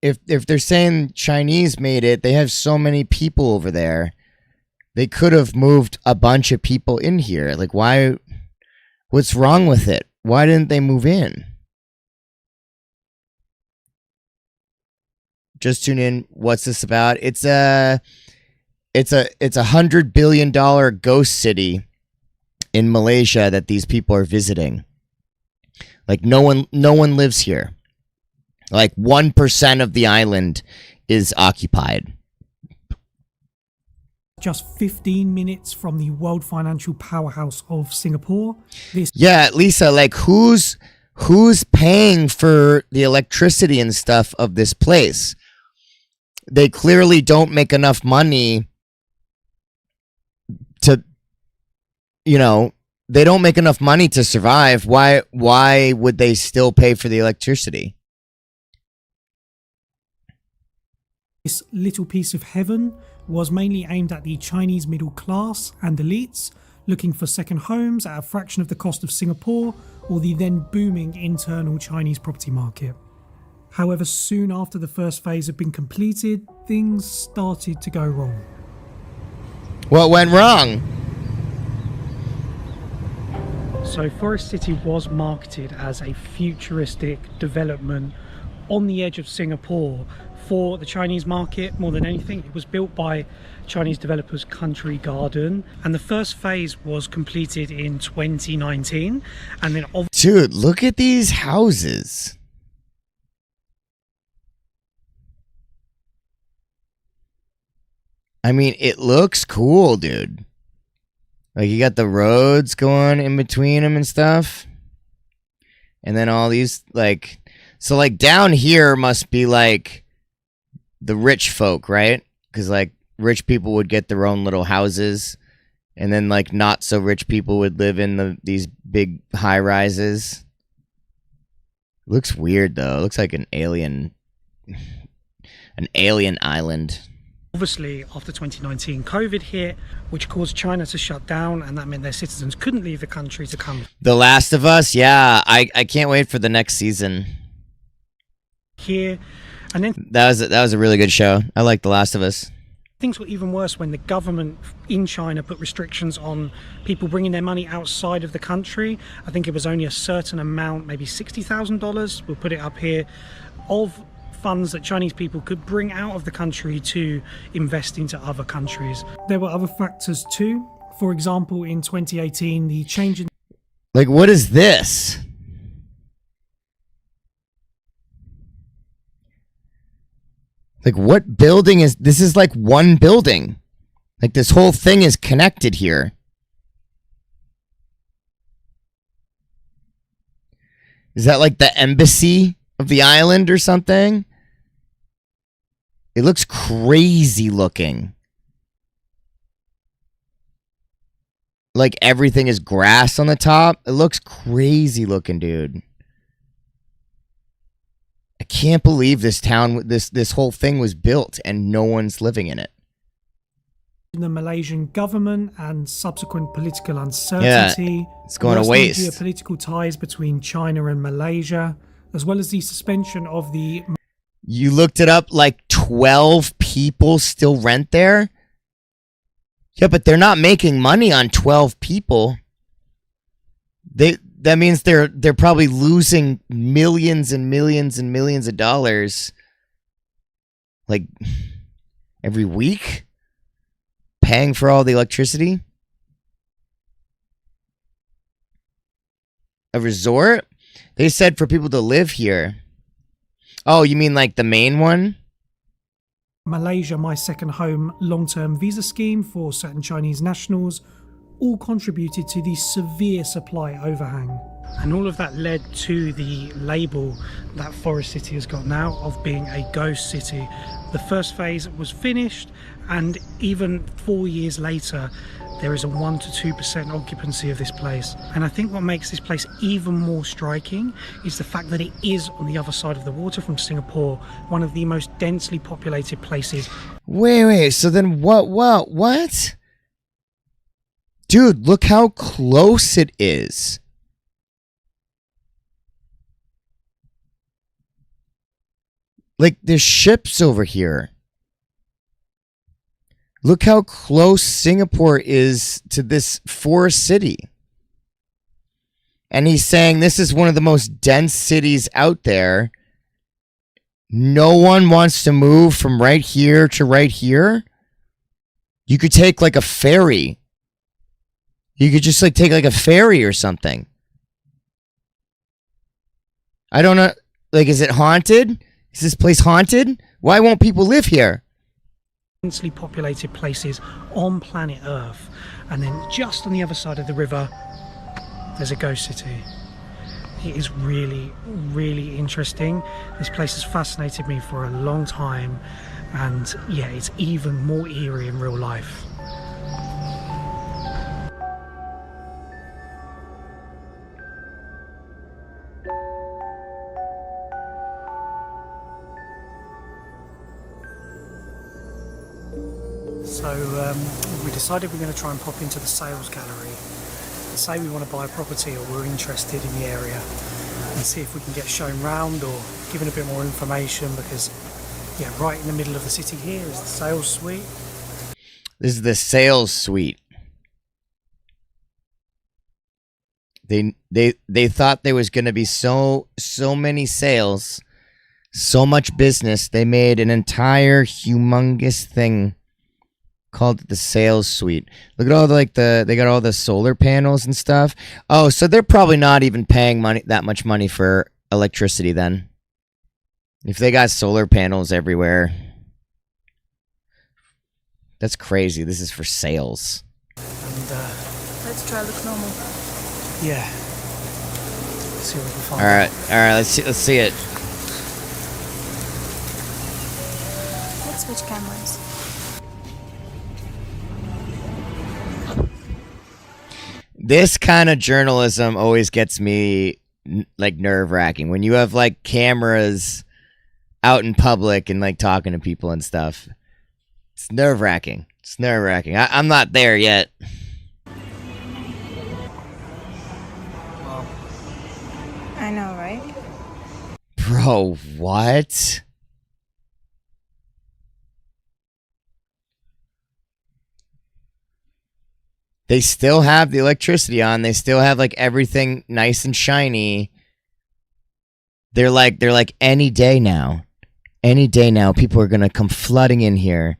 if they're saying Chinese made it, they have so many people over there. They could have moved a bunch of people in here. Like, why? What's wrong with it? Why didn't they move in? Just tune in. What's this about? It's a $100 billion ghost city in Malaysia that these people are visiting. Like, no one lives here. Like 1% of the island is occupied. Just 15 minutes from the world financial powerhouse of Singapore. Yeah, Lisa, like who's paying for the electricity and stuff of this place? They clearly don't make enough money to, they don't make enough money to survive. Why would they still pay for the electricity? This little piece of heaven was mainly aimed at the Chinese middle class and elites looking for second homes at a fraction of the cost of Singapore or the then booming internal Chinese property market. However, soon after the first phase had been completed, things started to go wrong. What went wrong? So Forest City was marketed as a futuristic development on the edge of Singapore for the Chinese market more than anything. It was built by Chinese developers Country Garden, and the first phase was completed in 2019. And then, dude, look at these houses. I mean, it looks cool, dude. Like, you got the roads going in between them and stuff. And then all these, like... So, like, down here must be, like, the rich folk, right? Because, like, rich people would get their own little houses. And then, like, not so rich people would live in these big high-rises. Looks weird, though. It looks like an alien island. Obviously, after 2019, COVID hit, which caused China to shut down, and that meant their citizens couldn't leave the country to come The Last of Us, yeah, I can't wait for the next season. here. And then That was a really good show. I like The Last of Us. things were even worse when the government in China put restrictions on people bringing their money outside of the country. I think it was only a certain amount, maybe $60,000, we'll put it up here, of funds that Chinese people could bring out of the country to invest into other countries. There were other factors too. For example, in 2018, the change in... Like, what is this? Like, what building is this? Is like one building. Like, this whole thing is connected here. Is that like the embassy of the island or something? It looks crazy looking. Like everything is grass on the top. It looks crazy looking, dude. I can't believe this town, this whole thing was built and no one's living in it. The Malaysian government and subsequent political uncertainty. Yeah, it's going to waste. Geopolitical ties between China and Malaysia, as well as the suspension of the... You looked it up, like 12 people still rent there? Yeah, but they're not making money on 12 people. That means they're probably losing millions and millions and millions of dollars, like, every week, paying for all the electricity. A resort? They said for people to live here. Oh, you mean like the main one? Malaysia My Second Home long-term visa scheme for certain Chinese nationals all contributed to the severe supply overhang. And all of that led to the label that Forest City has got now of being a ghost city. The first phase was finished, and even 4 years later, there is a 1 to 2% occupancy of this place. And I think what makes this place even more striking is the fact that it is on the other side of the water from Singapore, one of the most densely populated places. Wait, so then what? Dude, look how close it is. Like, there's ships over here. Look how close Singapore is to this forest city. And he's saying this is one of the most dense cities out there. No one wants to move from right here to right here. You could take like a ferry. You could just like take like a ferry or something. I don't know. Like, is it haunted? Is this place haunted? Why won't people live here? Densely populated places on planet Earth, and then just on the other side of the river there's a ghost city. It is really, really interesting. This place has fascinated me for a long time, and yeah, it's even more eerie in real life. So we decided we're going to try and pop into the sales gallery and say we want to buy a property or we're interested in the area, and see if we can get shown round or given a bit more information, because yeah, right in the middle of the city here is the sales suite. This is the sales suite. They thought there was going to be so many sales, so much business. They made an entire humongous thing called it the sales suite. Look at all the they got all the solar panels and stuff. Oh, so they're probably not even paying that much money for electricity then. If they got solar panels everywhere. That's crazy. This is for sales. And let's try look normal. Yeah. Let's see what we can find. All right. Let's see it. Let's switch cameras. This kind of journalism always gets me like nerve-wracking when you have like cameras out in public and like talking to people and stuff. It's nerve-wracking. It's nerve-wracking. I'm not there yet. I know, right? Bro, what? They still have the electricity on. They still have like everything nice and shiny. They're like any day now. Any day now, people are gonna come flooding in here,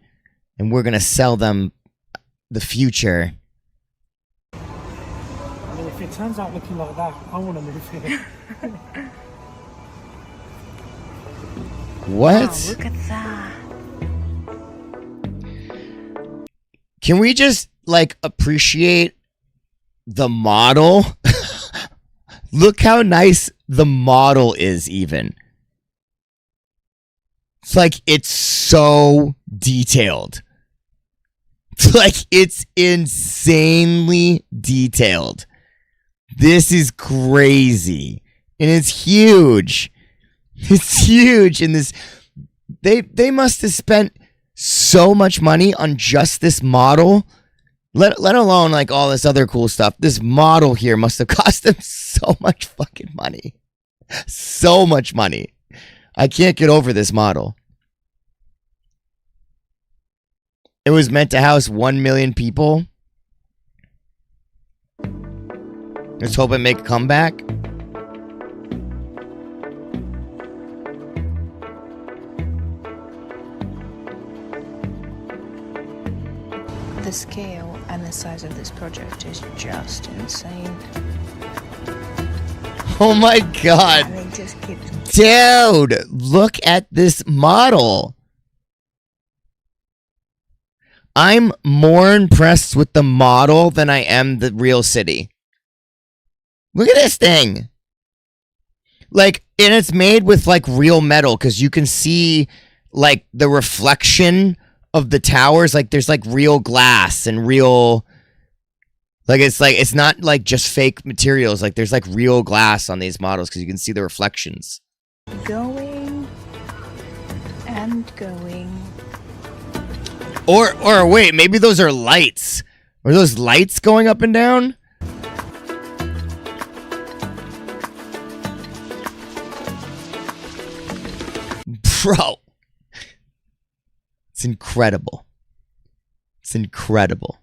and we're gonna sell them the future. I mean, if it turns out looking like that, I want to move here. What? Wow, look at that. Can we just like appreciate the model? Look how nice the model is even. It's like it's so detailed. It's like it's insanely detailed. This is crazy. And it's huge. It's huge. And this they must have spent so much money on just this model. Let alone like all this other cool stuff. This model here must have cost them so much fucking money. So much money. I can't get over this model. It was meant to house 1 million people. Let's hope it make a comeback. The scale and the size of this project is just insane. Oh my god. I mean, just keeps... Dude, look at this model. I'm more impressed with the model than I am the real city. Look at this thing. Like, and it's made with like real metal because you can see like the reflection of the towers. Like there's like real glass and real, like it's not like just fake materials. Like there's like real glass on these models because you can see the reflections. Going and going. Or wait, maybe those are lights. Are those lights going up and down? Bro. It's incredible. It's incredible.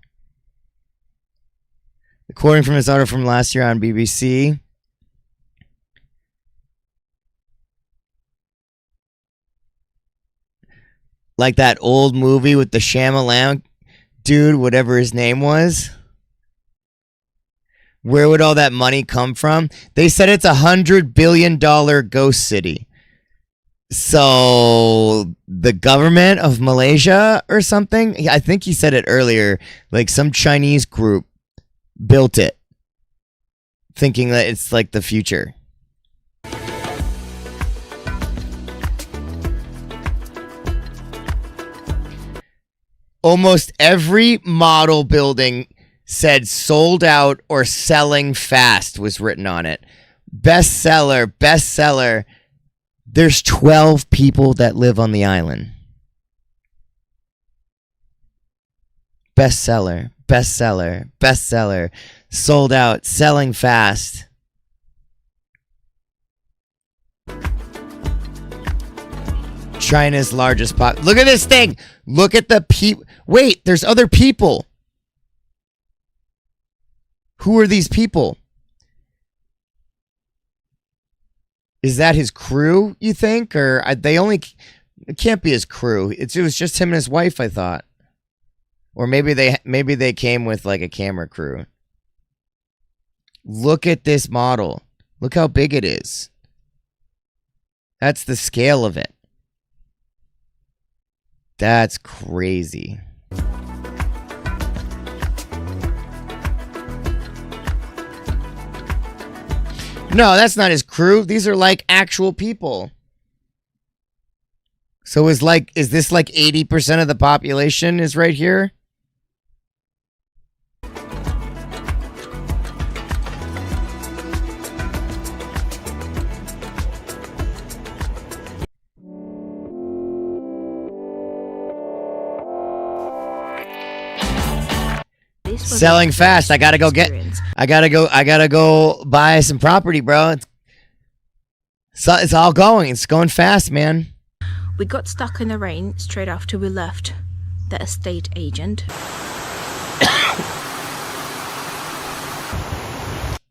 According from his article from last year on BBC, like that old movie with the Shyamalan dude, whatever his name was. Where would all that money come from? They said it's $100 billion ghost city. So the government of Malaysia or something, I think he said it earlier, like some Chinese group built it, thinking that it's like the future. Almost every model building said sold out or selling fast was written on it. Bestseller, bestseller. There's 12 people that live on the island. Bestseller, bestseller, bestseller. Sold out, selling fast. China's largest pop. Look at this thing. Look at the people. Wait, there's other people. Who are these people? Is that his crew, you think? Or they only... It can't be his crew. It was just him and his wife, I thought. Or maybe they came with like a camera crew. Look at this model. Look how big it is. That's the scale of it. That's crazy. No, that's not his crew. These are like actual people. So is this like 80% of the population is right here? Selling fast. I gotta go buy some property, bro. It's all going. It's going fast, man. We got stuck in the rain straight after we left the estate agent.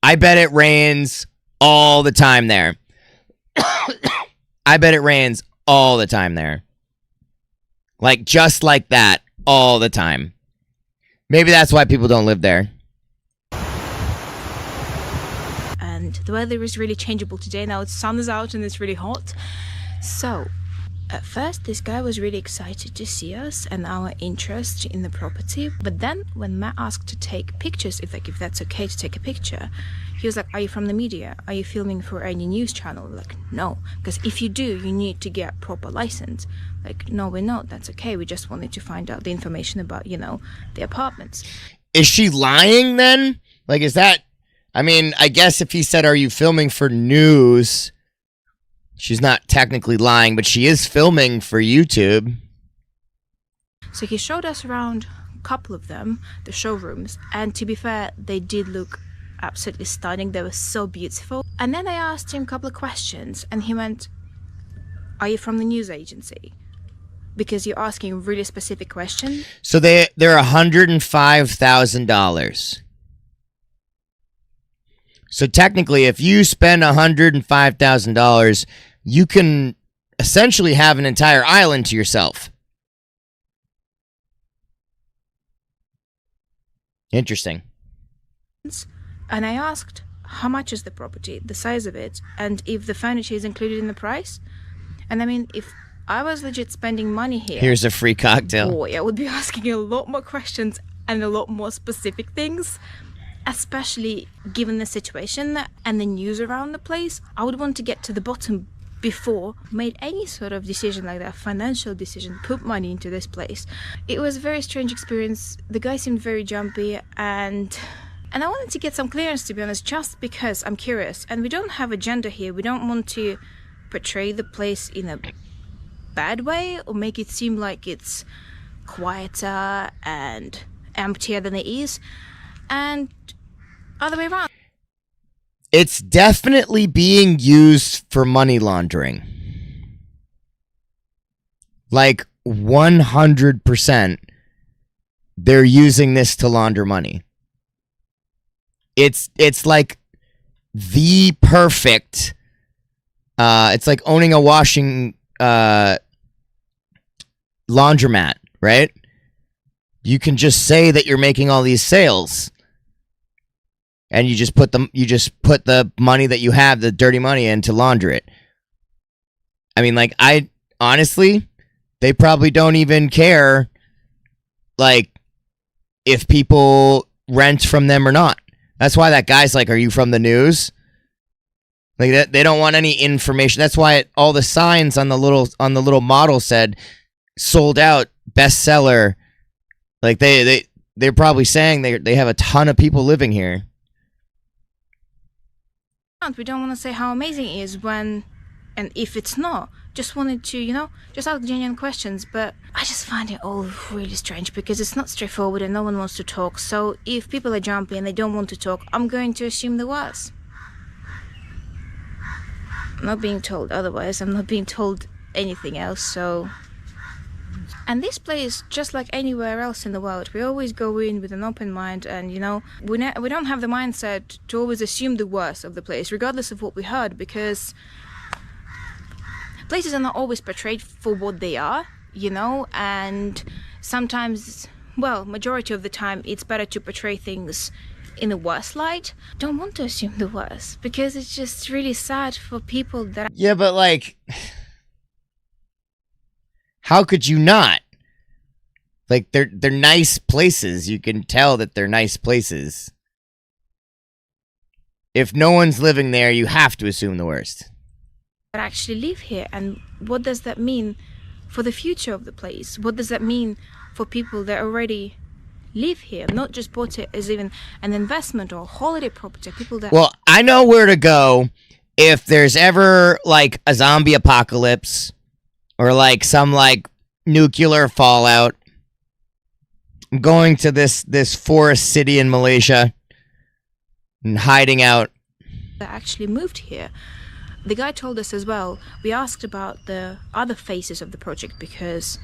I bet it rains all the time there. I bet it rains all the time there. Like, just like that, all the time. Maybe that's why people don't live there. And the weather is really changeable today. Now the sun is out and it's really hot. So, at first, this guy was really excited to see us and our interest in the property. But then, when Matt asked to take pictures, if that's okay to take a picture, he was like, "Are you from the media? Are you filming for any news channel?" We're like, "No, because if you do, you need to get proper license." Like, "No, we're not. That's okay. We just wanted to find out the information about, the apartments." Is she lying then? Like, is that... I mean, I guess if he said, "Are you filming for news?" She's not technically lying, but she is filming for YouTube. So he showed us around a couple of them, the showrooms, and to be fair, they did look absolutely stunning. They were so beautiful. And then I asked him a couple of questions, and he went, "Are you from the news agency?" Because you're asking a really specific question. So they're $105,000. So technically, if you spend $105,000, you can essentially have an entire island to yourself. Interesting. And I asked, how much is the property, the size of it, and if the furniture is included in the price? And I mean, if I was legit spending money here... Here's a free cocktail. Boy, I would be asking a lot more questions and a lot more specific things. Especially given the situation and the news around the place. I would want to get to the bottom before made any sort of decision like that, financial decision, put money into this place. It was a very strange experience. The guy seemed very jumpy, and I wanted to get some clearance, to be honest, just because I'm curious. And we don't have agenda here. We don't want to portray the place in a bad way or make it seem like it's quieter and emptier than it is. And other way around. It's definitely being used for money laundering. Like 100%, they're using this to launder money. It's like the perfect. It's like owning a washing laundromat, right? You can just say that you're making all these sales. And you just put the money that you have, the dirty money, in to launder it. I mean, like, honestly, they probably don't even care, like, if people rent from them or not. That's why that guy's like, "Are you from the news?" Like, they don't want any information. That's why all the signs on the little model said, "Sold out, bestseller." Like, they're probably saying they have a ton of people living here. We don't want to say how amazing it is when, and if it's not, just wanted to, just ask genuine questions. But I just find it all really strange because it's not straightforward and no one wants to talk. So if people are jumpy and they don't want to talk, I'm going to assume the worst. I'm not being told otherwise. I'm not being told anything else, so... And this place, just like anywhere else in the world, we always go in with an open mind and, we don't have the mindset to always assume the worst of the place, regardless of what we heard, because places are not always portrayed for what they are, and sometimes, well, majority of the time, it's better to portray things in the worst light. Don't want to assume the worst, because it's just really sad for people that... Yeah, but, like... How could you not? Like, they're nice places. You can tell that they're nice places. If no one's living there, you have to assume the worst. That actually live here, and what does that mean for the future of the place? What does that mean for people that already live here, not just bought it as even an investment or holiday property? People that... Well, I know where to go if there's ever, like, a zombie apocalypse or, like, some, like, nuclear fallout. I'm going to this forest city in Malaysia and hiding out. That actually moved here. The guy told us as well, we asked about the other phases of the project because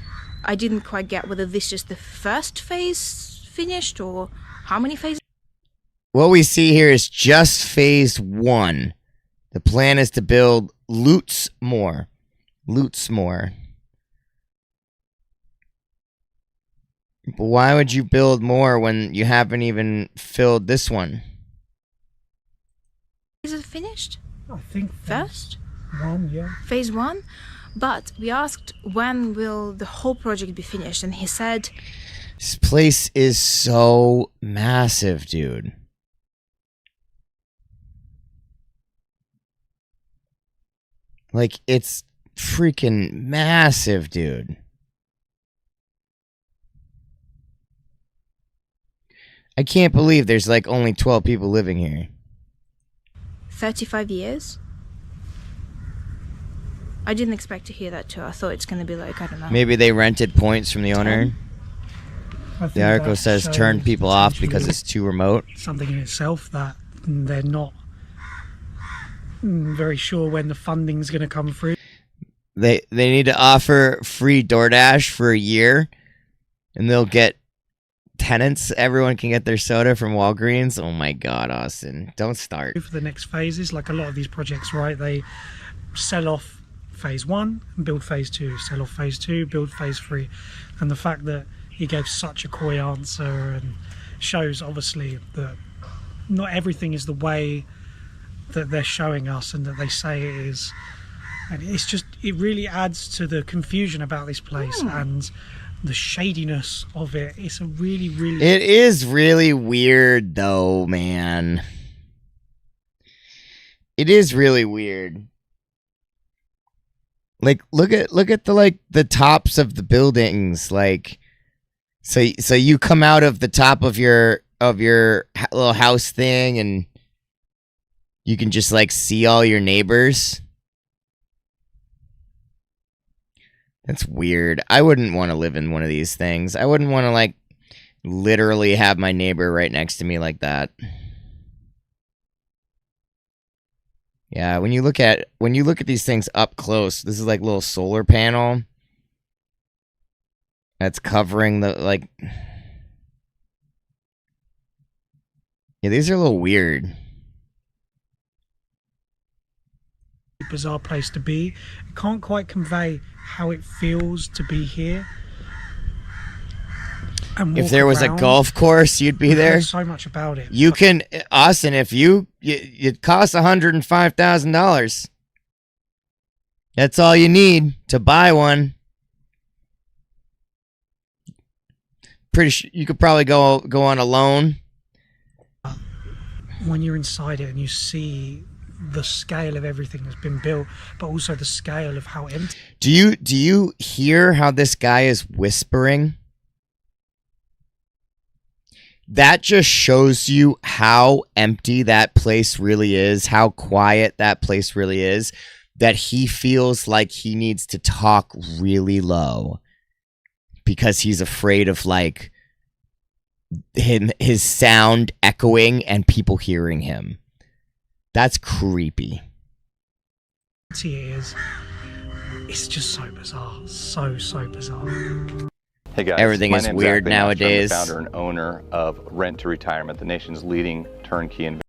I didn't quite get whether this is the first phase finished or how many phases. What we see here is just phase 1. The plan is to build Loots more. But why would you build more when you haven't even filled this one? Is it finished? I think First? one, yeah. Phase 1? But we asked when will the whole project be finished, and he said... This place is so massive, dude. Like, it's freaking massive, dude. I can't believe there's like only 12 people living here. 35 years? I didn't expect to hear that too. I thought it's going to be like, I don't know. Maybe they rented points from the owner. The article says turn people off because it's too remote. Something in itself that they're not very sure when the funding's going to come through. They need to offer free DoorDash for a year, and they'll get tenants. Everyone can get their soda from Walgreens. Oh my God, Austin, don't start. For the next phases, like a lot of these projects, right? They sell off phase 1 and build phase 2, sell off phase 2, build phase 3, and the fact that he gave such a coy answer and shows obviously that not everything is the way that they're showing us and that they say it is, and it's just, it really adds to the confusion about this place and the shadiness of it. It's a really it is really weird though, man. It is really weird. Like, look at the like the tops of the buildings. Like, so you come out of the top of your little house thing and you can just like see all your neighbors. That's weird. I wouldn't want to live in one of these things. I wouldn't want to like literally have my neighbor right next to me like that. Yeah, when you look at these things up close, this is like a little solar panel that's covering the like. Yeah, these are a little weird. bizarre place to be. It can't quite convey how it feels to be here. If there was a golf course, you'd be there. So much about it. You can, Austin. If it costs $105,000. That's all you need to buy one. Pretty sure you could probably go on a loan. When you're inside it and you see the scale of everything that's been built, but also the scale of how empty. Do you hear how this guy is whispering? That just shows you how empty that place really is, how quiet that place really is, that he feels like he needs to talk really low because he's afraid of like his sound echoing and people hearing him. That's creepy. It is. It's just so bizarre. So bizarre. Hey guys, everything is weird nowadays. I'm the founder and owner of Rent to Retirement, the nation's leading turnkey investment.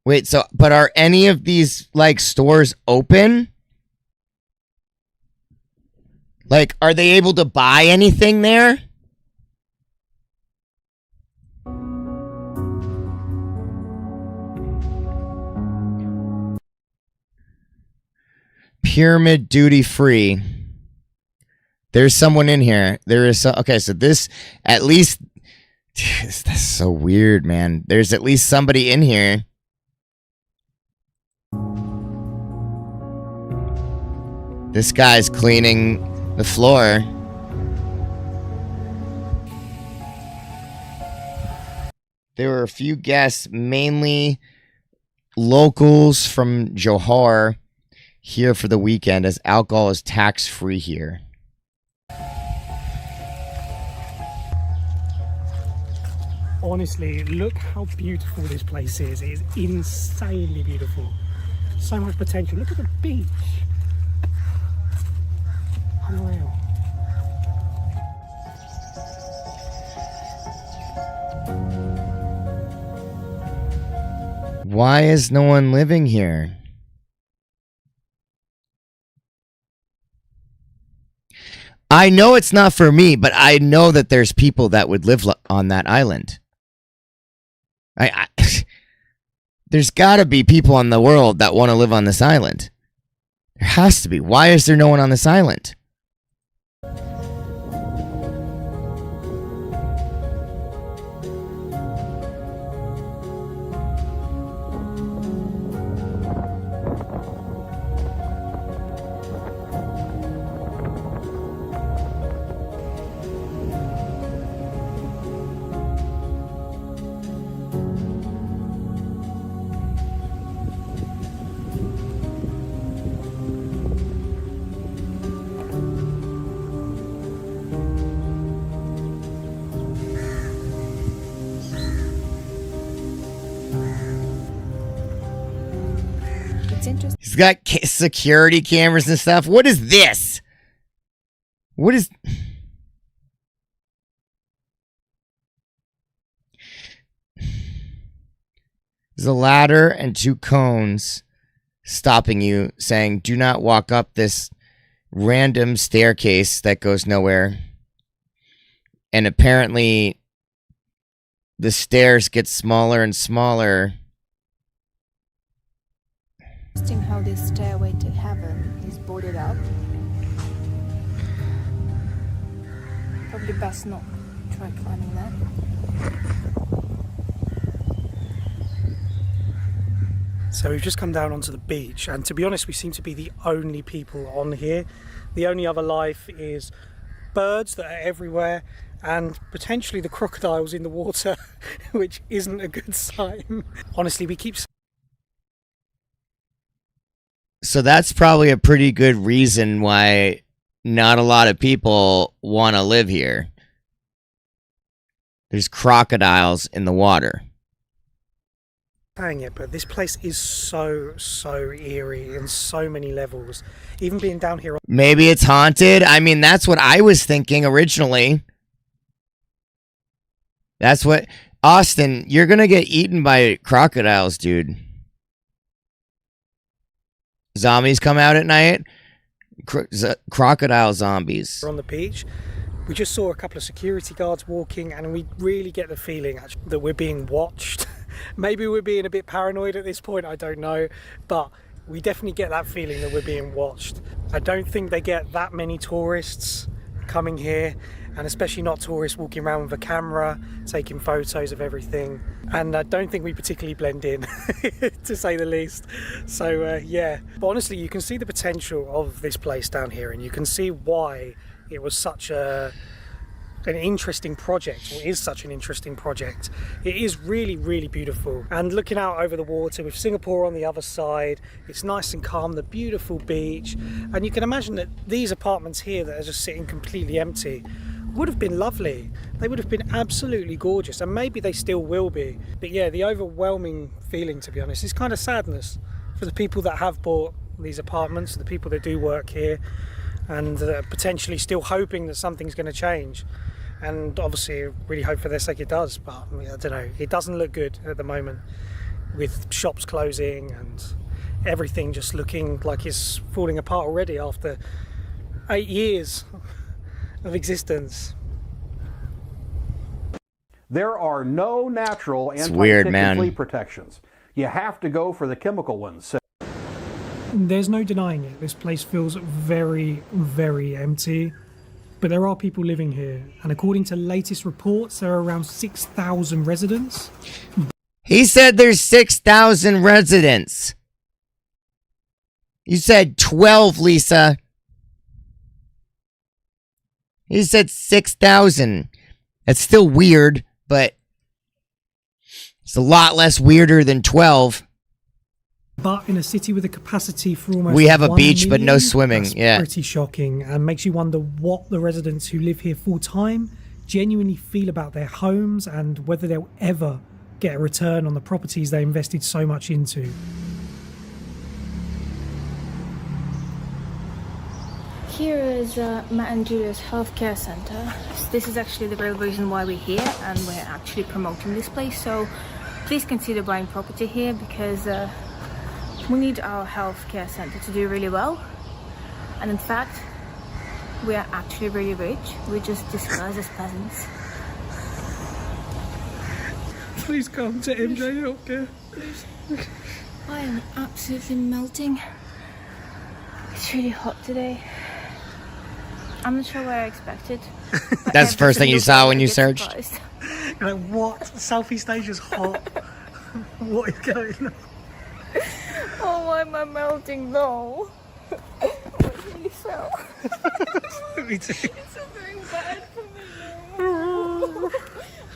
Wait, so, but are any of these, like, stores open? Like, are they able to buy anything there? Pyramid duty free. There's someone in here. There is okay, so this, at least, that's so weird, man. There's at least somebody in here. This guy's cleaning the floor. There were a few guests, mainly locals from Johor, here for the weekend, as alcohol is tax-free here. Honestly, look how beautiful this place is. It is insanely beautiful. So much potential. Look at the beach. Unreal. Why is no one living here? I know it's not for me, but I know that there's people that would live on that island. There's got to be people in the world that want to live on this island. There has to be. Why is there no one on this island? He's got security cameras and stuff. What is this? What is... There's a ladder and 2 cones stopping you, saying, do not walk up this random staircase that goes nowhere. And apparently, the stairs get smaller and smaller. Interesting how this stairway to heaven is boarded up. Probably best not try climbing that. So we've just come down onto the beach, and to be honest, we seem to be the only people on here. The only other life is birds that are everywhere, and potentially the crocodiles in the water, which isn't a good sign. Honestly, we keep... So that's probably a pretty good reason why not a lot of people want to live here. There's crocodiles in the water. Saying it, but this place is so eerie in so many levels. Even being down here... Maybe it's haunted? I mean, that's what I was thinking originally. That's what... Austin, you're gonna get eaten by crocodiles, dude. Zombies come out at night. Crocodile zombies. On the beach, we just saw a couple of security guards walking, and we really get the feeling actually that we're being watched. Maybe we're being a bit paranoid at this point, I don't know, but we definitely get that feeling that we're being watched. I don't think they get that many tourists coming here, and especially not tourists walking around with a camera taking photos of everything, and I don't think we particularly blend in to say the least. So yeah, but honestly, you can see the potential of this place down here, and you can see why it was such an interesting project, or is such an interesting project. It is really beautiful, and looking out over the water with Singapore on the other side, it's nice and calm, the beautiful beach, and you can imagine that these apartments here that are just sitting completely empty would have been lovely. They would have been absolutely gorgeous, and maybe they still will be. But yeah, the overwhelming feeling, to be honest, is kind of sadness for the people that have bought these apartments, the people that do work here, and potentially still hoping that something's going to change. And obviously really hope for their sake it does, but I mean, I don't know, it doesn't look good at the moment, with shops closing and everything just looking like it's falling apart already after 8 years of existence. There are no natural anti-tick flea protections. You have to go for the chemical ones. There's no denying it, this place feels very empty. But there are people living here, and according to latest reports, there are around 6,000 residents. He said there's 6,000 residents. You said 12, Lisa. He said 6,000. That's still weird, but it's a lot less weirder than 12. But in a city with a capacity for almost We have a 1 beach, but no million, swimming. that's Yeah. pretty shocking and makes you wonder what the residents who live here full time genuinely feel about their homes and whether they'll ever get a return on the properties they invested so much into. Here is Matt and Julia's healthcare center. This is actually the real reason why we're here, and we're actually promoting this place. So please consider buying property here because we need our healthcare center to do really well. And in fact, we are actually really rich. We just disguise as peasants. Please come to MJ Healthcare. I am absolutely melting. It's really hot today. I'm not sure what I expected. That's the first thing you saw when you searched? You're like, what? Southeast Asia's hot. What is going on? Oh, why am I melting though? What really fell? Me too. It's so very bad for me now.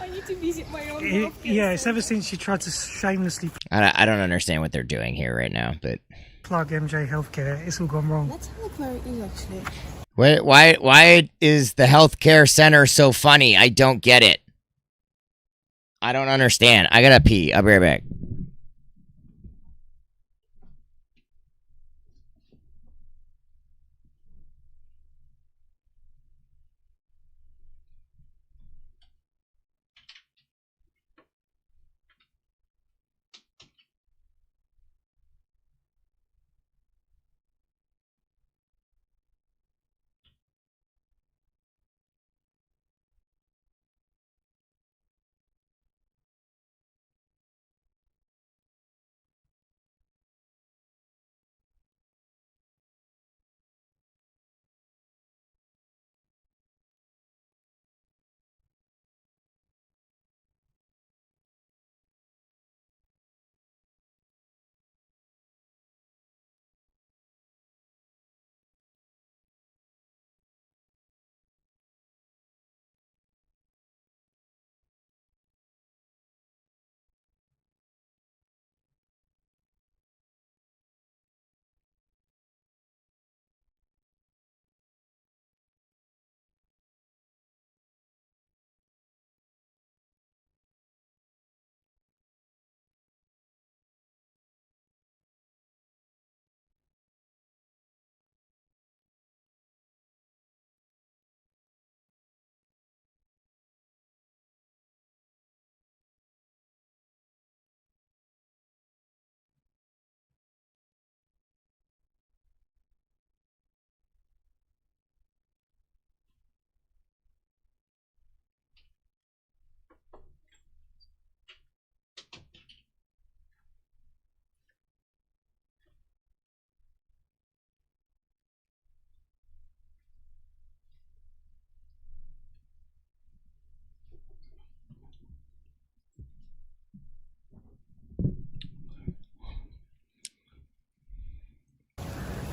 I need to visit my own healthcare Yeah, it's ever since you tried to shamelessly I don't understand what they're doing here right now, but plug MJ Healthcare. It's all gone wrong. Let's have a look where it is actually. why is the healthcare center so funny? I don't get it. I don't understand. I gotta pee. I'll be right back.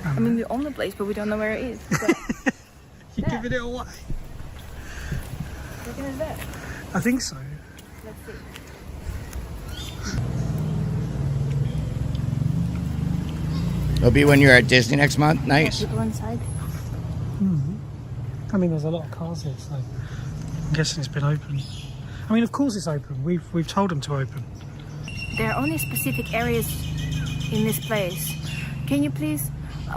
I mean, we own the place, but we don't know where it is. But You're giving it away. Looking at that. I think so. Let's see. It'll be when you're at Disney next month. Nice. People inside. I mean, there's a lot of cars here, so I'm guessing it's been open. I mean, of course it's open. We've told them to open. There are only specific areas in this place. Can you please,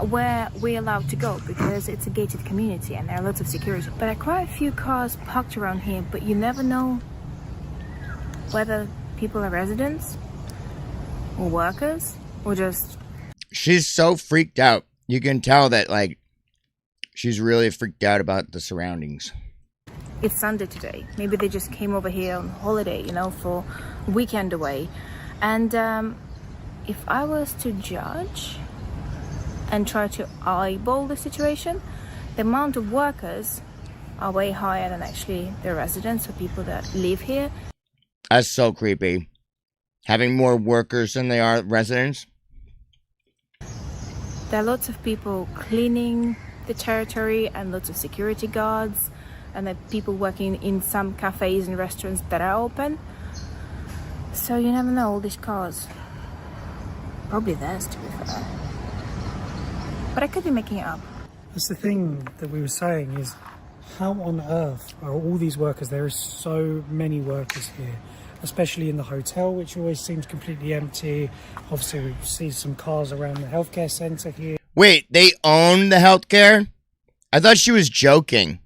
where we're allowed to go, because it's a gated community and there are lots of security. But there are quite a few cars parked around here, but you never know whether people are residents or workers or just... She's so freaked out. You can tell that, like, she's really freaked out about the surroundings. It's Sunday today. Maybe they just came over here on holiday, you know, for a weekend away. And if I was to judge and try to eyeball the situation, the amount of workers are way higher than actually the residents or people that live here. That's so creepy. Having more workers than they are residents. There are lots of people cleaning the territory and lots of security guards. and the people working in some cafes and restaurants that are open. So you never know, all these cars. Probably theirs, to be fair. But I could be making it up. That's the thing that we were saying is, how on earth are all these workers? There are so many workers here, especially in the hotel, which always seems completely empty. Obviously, we see some cars around the healthcare centre here. Wait, they own the healthcare? I thought she was joking.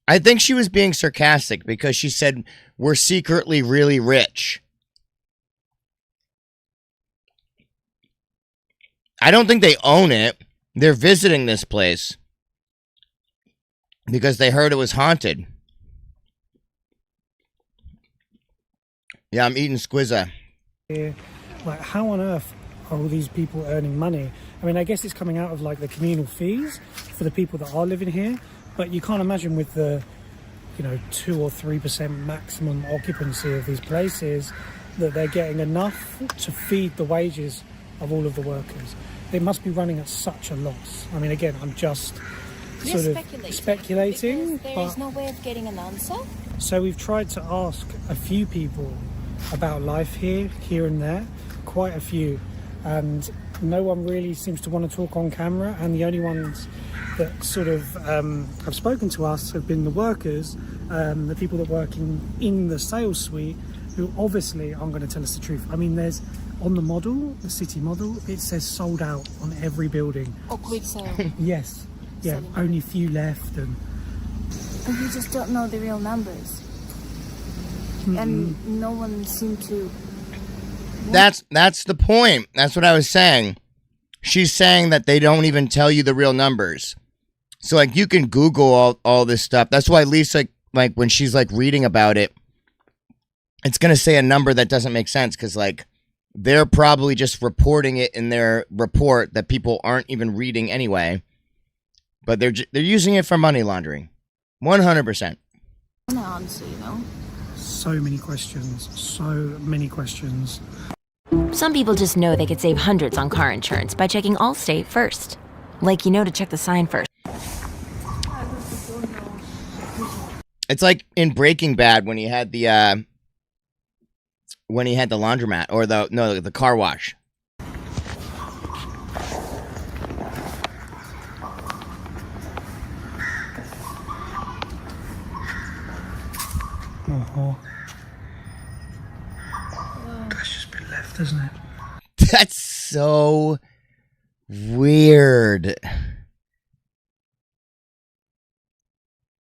I think she was being sarcastic because she said, we're secretly really rich. I don't think they own it. They're visiting this place because they heard it was haunted. Yeah, I'm eating squizza. Like, how on earth are all these people earning money? I mean, I guess it's coming out of like the communal fees for the people that are living here, but you can't imagine with the, 2 or 3% maximum occupancy of these places that they're getting enough to feed the wages of all of the workers. They must be running at such a loss. I mean, again, I'm just sort of speculating. There is no way of getting an answer. So we've tried to ask a few people about life here and there, quite a few, and no one really seems to want to talk on camera, and the only ones that sort of have spoken to us have been the workers, the people that work in the sales suite, who obviously aren't going to tell us the truth. I mean, there's on the model, the city model, it says sold out on every building. Or quick sale. Yes, yeah, only a few left, and you just don't know the real numbers. And no one seemed to. That's the point. That's what I was saying. She's saying that they don't even tell you the real numbers. So like you can Google all this stuff. That's why Lisa, like when she's like reading about it, it's gonna say a number that doesn't make sense because like they're probably just reporting it in their report that people aren't even reading anyway. But they're using it for money laundering, 100%. No answer, so many questions. Some people just know they could save hundreds on car insurance by checking Allstate first. Like, to check the sign first. It's like in Breaking Bad when he had the laundromat or the car wash. That's just been left, isn't it? That's so weird.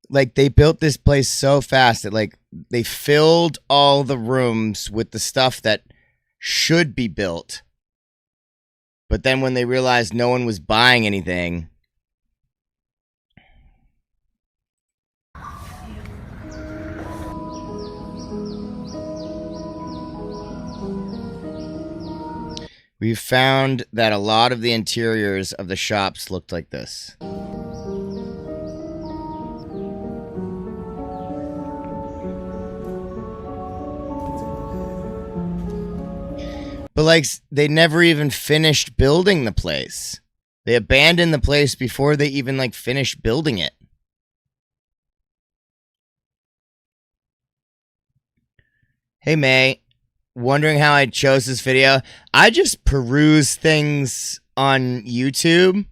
Like they built this place so fast that like they filled all the rooms with the stuff that should be built. But then when they realized no one was buying anything, we found that a lot of the interiors of the shops looked like this. But like, they never even finished building the place. They abandoned the place before they even like finished building it. Hey May, wondering how I chose this video? I just peruse things on YouTube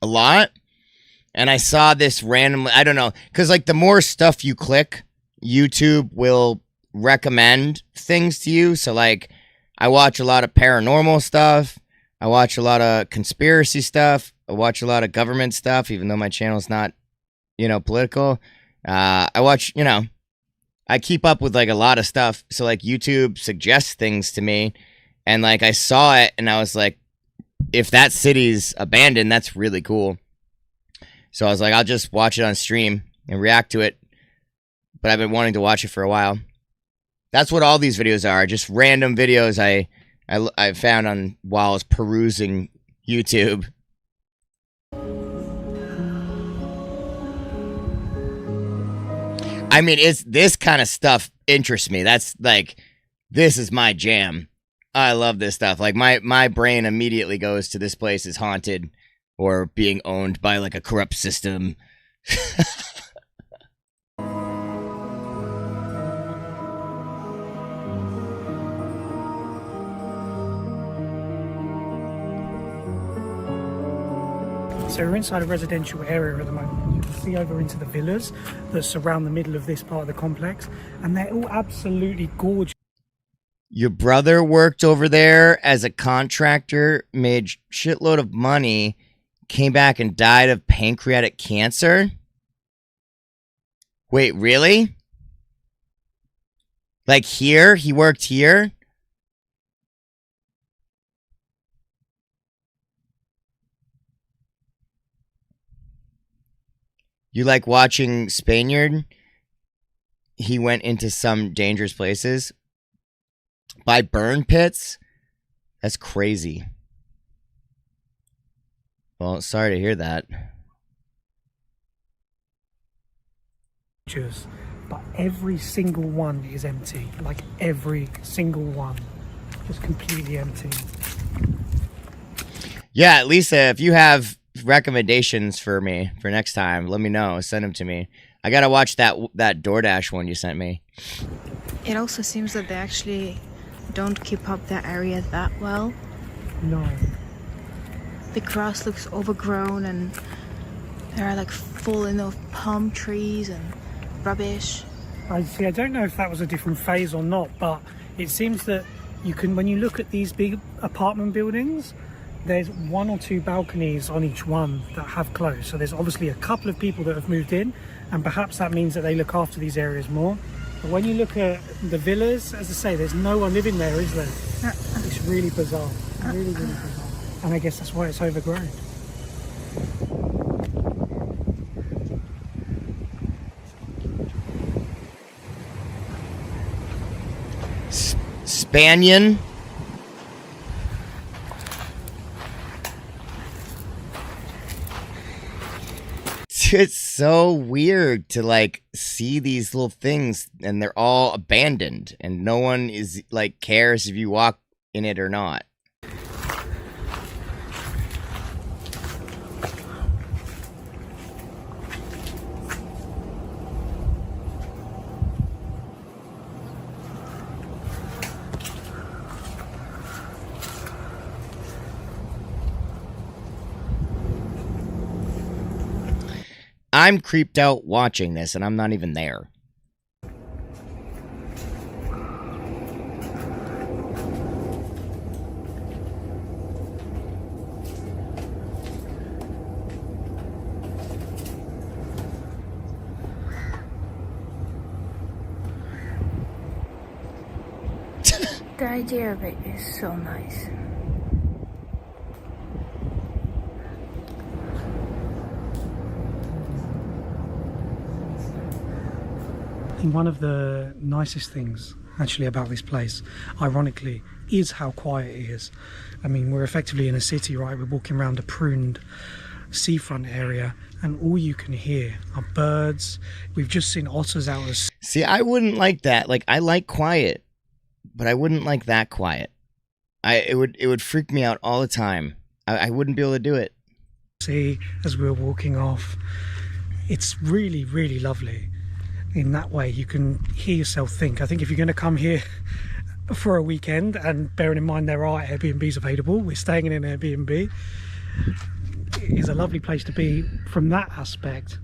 a lot. And I saw this randomly, I don't know, because like the more stuff you click, YouTube will recommend things to you. So like, I watch a lot of paranormal stuff. I watch a lot of conspiracy stuff. I watch a lot of government stuff, even though my channel's not, political. I watch, I keep up with like a lot of stuff. So like YouTube suggests things to me. And like I saw it and I was like, if that city's abandoned, that's really cool. So I was like, I'll just watch it on stream and react to it. But I've been wanting to watch it for a while. That's what all these videos are, just random videos I found on while I was perusing YouTube. I mean, it's this kind of stuff interests me. That's like, this is my jam. I love this stuff. Like my brain immediately goes to this place is haunted. or being owned by like a corrupt system. So we're inside a residential area at the moment. You can see over into the villas that surround the middle of this part of the complex, and they're all absolutely gorgeous. Your brother worked over there as a contractor, made shitload of money, came back and died of pancreatic cancer? Wait, really? Like here? He worked here? You like watching Spaniard? He went into some dangerous places. By burn pits? That's crazy. Well, sorry to hear that. But every single one is empty. Like every single one. Just completely empty. Yeah, Lisa, if you have recommendations for me for next time, let me know. Send them to me. I gotta watch that DoorDash one you sent me. It also seems that they actually don't keep up their area that well. No. The grass looks overgrown and there are like full of palm trees and rubbish. I don't know if that was a different phase or not, but it seems that you can, when you look at these big apartment buildings, there's 1 or 2 balconies on each one that have closed. So there's obviously a couple of people that have moved in, and perhaps that means that they look after these areas more. But when you look at the villas, as I say, there's no one living there, is there? It's really bizarre. Really, really bizarre. And I guess that's why it's overgrown. Spanian? It's so weird to like see these little things and they're all abandoned and no one is like cares if you walk in it or not. I'm creeped out watching this, and I'm not even there. The idea of it is so nice. One of the nicest things actually about this place, ironically, is how quiet it is. I mean, we're effectively in a city, right? We're walking around a pruned seafront area and all you can hear are birds. We've just seen otters out of... See, I wouldn't like that. Like, I like quiet, but I wouldn't like that quiet. It would freak me out all the time. I wouldn't be able to do it. See, as we were walking off, it's really, really lovely. In that way, you can hear yourself think. I think if you're going to come here for a weekend, and bearing in mind there are Airbnbs available, we're staying in an Airbnb, it is a lovely place to be from that aspect.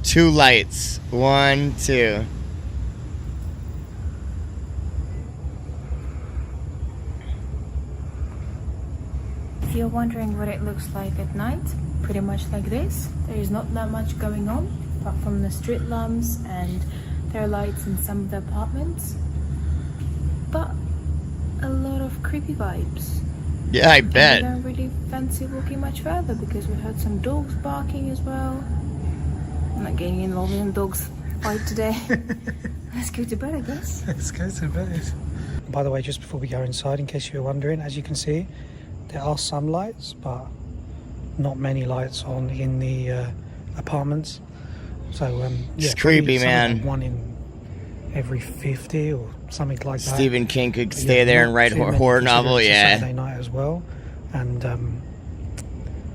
Two lights. 1, 2. If you're wondering what it looks like at night, pretty much like this. There is not that much going on, apart from the street lamps and there are lights in some of the apartments. But a lot of creepy vibes. Yeah, I bet. And we don't really fancy walking much further because we heard some dogs barking as well. I'm not getting involved in dogs fight today. Let's go to bed, I guess. Let's go to bed. By the way, just before we go inside, in case you were wondering, as you can see, there are some lights, but not many lights on in the apartments. So It's probably creepy, something man. like 1 in every 50 or something like that. Stephen King could But stay there not and write too many horror considering novel. it's a Yeah. Saturday night as well, and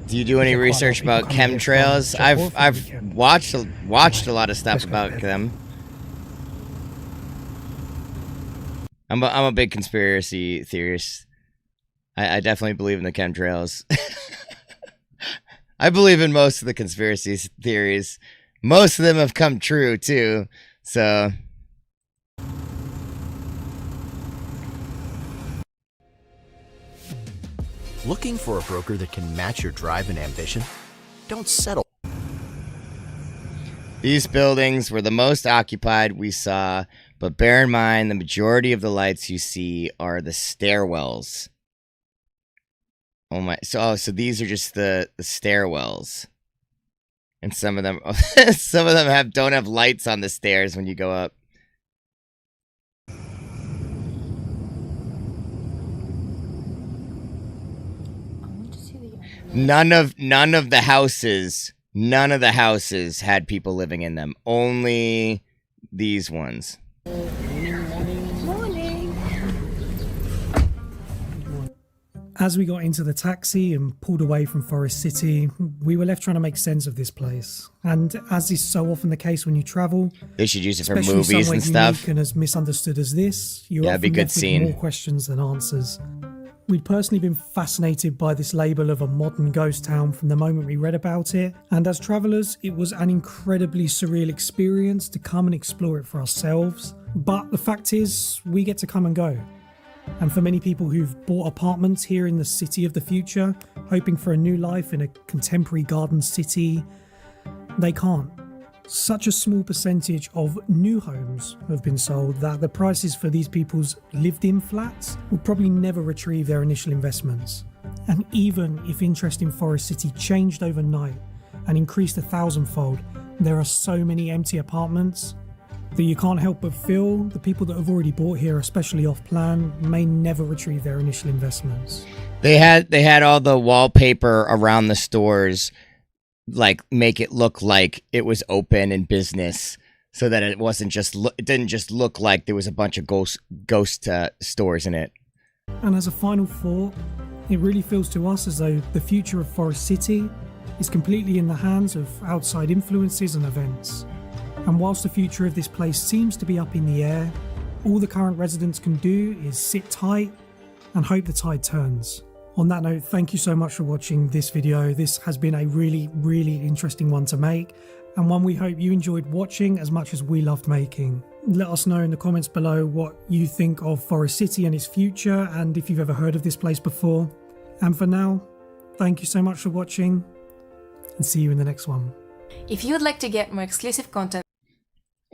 Do you do any get quite a lot of research people about coming here from chemtrails? July 4th for the I've weekend. watched a lot of stuff about them. I'm a big conspiracy theorist. I definitely believe in the chemtrails. I believe in most of the conspiracy theories. Most of them have come true too. So Looking for a broker that can match your drive and ambition? Don't settle. these buildings were the most occupied we saw, but bear in mind the majority of the lights you see are the stairwells. Oh my! So these are just the stairwells, and some of them don't have lights on the stairs when you go up. None of the houses had people living in them. Only these ones. As we got into the taxi and pulled away from Forest City, we were left trying to make sense of this place. And as is so often the case when you travel, They should use it for especially movies somewhere and stuff. unique and as misunderstood as this, you're Yeah, it'd be a often good left with scene. more questions than answers. We'd personally been fascinated by this label of a modern ghost town from the moment we read about it, and as travellers, it was an incredibly surreal experience to come and explore it for ourselves. But the fact is, we get to come and go. And for many people who've bought apartments here in the city of the future, hoping for a new life in a contemporary garden city, they can't. Such a small percentage of new homes have been sold that the prices for these people's lived-in flats will probably never retrieve their initial investments. And even if interest in Forest City changed overnight and increased 1,000-fold, there are so many empty apartments that you can't help but feel the people that have already bought here, especially off-plan, may never retrieve their initial investments. They had all the wallpaper around the stores, like make it look like it was open in business, so that it wasn't just it didn't just look like there was a bunch of ghost stores in it. And as a final thought, it really feels to us as though the future of Forest City is completely in the hands of outside influences and events. And whilst the future of this place seems to be up in the air, all the current residents can do is sit tight and hope the tide turns. On that note, thank you so much for watching this video. This has been a really, really interesting one to make, and one we hope you enjoyed watching as much as we loved making. Let us know in the comments below what you think of Forest City and its future, and if you've ever heard of this place before. And for now, thank you so much for watching, and see you in the next one. If you would like to get more exclusive content,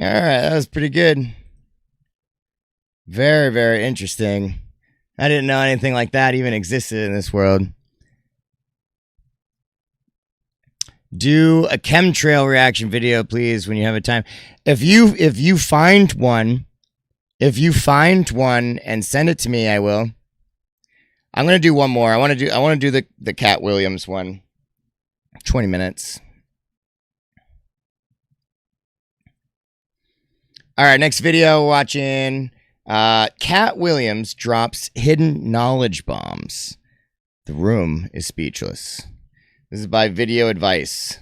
All right, that was pretty good. Very, very interesting. I didn't know anything like that even existed in this world. Do a chemtrail reaction video, please, when you have a time. If you find one and send it to me, I will. I'm gonna do one more. I want to do the Cat Williams one. 20 minutes. All right, next video watching. Cat Williams drops hidden knowledge bombs. The room is speechless. This is by Video Advice.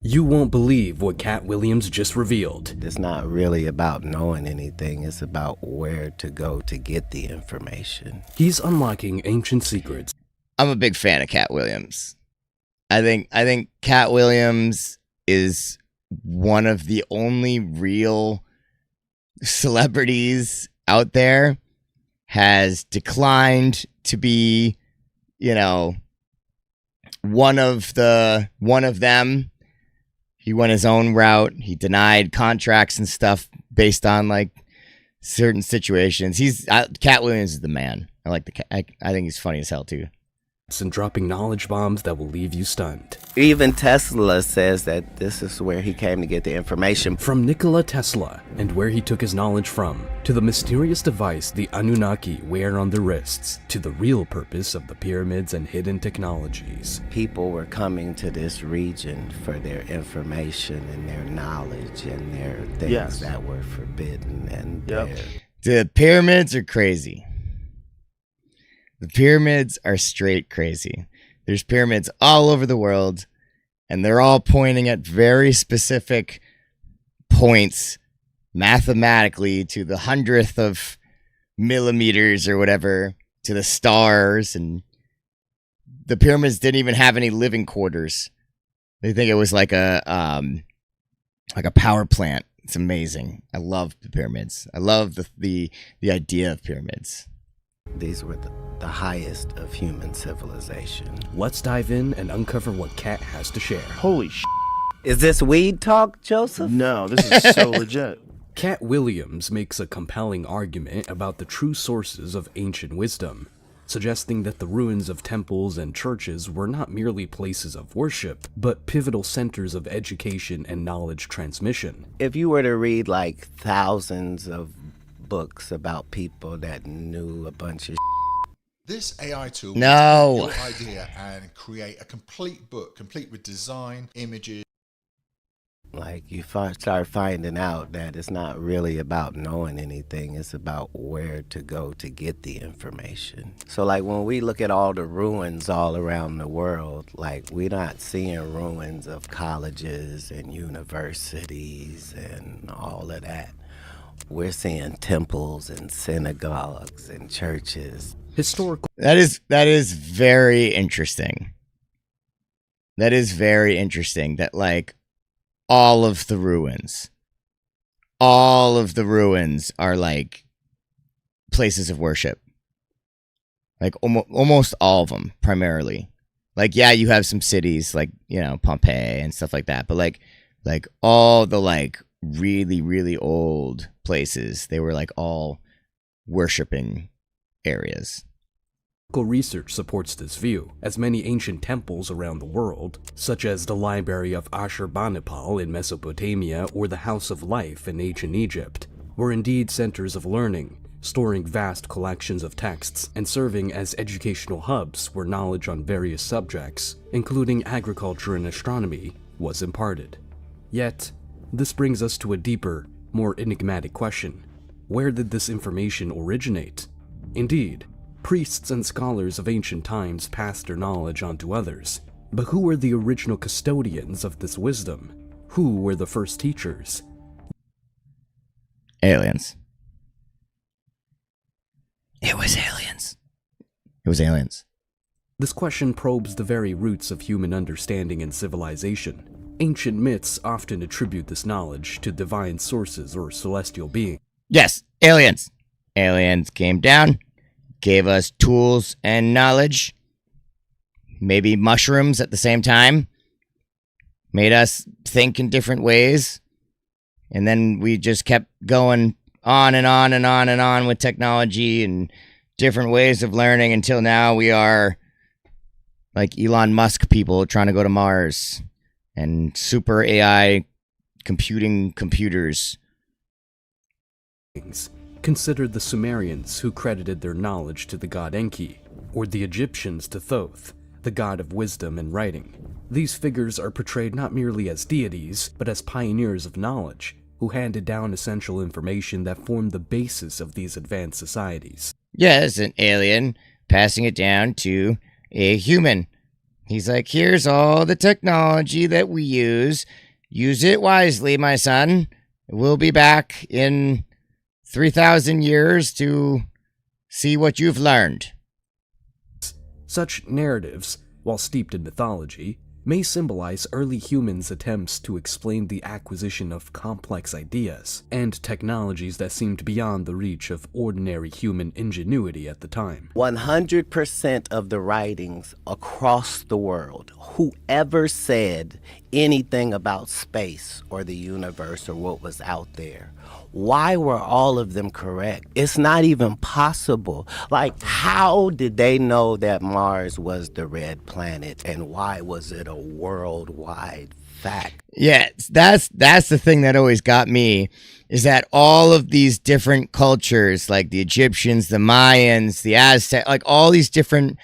You won't believe what Cat Williams just revealed. It's not really about knowing anything, it's about where to go to get the information. He's unlocking ancient secrets. I'm a big fan of Cat Williams. I think Cat Williams is one of the only real celebrities out there. Has declined to be, one of them. He went his own route. He denied contracts and stuff based on like certain situations. Cat Williams is the man. I like I think he's funny as hell too. and dropping knowledge bombs that will leave you stunned. Even Tesla says that this is where he came to get the information. From Nikola Tesla and where he took his knowledge from, to the mysterious device the Anunnaki wear on their wrists, to the real purpose of the pyramids and hidden technologies. People were coming to this region for their information and their knowledge and their things that were forbidden and there. The pyramids are crazy. The pyramids are straight crazy. There's pyramids all over the world, and they're all pointing at very specific points mathematically to the 100th of millimeters or whatever, to the stars. And the pyramids didn't even have any living quarters. They think it was like a power plant. It's amazing. I love the pyramids. I love the idea of pyramids. These were the highest of human civilization. Let's dive in and uncover what Kat has to share. Holy sh! Is this weed talk, Joseph? No, this is so legit. Kat Williams makes a compelling argument about the true sources of ancient wisdom, suggesting that the ruins of temples and churches were not merely places of worship, but pivotal centers of education and knowledge transmission. If you were to read like thousands of books about people that knew a bunch of this AI tool No. will take your idea and create a complete book, complete with design, images. Like you start finding out that it's not really about knowing anything, it's about where to go to get the information. So like when we look at all the ruins all around the world, like we're not seeing ruins of colleges and universities and all of that. We're seeing temples and synagogues and churches. Historical. That is very interesting. That is very interesting that like all of the ruins are like places of worship. Like almost all of them primarily. Like yeah, you have some cities like, you know, Pompeii and stuff like that, but like all the like really, really old places, they were like all worshiping areas. Research supports this view, as many ancient temples around the world, such as the Library of Ashurbanipal in Mesopotamia or the House of Life in ancient Egypt, were indeed centers of learning, storing vast collections of texts and serving as educational hubs where knowledge on various subjects, including agriculture and astronomy, was imparted. Yet, this brings us to a deeper, more enigmatic question. Where did this information originate? Indeed, priests and scholars of ancient times passed their knowledge on to others. But who were the original custodians of this wisdom? Who were the first teachers? Aliens. It was aliens. It was aliens. This question probes the very roots of human understanding and civilization. Ancient myths often attribute this knowledge to divine sources or celestial beings. Yes, aliens. Aliens came down, gave us tools and knowledge, maybe mushrooms at the same time, made us think in different ways, and then we just kept going on and on and on and on with technology and different ways of learning until now we are like Elon Musk people trying to go to Mars and super AI computing computers. Consider the Sumerians who credited their knowledge to the god Enki, or the Egyptians to Thoth, the god of wisdom and writing. These figures are portrayed not merely as deities, but as pioneers of knowledge, who handed down essential information that formed the basis of these advanced societies. Yes, an alien passing it down to a human. He's like, here's all the technology that we use. Use it wisely, my son. We'll be back in 3,000 years to see what you've learned. Such narratives, while steeped in mythology, may symbolize early humans' attempts to explain the acquisition of complex ideas and technologies that seemed beyond the reach of ordinary human ingenuity at the time. 100% of the writings across the world, whoever said anything about space or the universe or what was out there, why were all of them correct? It's not even possible. Like, how did they know that Mars was the red planet, and why was it a worldwide fact? Yeah, that's the thing that always got me, is that all of these different cultures, like the Egyptians, the Mayans, the Aztecs, like all these different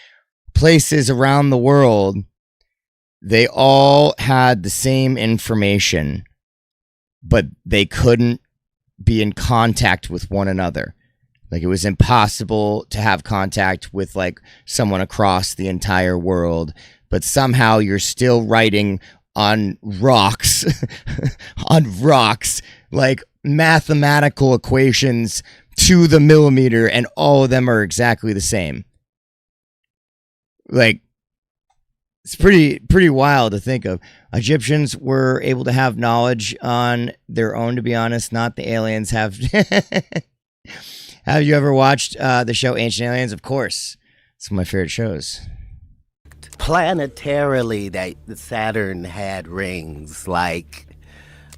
places around the world, they all had the same information, but they couldn't be in contact with one another. Like, it was impossible to have contact with like someone across the entire world, but somehow you're still writing on rocks on rocks, like mathematical equations to the millimeter, and all of them are exactly the same. Like, it's pretty wild to think of. Egyptians were able to have knowledge on their own, to be honest, not the aliens have. Have you ever watched the show Ancient Aliens? Of course. It's one of my favorite shows. Planetarily, that Saturn had rings, like,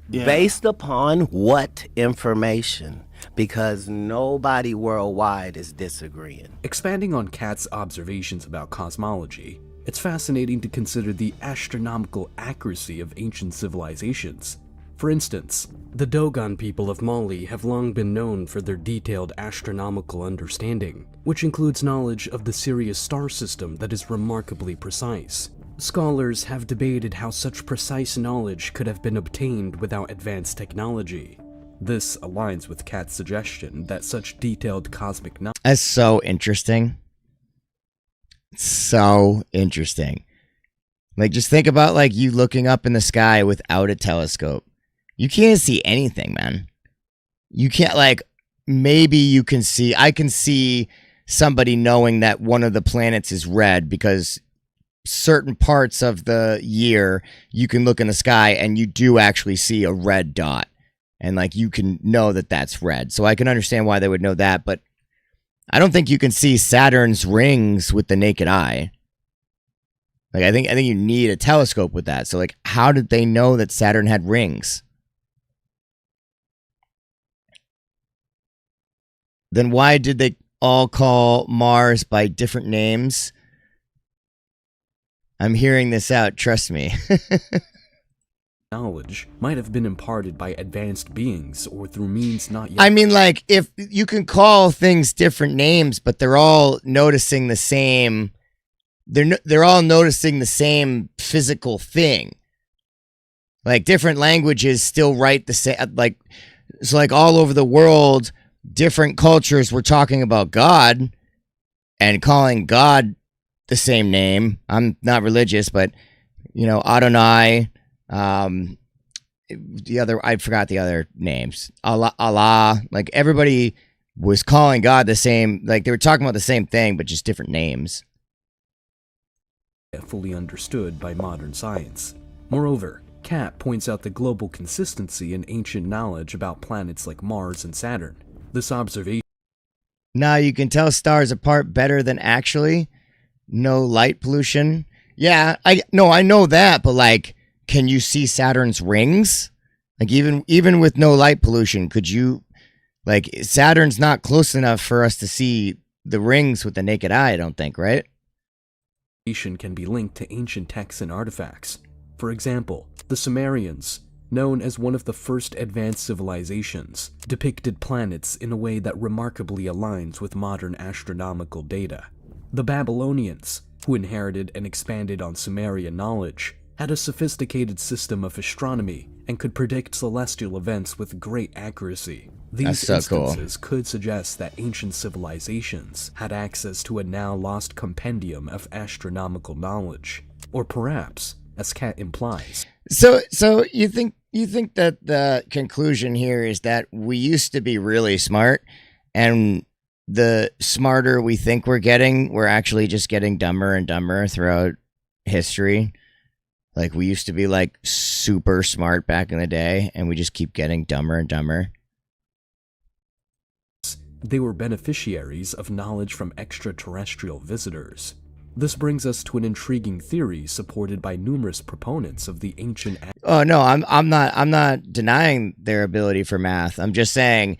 based upon what information? Because nobody worldwide is disagreeing. Expanding on Kat's observations about cosmology, it's fascinating to consider the astronomical accuracy of ancient civilizations. For instance, the Dogon people of Mali have long been known for their detailed astronomical understanding, which includes knowledge of the Sirius star system that is remarkably precise. Scholars have debated how such precise knowledge could have been obtained without advanced technology. This aligns with Kat's suggestion that such detailed cosmic knowledge— That's so interesting. So interesting. Like, just think about like you looking up in the sky without a telescope. You can't see anything, man. You can't, like, maybe you can see, I can see somebody knowing that one of the planets is red because certain parts of the year you can look in the sky and you do actually see a red dot, and like you can know that that's red. So I can understand why they would know that, but I don't think you can see Saturn's rings with the naked eye. Like, I think you need a telescope with that. So like, how did they know that Saturn had rings? Then why did they all call Mars by different names? I'm hearing this out, trust me. knowledge might have been imparted by advanced beings or through means not yet— I mean, like, if you can call things different names, but they're all noticing the same, they're all noticing the same physical thing. Like, different languages still write the same, like, so like all over the world, different cultures were talking about God and calling God the same name. I'm not religious, but, you know, Adonai, the other, I forgot the other names. Allah, like everybody was calling God the same, like they were talking about the same thing, but just different names. Fully understood by modern science. Moreover, Kat points out the global consistency in ancient knowledge about planets like Mars and Saturn. This observation— Now you can tell stars apart better than actually. No light pollution. Yeah, I know that, but like, can you see Saturn's rings? Like, even with no light pollution, could you, like, Saturn's not close enough for us to see the rings with the naked eye, I don't think, right? Can be linked to ancient texts and artifacts. For example, the Sumerians, known as one of the first advanced civilizations, depicted planets in a way that remarkably aligns with modern astronomical data. The Babylonians, who inherited and expanded on Sumerian knowledge, had a sophisticated system of astronomy and could predict celestial events with great accuracy. These That's so instances could suggest that ancient civilizations had access to a now lost compendium of astronomical knowledge, or perhaps, as Kat implies. So you think that the conclusion here is that we used to be really smart, and the smarter we think we're getting, we're actually just getting dumber and dumber throughout history? Like, we used to be like super smart back in the day, and we just keep getting dumber and dumber. They were beneficiaries of knowledge from extraterrestrial visitors. This brings us to an intriguing theory supported by numerous proponents of the ancient. Oh no, I'm not denying their ability for math. I'm just saying,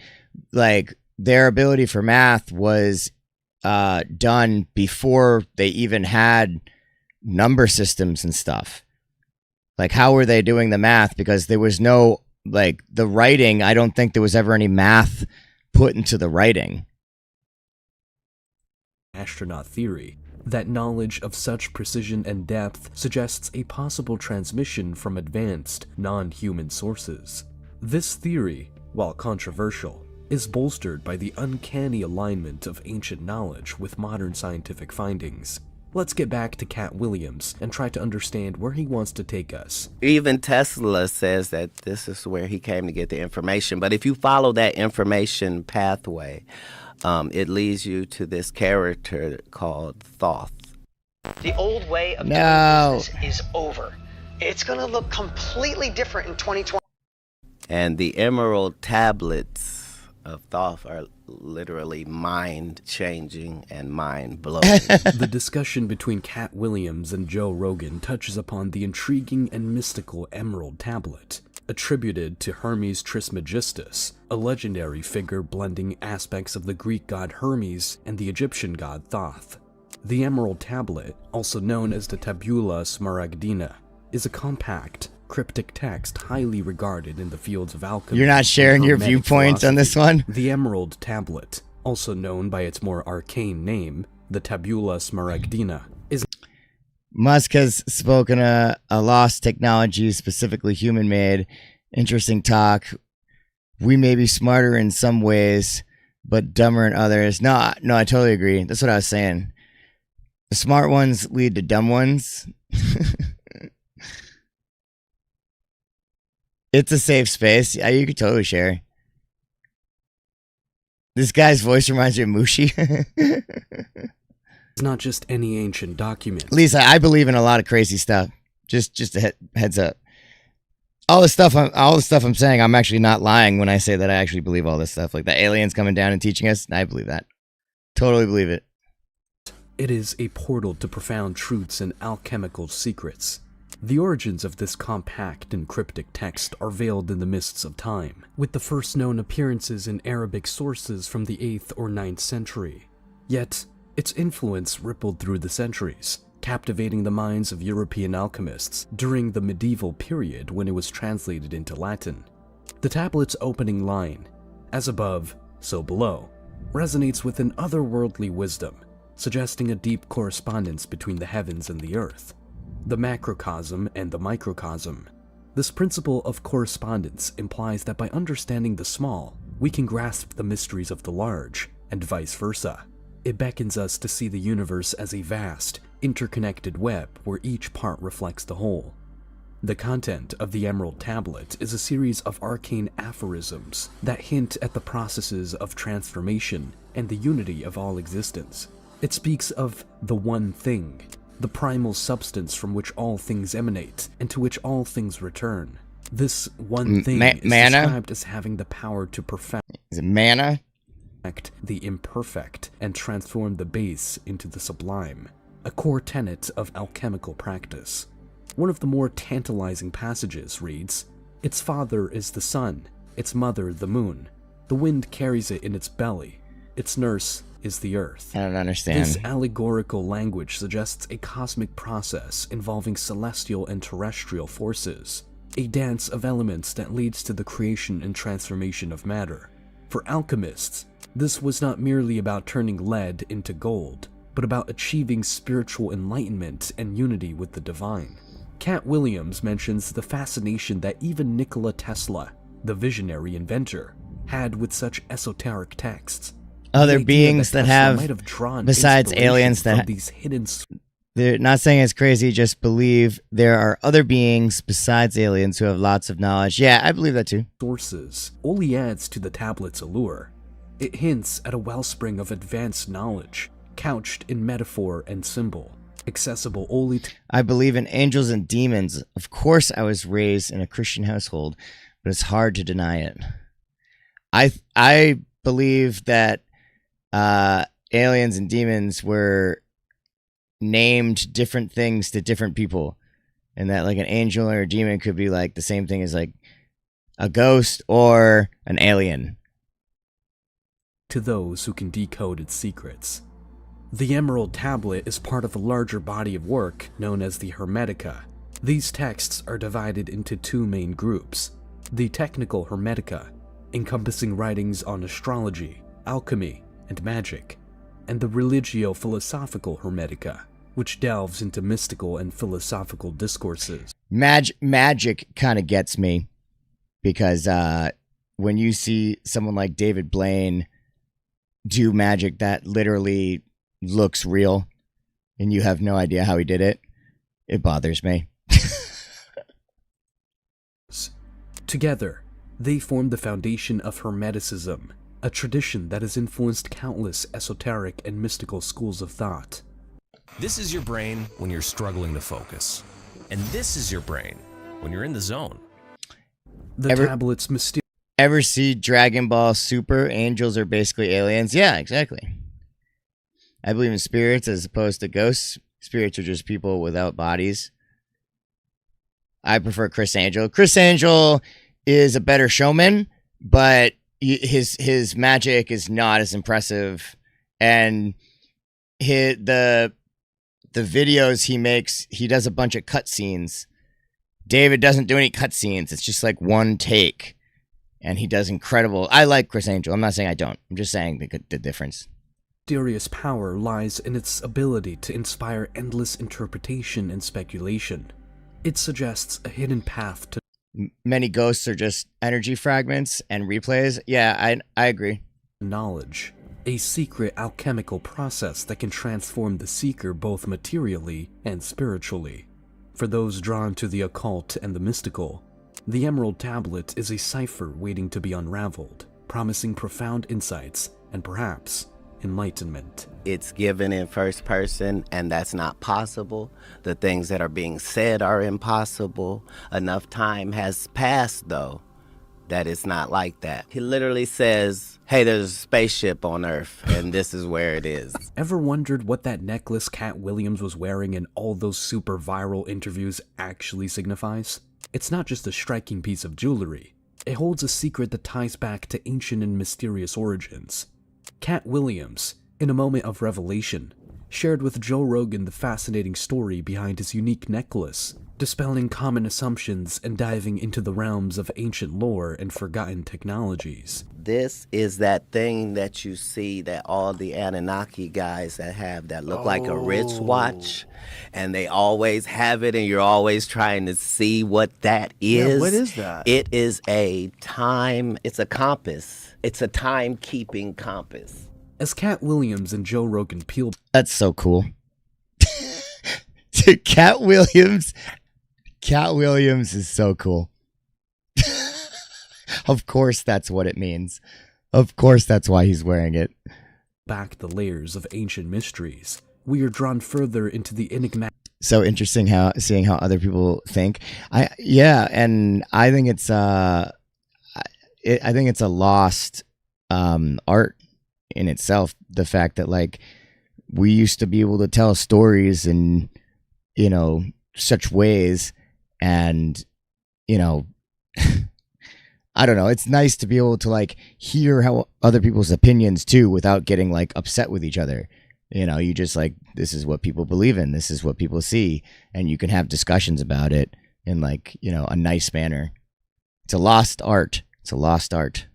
like, their ability for math was done before they even had number systems and stuff. Like, how were they doing the math? Because there was no, like, the writing. I don't think there was ever any math put into the writing. Astronaut theory that knowledge of such precision and depth suggests a possible transmission from advanced, non-human sources. This theory, while controversial, is bolstered by the uncanny alignment of ancient knowledge with modern scientific findings. Let's get back to Cat Williams and try to understand where he wants to take us. Even Tesla says that this is where he came to get the information. But if you follow that information pathway, it leads you to this character called Thoth. The old way of doing business is over. It's going to look completely different in 2020. And the emerald tablets of Thoth are literally mind-changing and mind-blowing. The discussion between Cat Williams and Joe Rogan touches upon the intriguing and mystical Emerald Tablet, attributed to Hermes Trismegistus, a legendary figure blending aspects of the Greek god Hermes and the Egyptian god Thoth. The Emerald Tablet, also known as the Tabula Smaragdina, is a compact, cryptic text highly regarded in the fields of alchemy. You're not sharing your viewpoints on this one? The Emerald Tablet, also known by its more arcane name, the Tabula Smaragdina, is... Musk has spoken a lost technology, specifically human-made. Interesting talk. We may be smarter in some ways, but dumber in others. No, I totally agree. That's what I was saying. The smart ones lead to dumb ones. It's a safe space. Yeah, you could totally share. This guy's voice reminds me of Mushi. It's not just any ancient document. Lisa, I believe in a lot of crazy stuff. Just a heads up. All the stuff I'm saying, I'm actually not lying when I say that I actually believe all this stuff. Like the aliens coming down and teaching us, I believe that. Totally believe it. It is a portal to profound truths and alchemical secrets. The origins of this compact and cryptic text are veiled in the mists of time, with the first known appearances in Arabic sources from the 8th or 9th century. Yet, its influence rippled through the centuries, captivating the minds of European alchemists during the medieval period when it was translated into Latin. The tablet's opening line, "As above, so below," resonates with an otherworldly wisdom, suggesting a deep correspondence between the heavens and the earth. The macrocosm and the microcosm. This principle of correspondence implies that by understanding the small, we can grasp the mysteries of the large, and vice versa. It beckons us to see the universe as a vast, interconnected web where each part reflects the whole. The content of the Emerald Tablet is a series of arcane aphorisms that hint at the processes of transformation and the unity of all existence. It speaks of the one thing, the primal substance from which all things emanate and to which all things return. This one thing is described as having the power to perfect. Is it mana? The imperfect and transform the base into the sublime, a core tenet of alchemical practice. One of the more tantalizing passages reads, "Its father is the sun, its mother the moon. The wind carries it in its belly. Its nurse is the earth." I don't understand. This allegorical language suggests a cosmic process involving celestial and terrestrial forces, a dance of elements that leads to the creation and transformation of matter. For alchemists, this was not merely about turning lead into gold, but about achieving spiritual enlightenment and unity with the divine. Cat Williams mentions the fascination that even Nikola Tesla, the visionary inventor, had with such esoteric texts. Other beings that have, besides aliens, that these hidden. They're not saying it's crazy, just believe there are other beings besides aliens who have lots of knowledge. Yeah, I believe that too. Sources only adds to the tablet's allure. It hints at a wellspring of advanced knowledge, couched in metaphor and symbol. accessible only to I believe in angels and demons. Of course, I was raised in a Christian household, but it's hard to deny it. I believe that aliens and demons were named different things to different people, and that like an angel or a demon could be like the same thing as like a ghost or an alien. to those who can decode its secrets. The Emerald Tablet is part of a larger body of work known as the Hermetica. These texts are divided into two main groups: the Technical Hermetica, encompassing writings on astrology, alchemy, and magic, and the Religio-Philosophical Hermetica, which delves into mystical and philosophical discourses. Magic kind of gets me, because when you see someone like David Blaine do magic that literally looks real and you have no idea how he did it, it bothers me. Together, they form the foundation of Hermeticism, a tradition that has influenced countless esoteric and mystical schools of thought. This is your brain when you're struggling to focus. And this is your brain when you're in the zone. The tablet's mysterious. Ever see Dragon Ball Super? Angels are basically aliens. Yeah, exactly. I believe in spirits as opposed to ghosts. Spirits are just people without bodies. I prefer Chris Angel. Chris Angel is a better showman, but his magic is not as impressive, and the videos he makes, he does a bunch of cutscenes. David doesn't do any cutscenes. It's just like one take, and he does incredible. I like Chris Angel. I'm not saying I don't. I'm just saying the difference. Mysterious power lies in its ability to inspire endless interpretation and speculation. It suggests a hidden path to many ghosts are just energy fragments and replays. Yeah, I agree. Knowledge, a secret alchemical process that can transform the seeker both materially and spiritually. For those drawn to the occult and the mystical, the Emerald Tablet is a cipher waiting to be unraveled, promising profound insights and perhaps enlightenment. It's given in first person, and that's not possible. The things that are being said are impossible. Enough time has passed, though, that it's not like that. He literally says, hey, there's a spaceship on Earth, and this is where it is. Ever wondered what that necklace Cat Williams was wearing in all those super viral interviews actually signifies? It's not just a striking piece of jewelry. It holds a secret that ties back to ancient and mysterious origins. Cat Williams, in a moment of revelation, shared with Joe Rogan the fascinating story behind his unique necklace, dispelling common assumptions and diving into the realms of ancient lore and forgotten technologies. This is that thing that you see that all the Anunnaki guys that look like a wristwatch, and they always have it, and you're always trying to see what that is. Yeah, what is that? It is it's a compass. It's a time-keeping compass. As Cat Williams and Joe Rogan peel... That's so cool. Dude, Cat Williams is so cool. Of course that's what it means. Of course that's why he's wearing it. Back the layers of ancient mysteries, we are drawn further into the enigmatic... So interesting seeing how other people think. And I think it's I think it's a lost art in itself. The fact that like we used to be able to tell stories in, you know, such ways, and, you know, I don't know. It's nice to be able to like hear how other people's opinions too, without getting like upset with each other. You know, you just like, this is what people believe in. This is what people see. And you can have discussions about it in like, you know, a nice manner. It's a lost art. It's a lost art.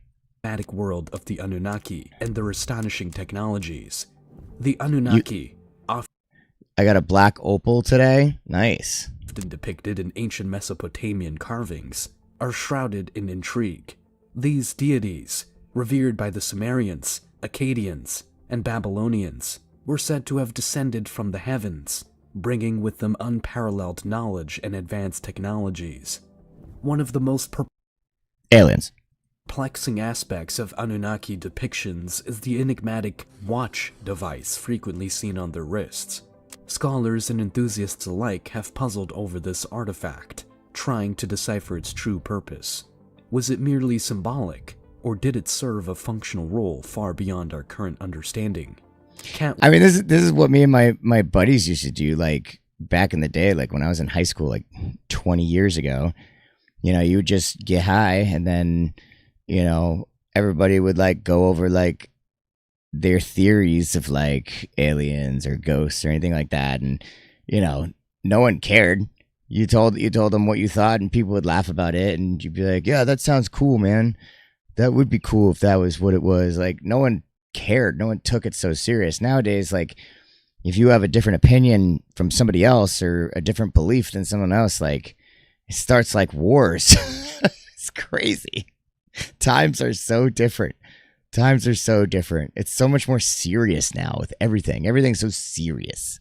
World of the Anunnaki and their astonishing technologies. The Anunnaki, I got a black opal today. Nice. Often depicted in ancient Mesopotamian carvings, are shrouded in intrigue. These deities, revered by the Sumerians, Akkadians, and Babylonians, were said to have descended from the heavens, bringing with them unparalleled knowledge and advanced technologies. One of the most aliens. Perplexing aspects of Anunnaki depictions is the enigmatic watch device frequently seen on their wrists. Scholars and enthusiasts alike have puzzled over this artifact, trying to decipher its true purpose. Was it merely symbolic, or did it serve a functional role far beyond our current understanding? I mean, this is what me and my buddies used to do, like, back in the day, like, when I was in high school, like, 20 years ago. You know, you would just get high, and then, you know, everybody would, like, go over, like, their theories of, like, aliens or ghosts or anything like that, and, you know, no one cared. You told them what you thought, and people would laugh about it, and you'd be like, yeah, that sounds cool, man. That would be cool if that was what it was. Like, no one cared. No one took it so serious. Nowadays, like, if you have a different opinion from somebody else or a different belief than someone else, like, it starts like wars. It's crazy. Times are so different. It's so much more serious now with everything. Everything's so serious.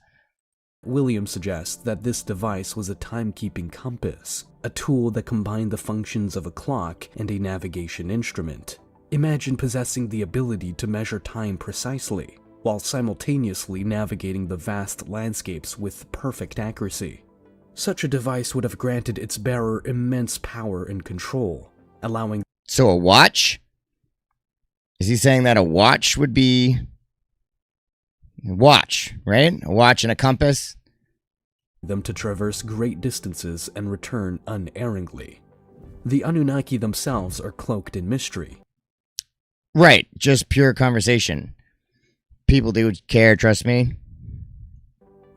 Williams suggests that this device was a timekeeping compass, a tool that combined the functions of a clock and a navigation instrument. Imagine possessing the ability to measure time precisely, while simultaneously navigating the vast landscapes with perfect accuracy. Such a device would have granted its bearer immense power and control, allowing... So a watch? Is he saying that a watch would be... Watch, right? A watch and a compass? Them to traverse great distances and return unerringly. The Anunnaki themselves are cloaked in mystery. Right, just pure conversation. People do care, trust me.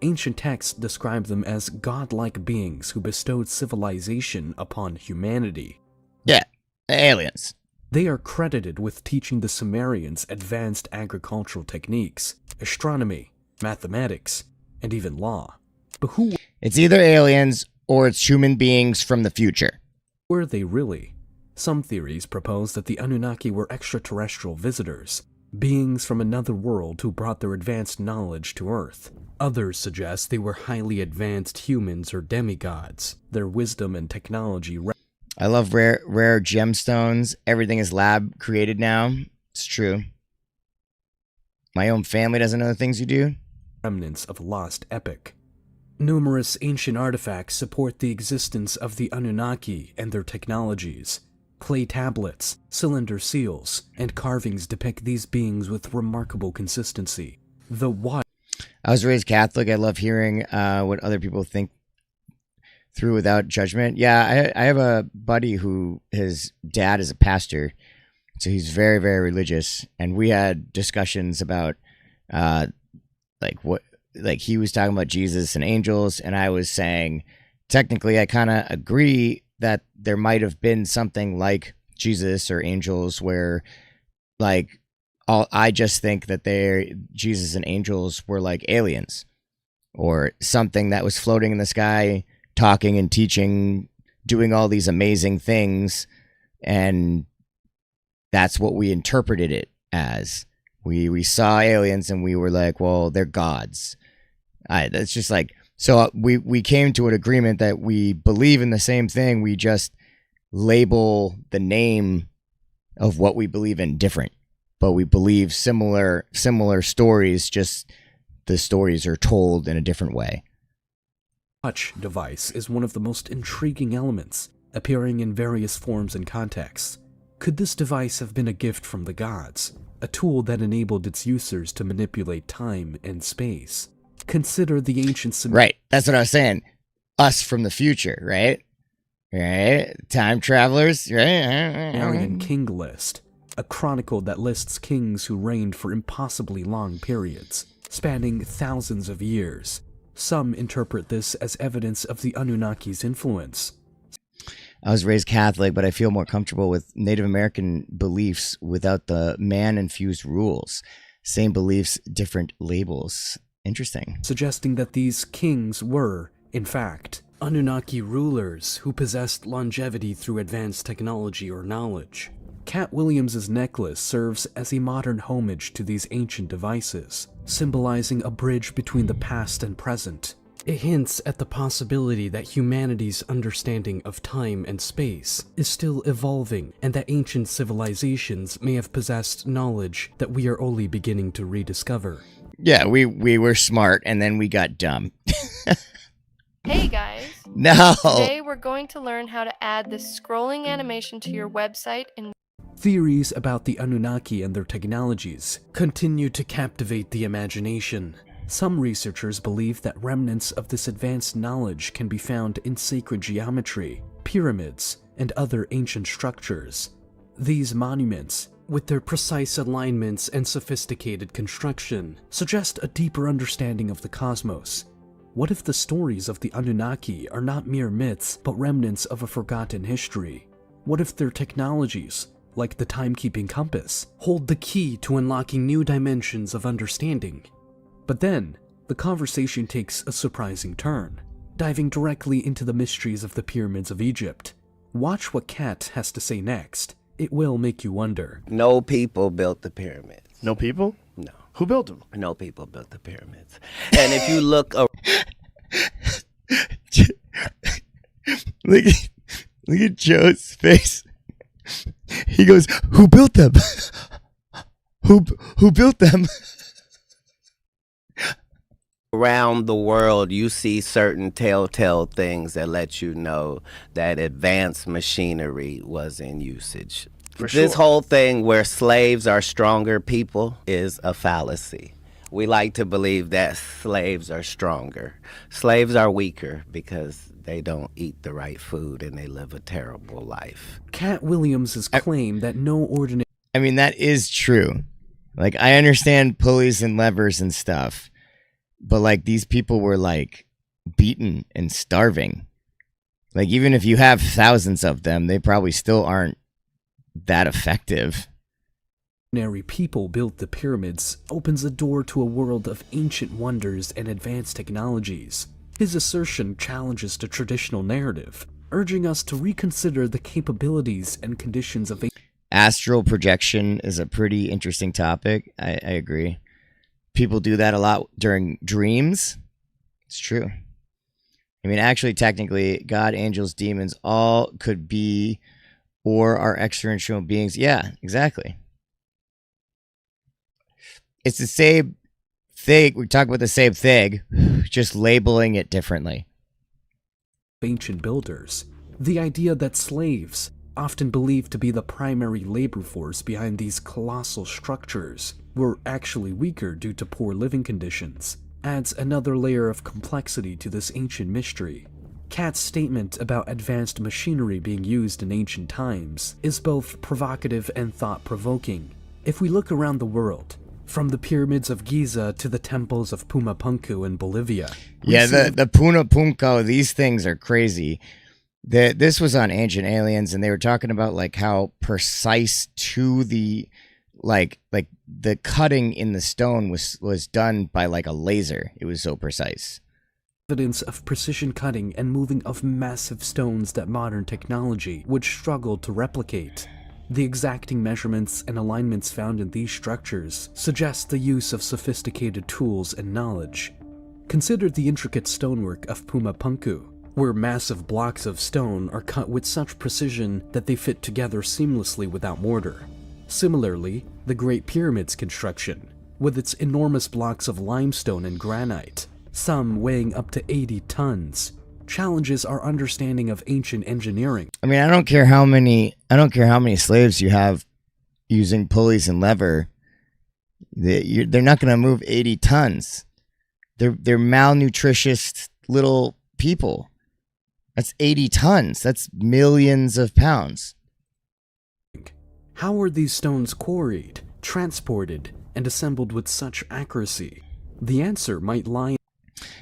Ancient texts describe them as godlike beings who bestowed civilization upon humanity. Yeah, aliens. They are credited with teaching the Sumerians advanced agricultural techniques, astronomy, mathematics, and even law. But who... It's either aliens or it's human beings from the future. Were they really? Some theories propose that the Anunnaki were extraterrestrial visitors, beings from another world who brought their advanced knowledge to Earth. Others suggest they were highly advanced humans or demigods. Their wisdom and technology... I love rare gemstones. Everything is lab created now. It's true. My own family doesn't know the things you do. Remnants of a lost epic. Numerous ancient artifacts support the existence of the Anunnaki and their technologies. Clay tablets, cylinder seals, and carvings depict these beings with remarkable consistency. I was raised Catholic. I love hearing what other people think through without judgment. Yeah, I have a buddy who his dad is a pastor, so he's very, very religious, and we had discussions about like he was talking about Jesus and angels, and I was saying technically I kind of agree that there might have been something like Jesus or angels where like I just think that Jesus and angels were like aliens or something that was floating in the sky, talking and teaching, doing all these amazing things, and that's what we interpreted it as. We saw aliens and we were like, well, they're gods. That's just like, so we came to an agreement that we believe in the same thing. We just label the name of what we believe in different, but we believe similar stories, just the stories are told in a different way. Watch device is one of the most intriguing elements, appearing in various forms and contexts. Could this device have been a gift from the gods, a tool that enabled its users to manipulate time and space? Consider the ancient Right, that's what I was saying. Us from the future, right? Right? Time travelers, right? Sumerian king list, a chronicle that lists kings who reigned for impossibly long periods, spanning thousands of years. Some interpret this as evidence of the Anunnaki's influence. I was raised Catholic, but I feel more comfortable with Native American beliefs without the man-infused rules. Same beliefs, different labels. Interesting. Suggesting that these kings were, in fact, Anunnaki rulers who possessed longevity through advanced technology or knowledge. Cat Williams's necklace serves as a modern homage to these ancient devices, symbolizing a bridge between the past and present. It hints at the possibility that humanity's understanding of time and space is still evolving, and that ancient civilizations may have possessed knowledge that we are only beginning to rediscover. Yeah, we were smart, and then we got dumb. Hey guys. No. Today we're going to learn how to add this scrolling animation to your website in Theories about the Anunnaki and their technologies continue to captivate the imagination. Some researchers believe that remnants of this advanced knowledge can be found in sacred geometry, pyramids, and other ancient structures. These monuments, with their precise alignments and sophisticated construction, suggest a deeper understanding of the cosmos. What if the stories of the Anunnaki are not mere myths, but remnants of a forgotten history? What if their technologies, like the timekeeping compass, hold the key to unlocking new dimensions of understanding? But then, the conversation takes a surprising turn, diving directly into the mysteries of the pyramids of Egypt. Watch what Kat has to say next. It will make you wonder. No people built the pyramids. No people? No. Who built them? No people built the pyramids. And if you look Look at Joe's face. He goes, "Who built them? Who built them?" around the world, you see certain telltale things that let you know that advanced machinery was in usage. This whole thing where slaves are stronger people is a fallacy. We like to believe that slaves are stronger. Slaves are weaker because they don't eat the right food and they live a terrible life. Cat Williams' claim that no ordinary... I mean, that is true. Like, I understand pulleys and levers and stuff, but like these people were like beaten and starving. Like, even if you have thousands of them, they probably still aren't that effective. Ordinary people built the pyramids opens a door to a world of ancient wonders and advanced technologies. His assertion challenges the traditional narrative, urging us to reconsider the capabilities and conditions of astral projection is a pretty interesting topic. I agree. People do that a lot during dreams. It's true. I mean, actually, technically, God, angels, demons, all could be or are extraterrestrial beings. Yeah, exactly. It's the same thing. We talk about the same thing, just labeling it differently. Ancient builders. The idea that slaves, often believed to be the primary labor force behind these colossal structures, were actually weaker due to poor living conditions, adds another layer of complexity to this ancient mystery. Kat's statement about advanced machinery being used in ancient times is both provocative and thought-provoking. If we look around the world, from the pyramids of Giza to the temples of Pumapunku in Bolivia. Yeah, the Pumapunku, these things are crazy. This was on Ancient Aliens, and they were talking about like how precise to the like the cutting in the stone was done by like a laser. It was so precise. Evidence of precision cutting and moving of massive stones that modern technology would struggle to replicate. The exacting measurements and alignments found in these structures suggest the use of sophisticated tools and knowledge. Consider the intricate stonework of Pumapunku, where massive blocks of stone are cut with such precision that they fit together seamlessly without mortar. Similarly, the Great Pyramid's construction, with its enormous blocks of limestone and granite, some weighing up to 80 tons, challenges our understanding of ancient engineering. I mean, I don't care how many slaves you have using pulleys and lever. They're not going to move 80 tons. They're malnutritious little people. That's 80 tons. That's millions of pounds. How are these stones quarried, transported, and assembled with such accuracy? The answer might lie in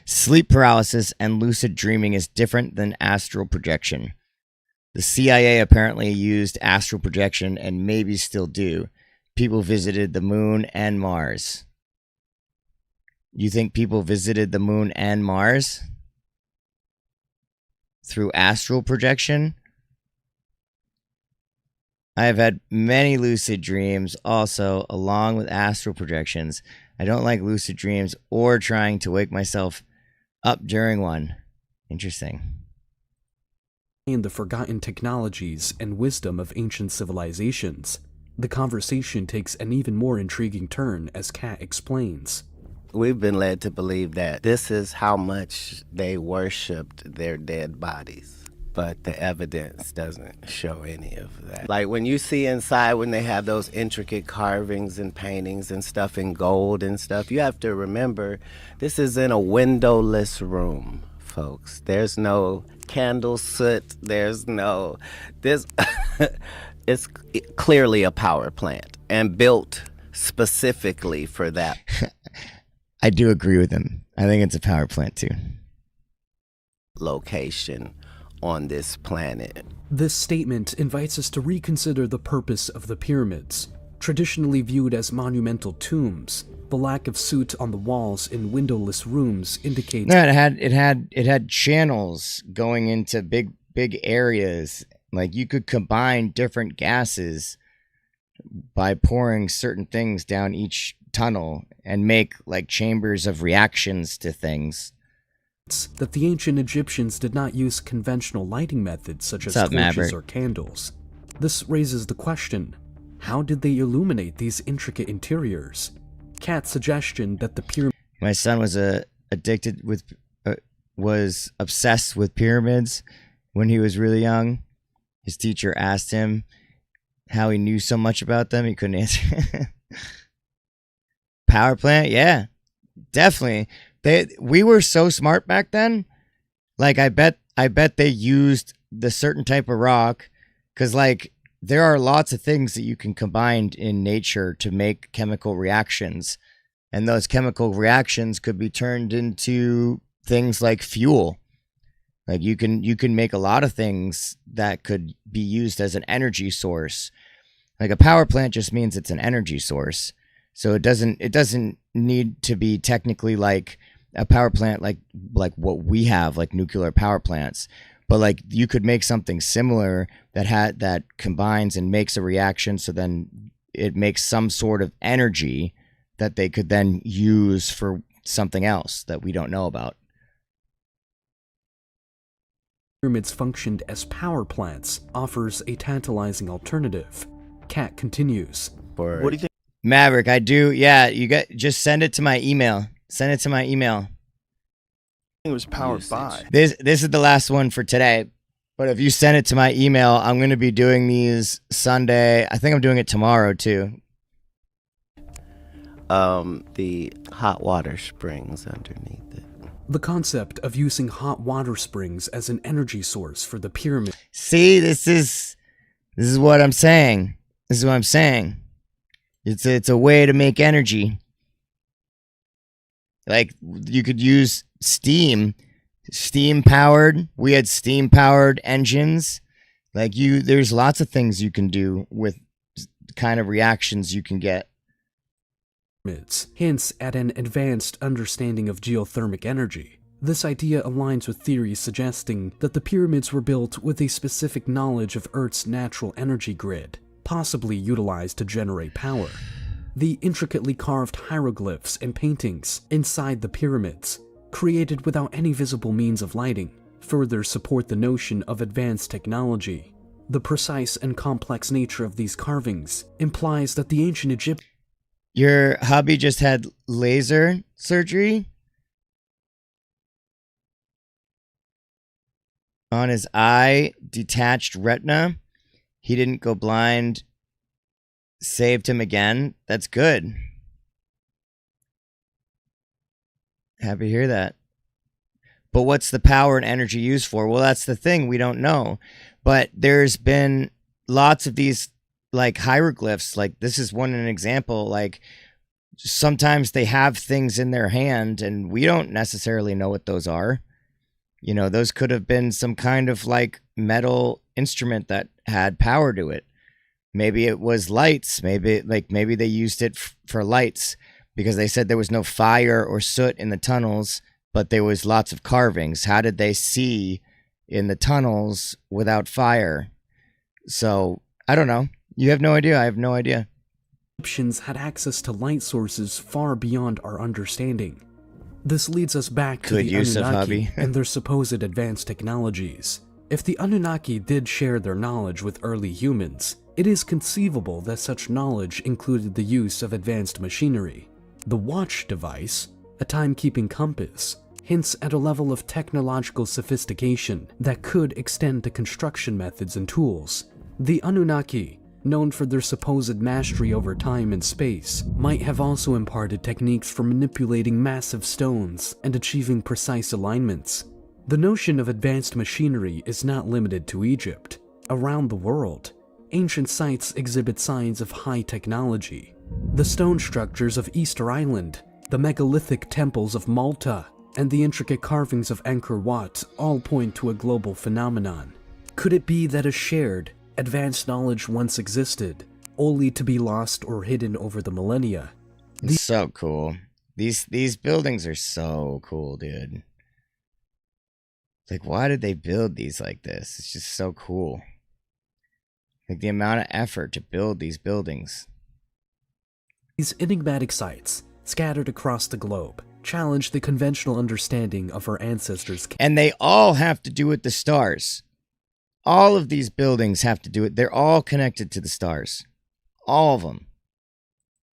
sleep paralysis and lucid dreaming is different than astral projection. The CIA apparently used astral projection and maybe still do. People visited the moon and Mars. You think people visited the moon and Mars through astral projection? I have had many lucid dreams also, along with astral projections. I don't like lucid dreams or trying to wake myself up during one. Interesting. In the forgotten technologies and wisdom of ancient civilizations, the conversation takes an even more intriguing turn as Kat explains. We've been led to believe that this is how much they worshipped their dead bodies. But the evidence doesn't show any of that. Like when you see inside, when they have those intricate carvings and paintings and stuff in gold and stuff, you have to remember this is in a windowless room, folks. There's no candle soot. There's no, this, it's clearly a power plant and built specifically for that. I do agree with him. I think it's a power plant too. Location on this planet. This statement invites us to reconsider the purpose of the pyramids. Traditionally viewed as monumental tombs, the lack of soot on the walls in windowless rooms indicates No, it had channels going into big areas. Like you could combine different gases by pouring certain things down each tunnel and make like chambers of reactions to things. that the ancient Egyptians did not use conventional lighting methods such as torches Maverick? or candles. This raises the question, how did they illuminate these intricate interiors? Kat's suggestion that the pyramid... My son was was obsessed with pyramids when he was really young. His teacher asked him how he knew so much about them. He couldn't answer. Power plant, yeah, definitely. We were so smart back then. Like I bet they used the certain type of rock, because like there are lots of things that you can combine in nature to make chemical reactions, and those chemical reactions could be turned into things like fuel. Like you can make a lot of things that could be used as an energy source. Like a power plant just means it's an energy source. So it doesn't need to be technically like a power plant like what we have, like nuclear power plants. But like you could make something similar that combines and makes a reaction, so then it makes some sort of energy that they could then use for something else that we don't know about. Pyramids functioned as power plants offers a tantalizing alternative. Kat continues. What do you think? Maverick, I do. Yeah, just send it to my email. Send it to my email. It was powered by. This is the last one for today. But if you send it to my email, I'm going to be doing these Sunday. I think I'm doing it tomorrow too. The hot water springs underneath it. The concept of using hot water springs as an energy source for the pyramid. See, this is what I'm saying. This is what I'm saying. It's a way to make energy. Like you could use steam powered. We had steam powered engines. Like there's lots of things you can do with kind of reactions you can get. Hints at an advanced understanding of geothermal energy. This idea aligns with theories suggesting that the pyramids were built with a specific knowledge of Earth's natural energy grid, possibly utilized to generate power. The intricately carved hieroglyphs and paintings inside the pyramids, created without any visible means of lighting, further support the notion of advanced technology. The precise and complex nature of these carvings implies that the ancient Egyptians... Your hubby just had laser surgery on his eye, detached retina. He didn't go blind. Saved him again. That's good. Happy to hear that. But what's the power and energy used for? Well, that's the thing. We don't know. But there's been lots of these like hieroglyphs. Like this is an example. Like sometimes they have things in their hand and we don't necessarily know what those are. You know, those could have been some kind of like metal instrument that had power to it. Maybe it was lights. Maybe they used it for lights because they said there was no fire or soot in the tunnels, but there was lots of carvings. How did they see in the tunnels without fire? So I don't know. You have no idea. I have no idea. Egyptians had access to light sources far beyond our understanding. This leads us back to the Anunnaki and their supposed advanced technologies. If the Anunnaki did share their knowledge with early humans, it is conceivable that such knowledge included the use of advanced machinery. The watch device, a timekeeping compass, hints at a level of technological sophistication that could extend to construction methods and tools. The Anunnaki, known for their supposed mastery over time and space, might have also imparted techniques for manipulating massive stones and achieving precise alignments. The notion of advanced machinery is not limited to Egypt. Around the world, ancient sites exhibit signs of high technology. The stone structures of Easter Island, the megalithic temples of Malta, and the intricate carvings of Angkor Wat all point to a global phenomenon. Could it be that a shared, advanced knowledge once existed, only to be lost or hidden over the millennia? It's so cool. These buildings are so cool, dude. Like, why did they build these like this? It's just so cool. Like, the amount of effort to build these buildings. These enigmatic sites, scattered across the globe, challenge the conventional understanding of our ancestors. And they all have to do with the stars. All of these buildings have to do it. They're all connected to the stars. All of them.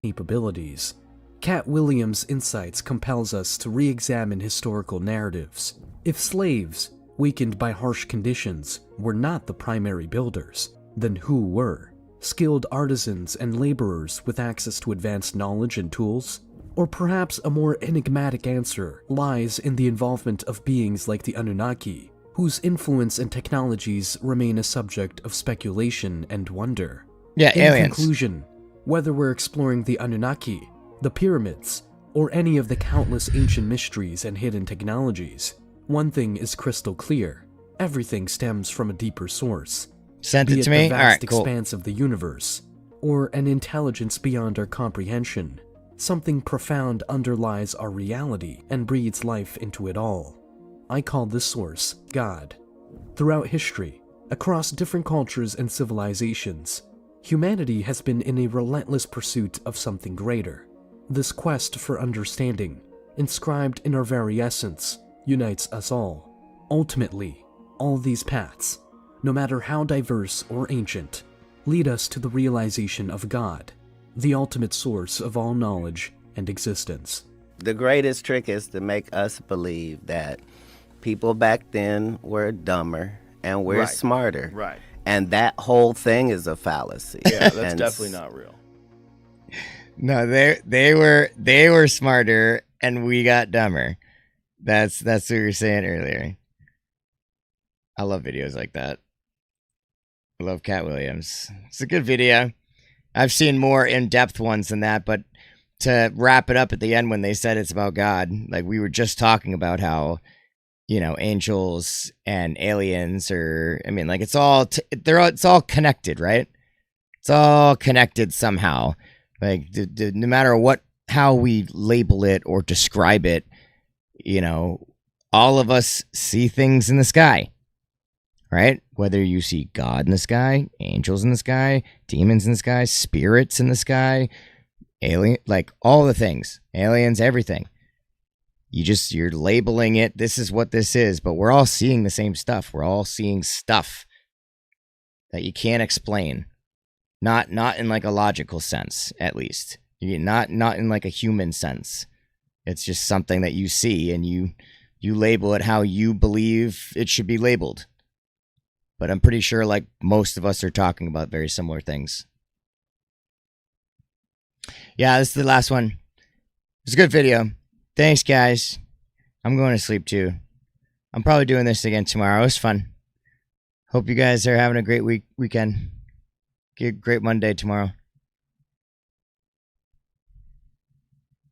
Capabilities. Cat Williams' insights compels us to re-examine historical narratives. If slaves, weakened by harsh conditions, were not the primary builders, then who were? Skilled artisans and laborers with access to advanced knowledge and tools? Or perhaps a more enigmatic answer lies in the involvement of beings like the Anunnaki, whose influence and technologies remain a subject of speculation and wonder. Yeah, in aliens. conclusion, whether we're exploring the Anunnaki, the pyramids, or any of the countless ancient mysteries and hidden technologies, one thing is crystal clear. Everything stems from a deeper source. Sent Be it to the me? vast Alright, cool. expanse of the universe, or an intelligence beyond our comprehension. Something profound underlies our reality and breathes life into it all. I call this source God. Throughout history, across different cultures and civilizations, humanity has been in a relentless pursuit of something greater. This quest for understanding, inscribed in our very essence, unites us all. Ultimately, all these paths, no matter how diverse or ancient, lead us to the realization of God, the ultimate source of all knowledge and existence. The greatest trick is to make us believe that people back then were dumber and we're Right. smarter. Right. And that whole thing is a fallacy. Yeah, that's And definitely not real. No, they were smarter and we got dumber. That's what you were saying earlier. I love videos like that. I love Cat Williams. It's a good video. I've seen more in-depth ones than that, but to wrap it up at the end when they said it's about God, like we were just talking about how, you know, angels and aliens are, I mean, like it's all connected, right? It's all connected somehow. Like no matter how we label it or describe it, you know, all of us see things in the sky, right? Whether you see God in the sky, angels in the sky, demons in the sky, spirits in the sky, alien, like all the things, aliens, everything. You're labeling it. This is what this is, but we're all seeing the same stuff. We're all seeing stuff that you can't explain. Not in like a logical sense, at least. Not in like a human sense. It's just something that you see and you label it how you believe it should be labeled. But I'm pretty sure like most of us are talking about very similar things. Yeah, this is the last one. It's a good video. Thanks, guys. I'm going to sleep too. I'm probably doing this again tomorrow. It was fun. Hope you guys are having a great weekend. Great Monday tomorrow.